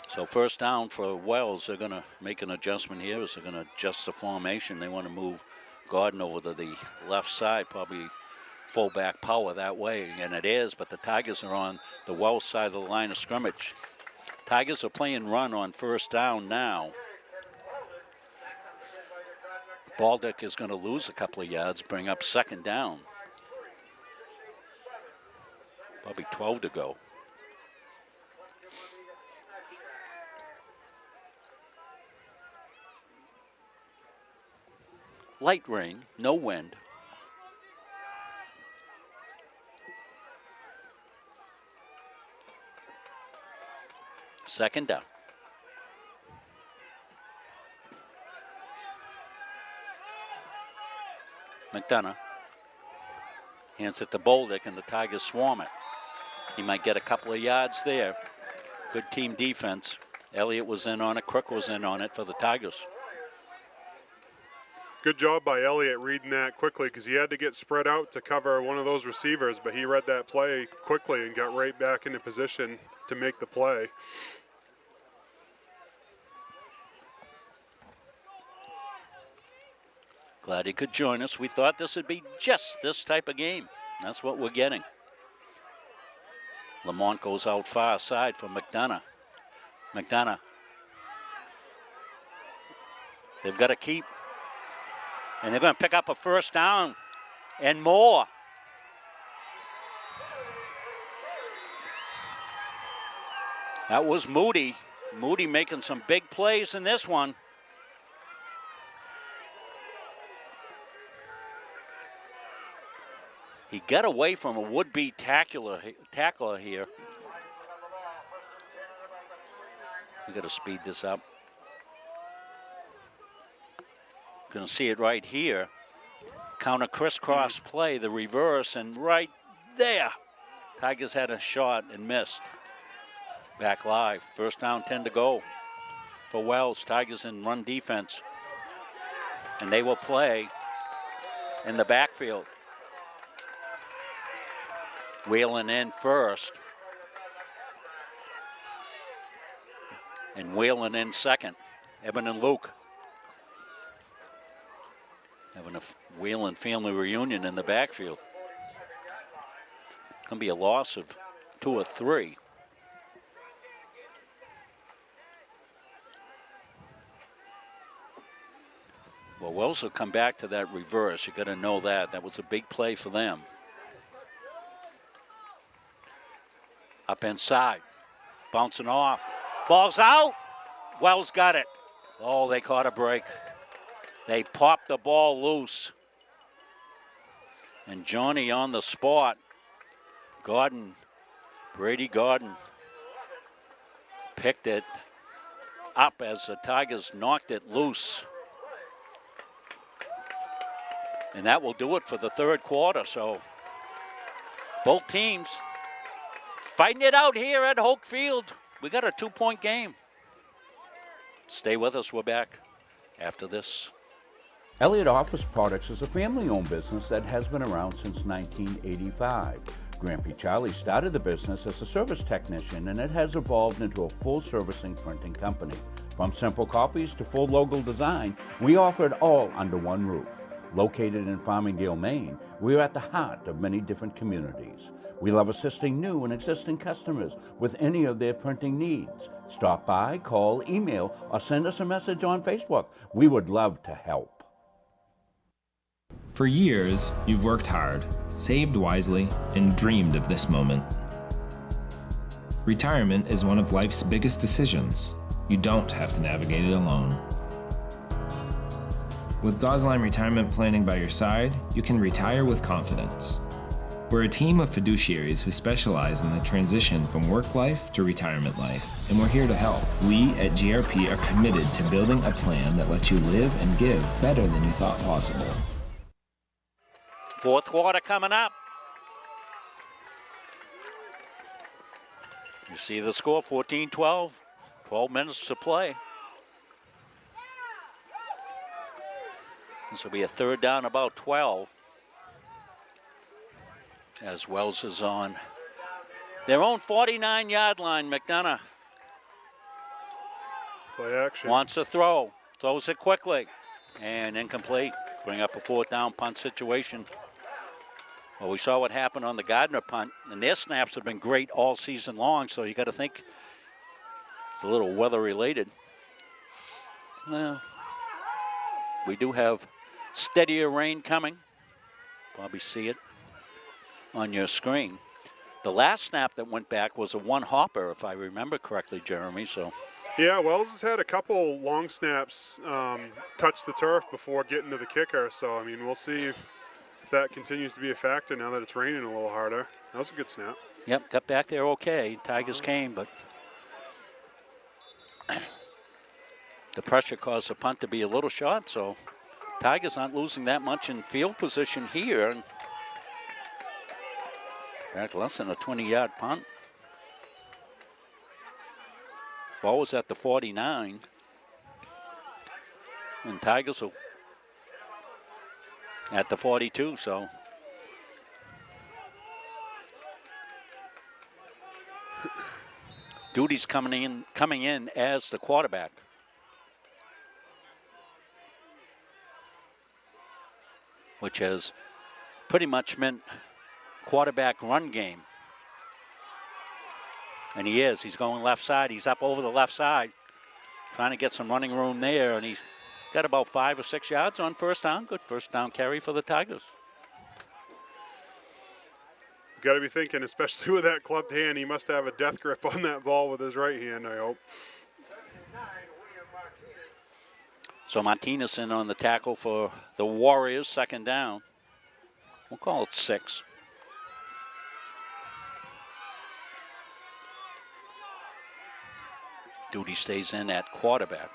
So 1st down for Wells. They're going to make an adjustment here. They're going to adjust the formation. They want to move Gardiner over to the left side, probably fullback power that way, and it is, but the Tigers are on the Wells side of the line of scrimmage. Tigers are playing run on first down now. Baldick is going to lose a couple of yards, bring up second down. Probably 12 to go. Light rain, no wind. Second down. McDonough hands it to Boldick, and the Tigers swarm it. He might get a couple of yards there. Good team defense. Elliott was in on it. Crook was in on it for the Tigers. Good job by Elliott reading that quickly, because he had to get spread out to cover one of those receivers, but he read that play quickly and got right back into position to make the play. Glad he could join us. We thought this would be just this type of game. That's what we're getting. Lamont goes out far side for McDonough. McDonough. They've got to keep. And they're going to pick up a first down and more. That was Moody. Moody making some big plays in this one. He got away from a would-be tackler here. We got to speed this up. Going to see it right here. Counter crisscross play, the reverse, and right there. Tigers had a shot and missed. Back live. First down, 10 to go for Wells. Tigers in run defense. And they will play in the backfield. Wheeling in first. And Wheeling in second. Eben and Luke. Having a Wheeling family reunion in the backfield. It's going to be a loss of 2 or 3. Well, Wells will come back to that reverse. You got to know that. That was a big play for them. Up inside. Bouncing off. Ball's out. Wells got it. Oh, they caught a break. They popped the ball loose. And Johnny on the spot. Gordon, Brady Gordon, picked it up as the Tigers knocked it loose. And that will do it for the third quarter. So both teams fighting it out here at Hoke Field. We got a 2-point game. Stay with us. We're back after this. Elliott Office Products is a family-owned business that has been around since 1985. Grampy Charlie started the business as a service technician, and it has evolved into a full-servicing printing company. From simple copies to full logo design, we offer it all under one roof. Located in Farmingdale, Maine, we are at the heart of many different communities. We love assisting new and existing customers with any of their printing needs. Stop by, call, email, or send us a message on Facebook. We would love to help. For years, you've worked hard, saved wisely, and dreamed of this moment. Retirement is one of life's biggest decisions. You don't have to navigate it alone. With Gosline Retirement Planning by your side, you can retire with confidence. We're a team of fiduciaries who specialize in the transition from work life to retirement life, and we're here to help. We at GRP are committed to building a plan that lets you live and give better than you thought possible. Fourth quarter coming up. You see the score, 14-12. 12 minutes to play. This will be a third down, about 12. As Wells is on their own 49-yard line. McDonough play action. Wants to throw. Throws it quickly. And incomplete. Bring up a fourth down punt situation. Well, we saw what happened on the Gardiner punt, and their snaps have been great all season long, so you got to think it's a little weather-related. Well, we do have steadier rain coming. Probably see it on your screen. The last snap that went back was a one-hopper, if I remember correctly, Jeremy, so... Yeah, Wells has had a couple long snaps touch the turf before getting to the kicker, so, I mean, we'll see if that continues to be a factor now that it's raining a little harder. That was a good snap. Yep, got back there okay. Tigers came, but the pressure caused the punt to be a little short, so Tigers aren't losing that much in field position here. In fact, less than a 20-yard punt. Ball was at the 49. And Tigers will at the 42, so. Duty's coming in as the quarterback. Which has pretty much meant quarterback run game. And he is. He's going left side. He's up over the left side, trying to get some running room there. And he's got about 5 or 6 yards on first down. Good first down carry for the Tigers. You got to be thinking, especially with that clubbed hand, he must have a death grip on that ball with his right hand, I hope. So Martinez in on the tackle for the Warriors, second down. We'll call it 6. Duty stays in at quarterback.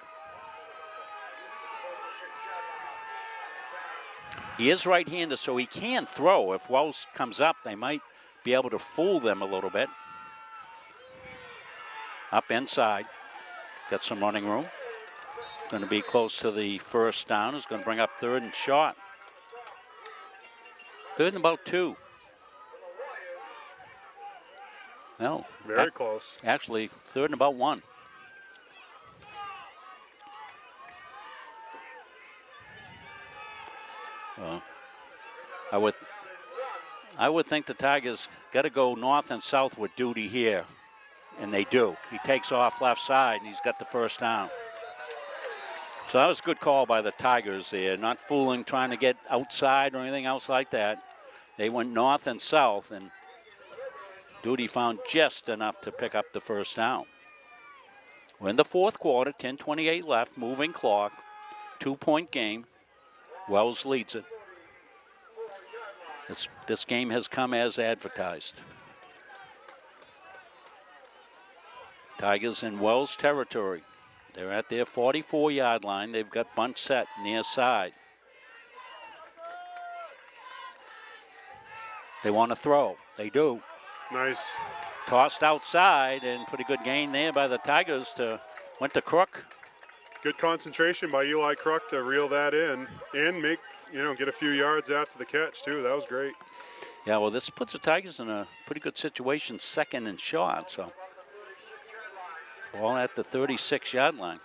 He is right-handed, so he can throw. If Wells comes up, they might be able to fool them a little bit. Up inside. Got some running room. Going to be close to the first down. Is going to bring up 3rd and short. 3rd and about 2. No. Very close. Actually, 3rd and about 1. I would think the Tigers got to go north and south with Duty here, and they do. He takes off left side, and he's got the first down. So that was a good call by the Tigers there, not fooling, trying to get outside or anything else like that. They went north and south, and Duty found just enough to pick up the first down. We're in the fourth quarter, 10:28 left, moving clock, 2-point game. Wells leads it. This game has come as advertised. Tigers in Wells territory. They're at their 44-yard line. They've got bunt set near side. They want to throw. They do. Nice. Tossed outside, and pretty good gain there by the Tigers. Went to Crook. Good concentration by Eli Crook to reel that in and make, get a few yards after the catch, too. That was great. Yeah, well, this puts the Tigers in a pretty good situation, 2nd and short. So, ball at the 36-yard line.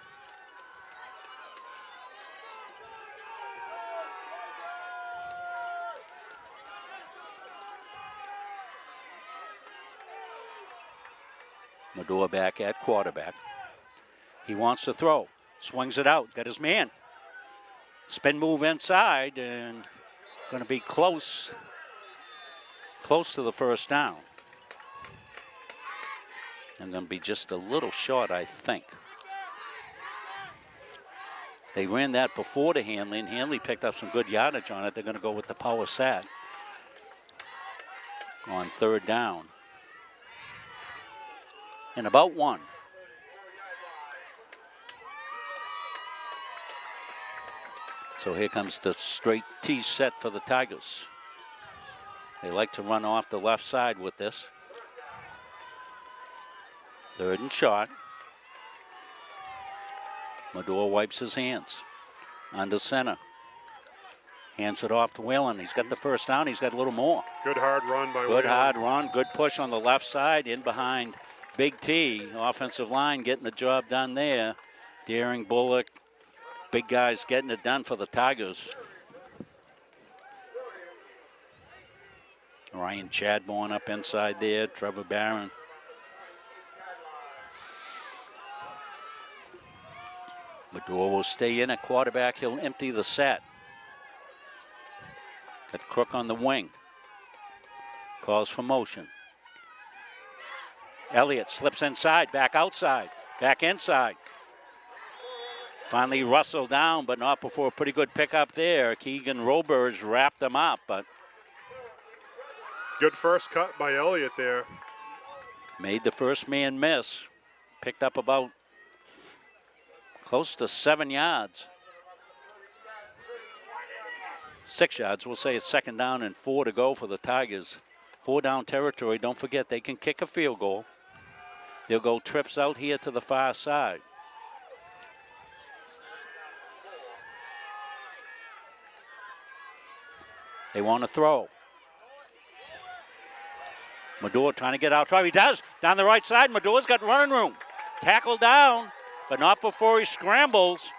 Medora back at quarterback. He wants to throw. Swings it out. Got his man. Spin move inside and going to be close to the first down. And going to be just a little short, I think. They ran that before to Hanley, and Hanley picked up some good yardage on it. They're going to go with the power set on 3rd down. And about 1. So here comes the straight T set for the Tigers. They like to run off the left side with this. 3rd and short. Medora wipes his hands. Under center. Hands it off to Whalen. He's got the first down. He's got a little more. Good hard run by Whalen. Good hard run. Good push on the left side. In behind Big T. Offensive line getting the job done there. Deering, Bullock. Big guys getting it done for the Tigers. Ryan Chadbourne up inside there, Trevor Barron. Medore will stay in at quarterback. He'll empty the set. Got Crook on the wing. Calls for motion. Elliott slips inside, back outside, back inside. Finally Russell down, but not before a pretty good pickup there. Keegan Roberge wrapped him up, but good first cut by Elliott there. Made the first man miss. Picked up about close to 7 yards. 6 yards. We'll say it's 2nd down and 4 to go for the Tigers. 4 down territory. Don't forget they can kick a field goal. They'll go trips out here to the far side. They want to throw. Medore trying to get out. He does. Down the right side. Medore's got running room. Tackled down, but not before he scrambles.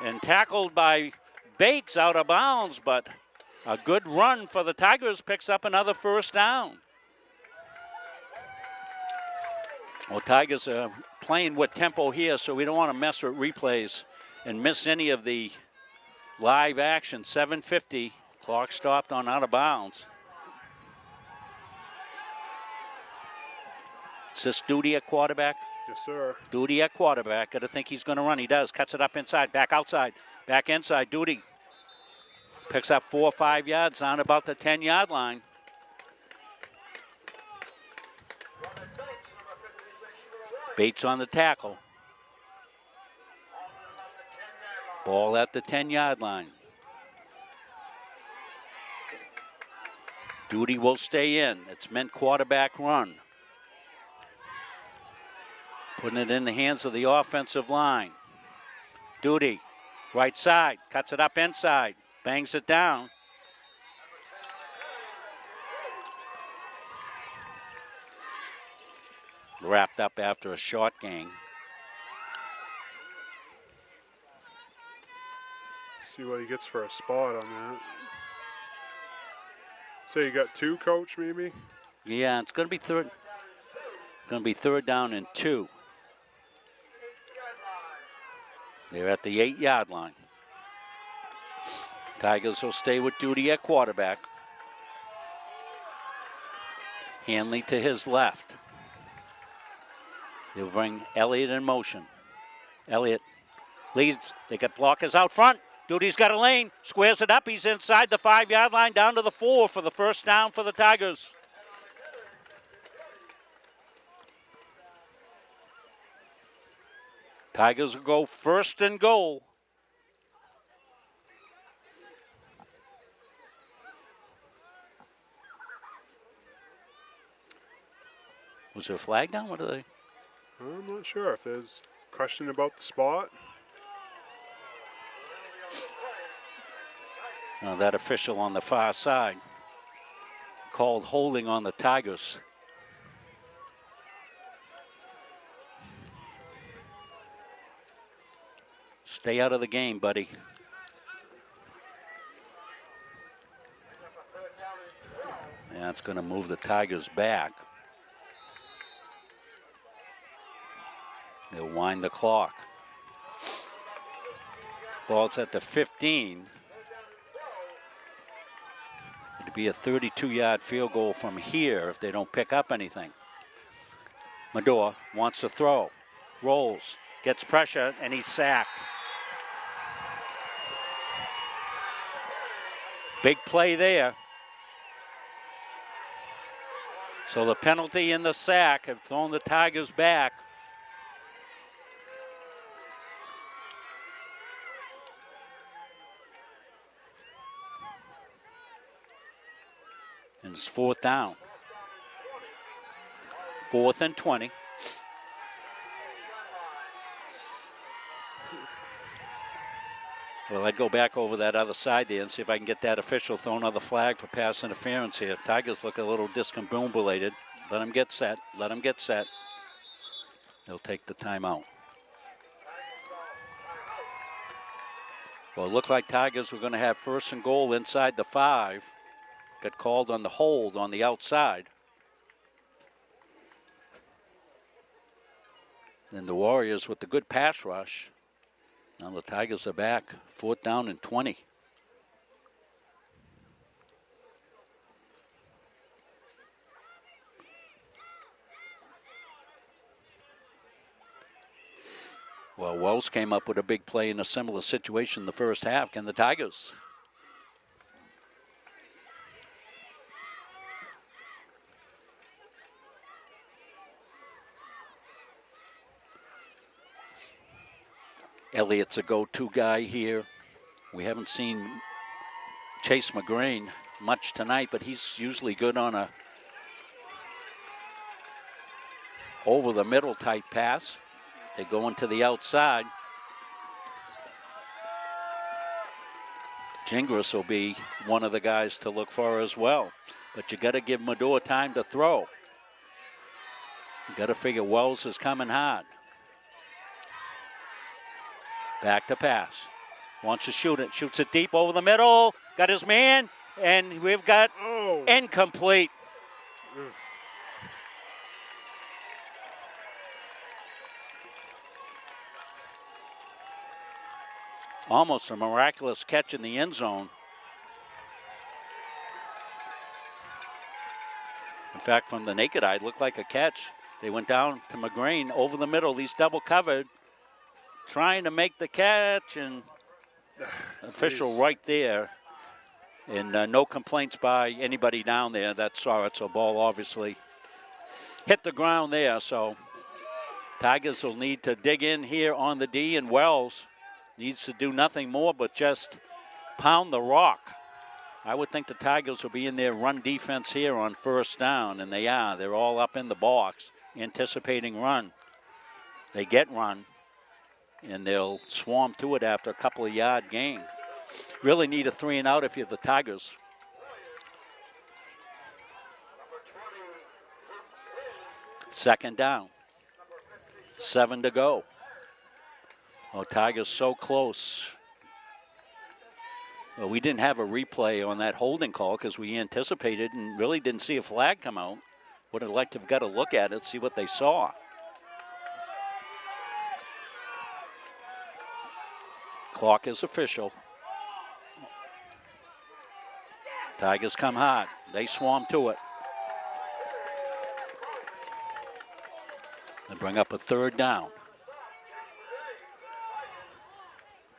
And tackled by Bates out of bounds, but a good run for the Tigers picks up another first down. Well, Tigers are playing with tempo here, so we don't want to mess with replays and miss any of the live action. 7:50. Clock stopped on out of bounds. Is this Duty at quarterback? Yes, sir. Duty at quarterback. Got to think he's going to run. He does. Cuts it up inside. Back outside. Back inside. Duty picks up 4 or 5 yards down about the 10-yard line. Bates on the tackle. Ball at the 10-yard line. Duty will stay in. It's meant quarterback run. Putting it in the hands of the offensive line. Duty, right side, cuts it up inside, bangs it down. Wrapped up after a short gain. See what he gets for a spot on that. Say you got 2, Coach, maybe? Yeah, it's going to be third. Going to be 3rd down and 2. They're at the 8-yard line. Tigers will stay with Duty at quarterback. Hanley to his left. They'll bring Elliott in motion. Elliott leads. They got blockers out front. Duty's got a lane. Squares it up. He's inside the 5-yard line down to the 4 for the first down for the Tigers. Tigers will go 1st and goal. Was there a flag down? What are they? I'm not sure if there's a question about the spot. That official on the far side called holding on the Tigers. Stay out of the game, buddy. That's going to move the Tigers back. They'll wind the clock. Ball's at the 15. It'd be a 32-yard field goal from here if they don't pick up anything. Medore wants to throw, rolls, gets pressure, and he's sacked. Big play there. So the penalty and the sack have thrown the Tigers back. And it's 4th down. 4th and 20. Well, I'd go back over that other side there and see if I can get that official throw another flag for pass interference here. Tigers look a little discombobulated. Let them get set. Let them get set. They'll take the timeout. Well, it looked like Tigers were going to have 1st and goal inside the 5. got called on the hold on the outside. And the Warriors with the good pass rush. Now the Tigers are back, 4th down and 20. Well, Wells came up with a big play in a similar situation in the first half. Can the Tigers? Elliott's a go-to guy here. We haven't seen Chase McGrain much tonight, but he's usually good on a over-the-middle type pass. They go into the outside. Gingras will be one of the guys to look for as well. But you got to give Medore time to throw. You got to figure Wells is coming hard. Back to pass. Wants to shoot it. Shoots it deep over the middle. Got his man. And we've got incomplete. Almost a miraculous catch in the end zone. In fact, from the naked eye, it looked like a catch. They went down to McGrain over the middle. He's double covered, trying to make the catch, and official right there. And no complaints by anybody down there that saw it. So ball obviously hit the ground there. So Tigers will need to dig in here on the D, and Wells needs to do nothing more but just pound the rock. I would think the Tigers will be in their run defense here on first down, and they are. They're all up in the box, anticipating run. They get run, and they'll swarm to it after a couple of yard gain. Really need a 3 and out if you're the Tigers. Second down. 7 to go. Oh, Tigers so close. Well, we didn't have a replay on that holding call because we anticipated and really didn't see a flag come out. Would have liked to have got a look at it, see what they saw. Clock is official. Tigers come hard. They swarm to it. They bring up a 3rd down.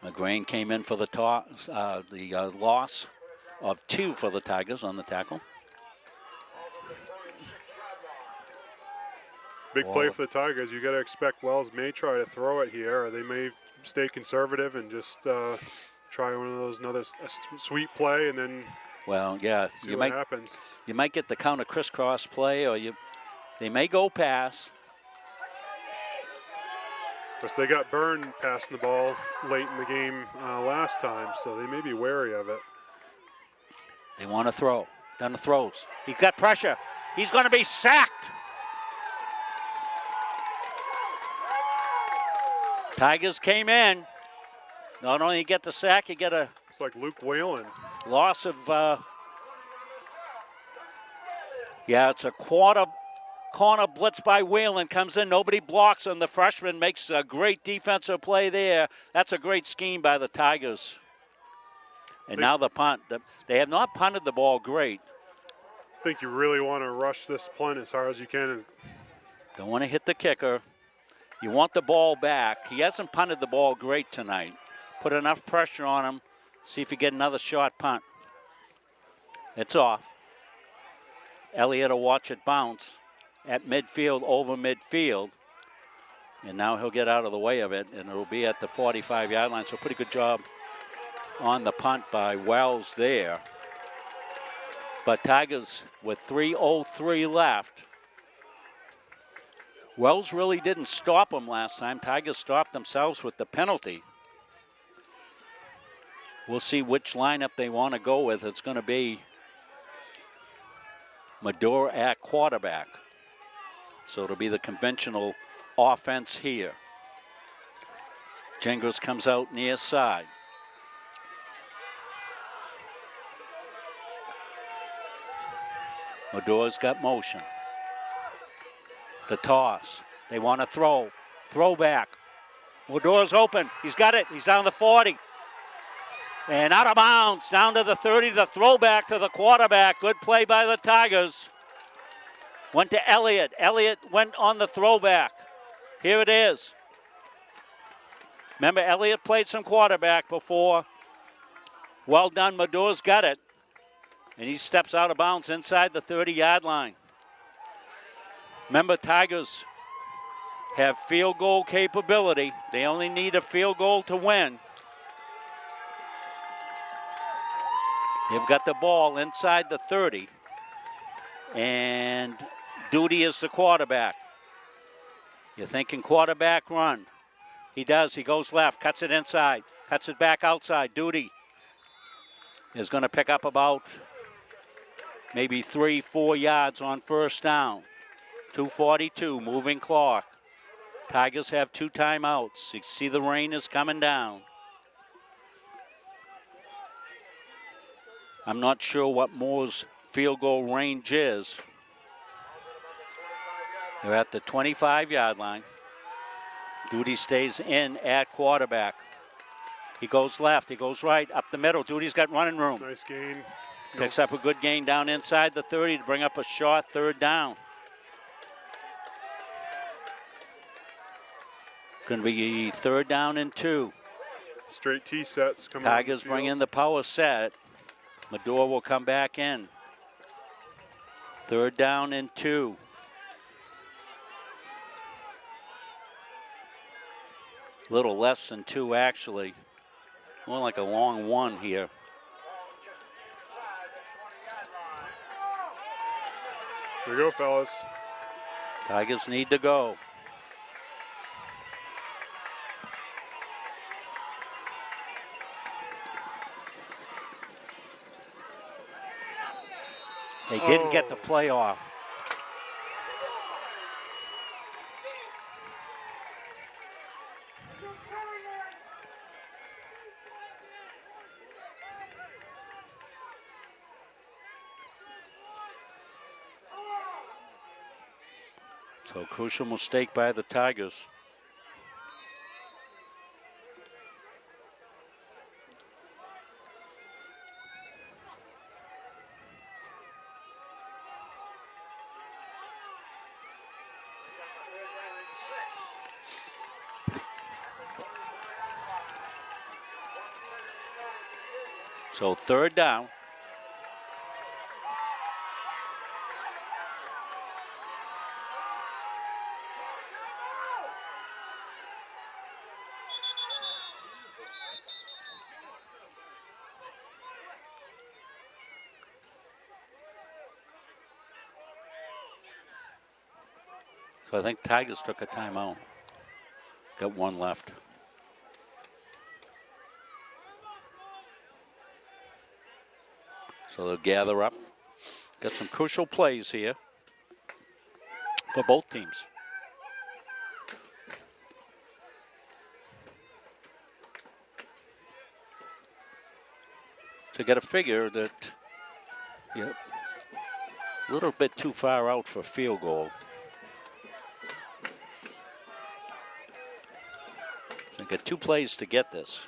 McGrain came in for the loss of 2 for the Tigers on the tackle. Big play for the Tigers. You got to expect Wells may try to throw it here, or they may stay conservative and just try one of those another sweet play, and then see what happens. You might get the counter crisscross play, or they may go pass. Because they got burned passing the ball late in the game last time, so they may be wary of it. They want to throw. Done the throws. He's got pressure. He's going to be sacked. Tigers came in. Not only get the sack, you get a... It's like Luke Whalen. Loss of... it's a corner blitz by Whalen, comes in, nobody blocks him. The freshman makes a great defensive play there. That's a great scheme by the Tigers. And now the punt. They have not punted the ball great. I think you really want to rush this punt as hard as you can. Don't want to hit the kicker. You want the ball back. He hasn't punted the ball great tonight. Put enough pressure on him. See if you get another short punt. It's off. Elliott will watch it bounce at midfield, over midfield. And now he'll get out of the way of it, and it'll be at the 45-yard line. So pretty good job on the punt by Wells there. But Tigers with 3:03 left. Wells really didn't stop them last time. Tigers stopped themselves with the penalty. We'll see which lineup they want to go with. It's going to be Medore at quarterback. So it'll be the conventional offense here. Gingras comes out near side. Medora's got motion. The toss. They want to throw. Throwback. Medora's open. He's got it. He's down the 40. And out of bounds, down to the 30, the throwback to the quarterback. Good play by the Tigers. Went to Elliott. Elliott went on the throwback. Here it is. Remember, Elliott played some quarterback before. Well done, Medora's got it. And he steps out of bounds inside the 30-yard line. Remember, Tigers have field goal capability. They only need a field goal to win. They've got the ball inside the 30. And Duty is the quarterback. You're thinking quarterback run. He does. He goes left, cuts it inside, cuts it back outside. Duty is going to pick up about maybe 3-4 yards on first down. 2:42, moving clock. Tigers have 2 timeouts. You see the rain is coming down. I'm not sure what Moore's field goal range is. They're at the 25-yard line. Duty stays in at quarterback. He goes left, he goes right, up the middle. Duty's got running room. Nice gain. Picks up a good gain down inside the 30 to bring up a short third down. Going to be 3rd down and 2. Straight T sets coming. Tigers bring in the power set. Medora will come back in. 3rd down and 2. A little less than 2, actually. More like a long 1 here. Here we go, fellas. Tigers need to go. They didn't get the play off. So crucial mistake by the Tigers. So 3rd down. So I think Tigers took a timeout. Got 1 left. So they'll gather up. Got some crucial plays here for both teams. So you got to figure that a little bit too far out for field goal. So you got 2 plays to get this.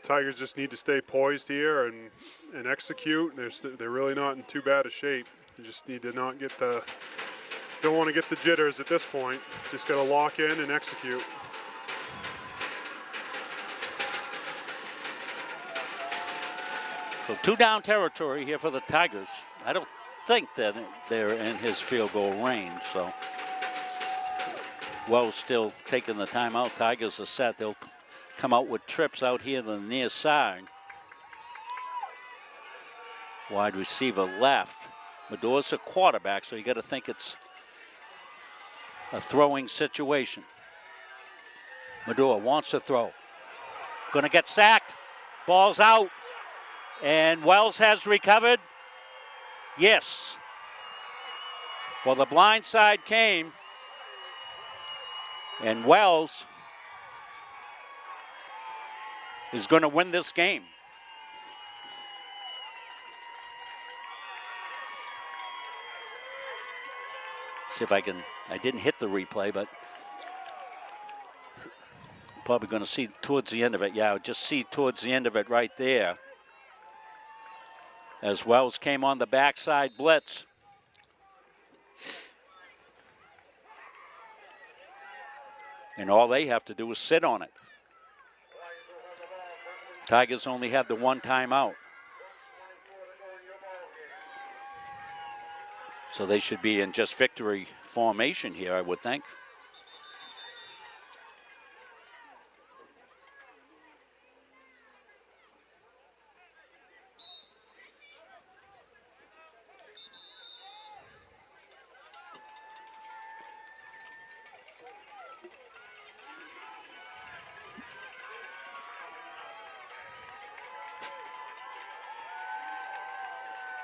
Tigers just need to stay poised here and execute. They're really not in too bad a shape. They just need to not get don't want to get the jitters at this point. Just got to lock in and execute. So 2 down territory here for the Tigers. I don't think that they're in his field goal range, so Wells still taking the timeout. Tigers are set. They'll come out with trips out here to the near side. Wide receiver left. Medora's a quarterback, so you got to think it's a throwing situation. Medora wants to throw. Going to get sacked. Ball's out. And Wells has recovered. Yes. Well, the blind side came. And Wells is going to win this game. See if I didn't hit the replay, but probably going to see towards the end of it. Yeah, just see towards the end of it right there. As Wells came on the backside blitz. And all they have to do is sit on it. Tigers only have the one timeout. So they should be in just victory formation here, I would think.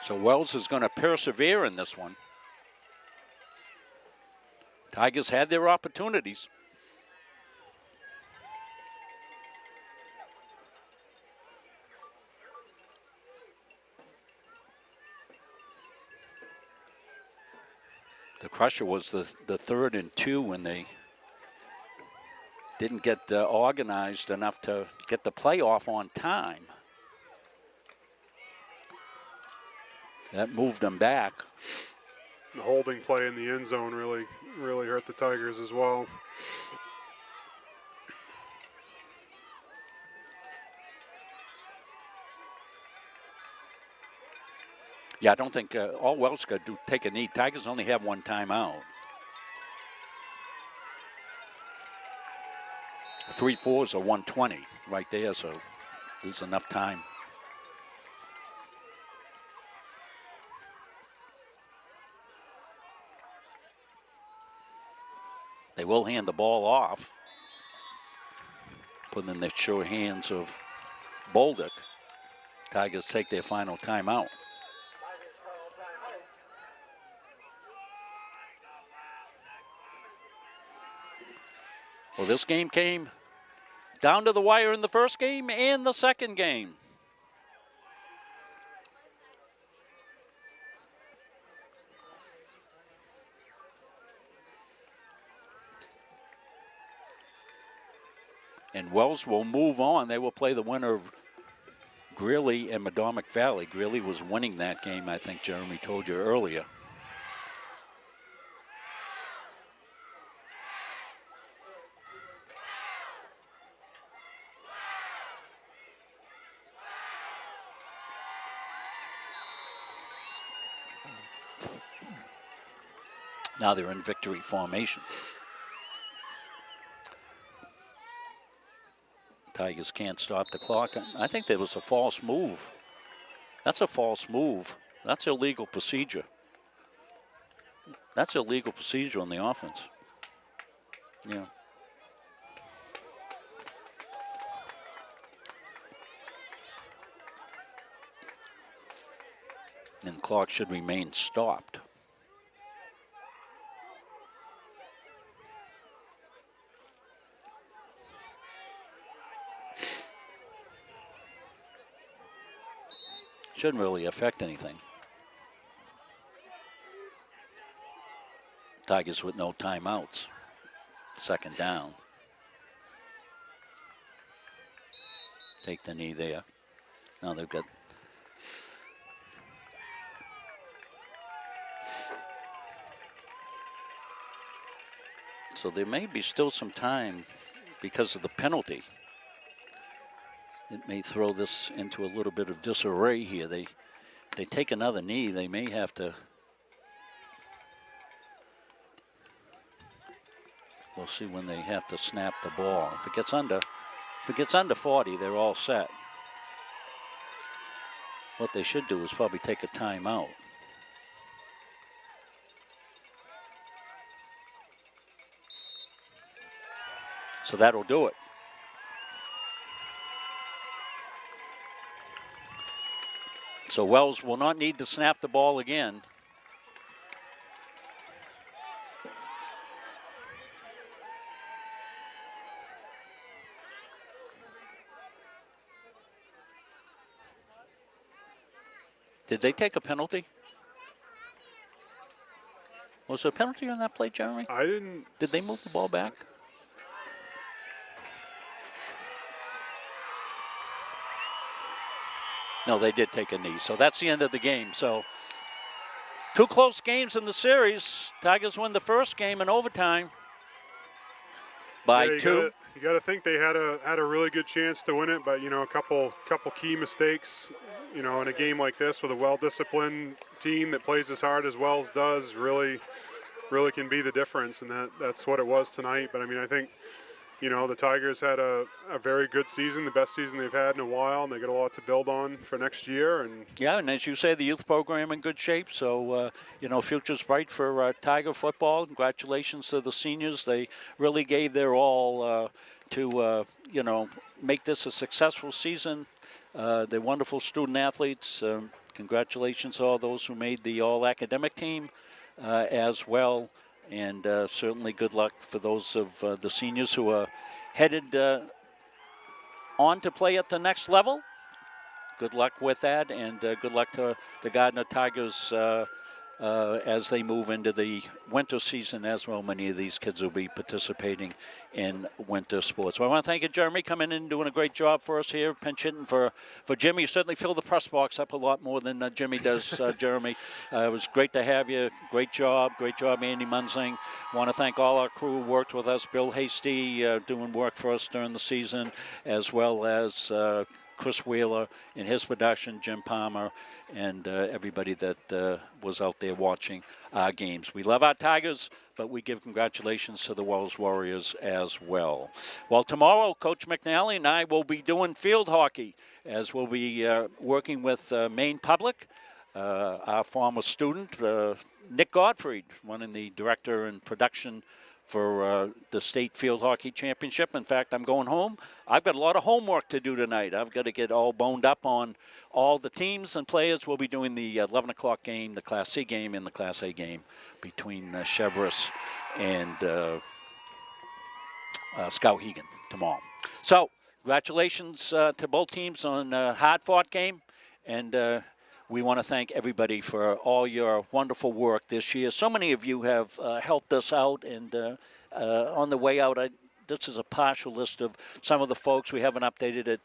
So Wells is going to persevere in this one. Tigers had their opportunities. The Crusher was the 3rd and 2 when they didn't get organized enough to get the playoff on time. That moved them back. The holding play in the end zone really hurt the Tigers as well. Yeah, I don't think all Wells got to do take a knee. Tigers only have one timeout. 3-4s are 120 right there, so there's enough time. They will hand the ball off. Put in the sure hands of Bolduc. Tigers take their final timeout. Well, this game came down to the wire in the first game and the second game. And Wells will move on. They will play the winner of Greeley and Madomic Valley. Greeley was winning that game, I think Jeremy told you earlier. Now they're in victory formation. Tigers can't stop the clock. I think there was a false move. That's a false move. That's illegal procedure. That's illegal procedure on the offense. Yeah. And the clock should remain stopped. Shouldn't really affect anything. Tigers with no timeouts. Second down. Take the knee there. Now they've got so there may be still some time because of the penalty. It may throw this into a little bit of disarray here. They take another knee, they may have to. We'll see when they have to snap the ball. If it gets under 40, they're all set. What they should do is probably take a timeout. So that'll do it. So Wells will not need to snap the ball again. Did they take a penalty? Was there a penalty on that play, Jeremy? I didn't. Did they move the ball back? No, they did take a knee. So that's the end of the game. So 2 close games in the series. Tigers win the first game in overtime by 2. You got to think they had a really good chance to win it, but a couple key mistakes. In a game like this with a well-disciplined team that plays as hard as Wells does, really can be the difference, and that's what it was tonight. But I think. The Tigers had a very good season, the best season they've had in a while, and they got a lot to build on for next year. And as you say, the youth program in good shape. So, future's bright for Tiger football. Congratulations to the seniors. They really gave their all to, make this a successful season. They're wonderful student athletes. Congratulations to all those who made the all-academic team as well. And certainly good luck for those of the seniors who are headed on to play at the next level. Good luck with that, and good luck to the Gardiner Tigers as they move into the winter season as well. Many of these kids will be participating in winter sports. So I want to thank you, Jeremy, coming in and doing a great job for us here, pinch hitting for Jimmy. You certainly fill the press box up a lot more than Jimmy does, Jeremy. It was great to have you. Great job, Andy Munzing. I want to thank all our crew who worked with us, Bill Hasty doing work for us during the season, as well as Chris Wheeler in his production, Jim Palmer, and everybody that was out there watching our games. We love our Tigers, but we give congratulations to the Wells Warriors as well. Well, tomorrow, Coach McNally and I will be doing field hockey, as we'll be working with Maine Public, our former student, Nick Godfrey, running the director and production for the state field hockey championship. In fact, I'm going home. I've got a lot of homework to do tonight. I've got to get all boned up on all the teams and players. We'll be doing the 11 o'clock game, the Class C game, and the Class A game between Cheverus and Skowhegan tomorrow. So, congratulations to both teams on a hard-fought game, and we want to thank everybody for all your wonderful work this year. So many of you have helped us out, and on the way out, this is a partial list of some of the folks. We haven't updated it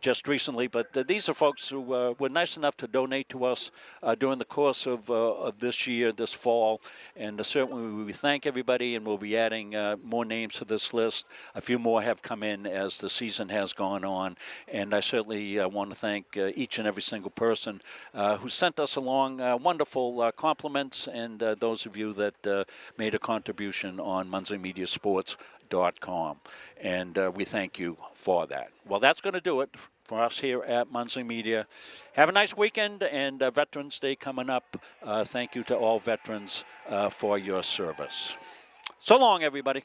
just recently, but these are folks who were nice enough to donate to us during the course of this year, this fall. And certainly we thank everybody, and we'll be adding more names to this list. A few more have come in as the season has gone on. And I certainly want to thank each and every single person who sent us along wonderful compliments, and those of you that made a contribution on MunsingMediaSports.com, and we thank you for that. Well, that's going to do it for us here at Munsing Media. Have a nice weekend, and Veterans Day coming up. Thank you to all veterans for your service. So long, everybody.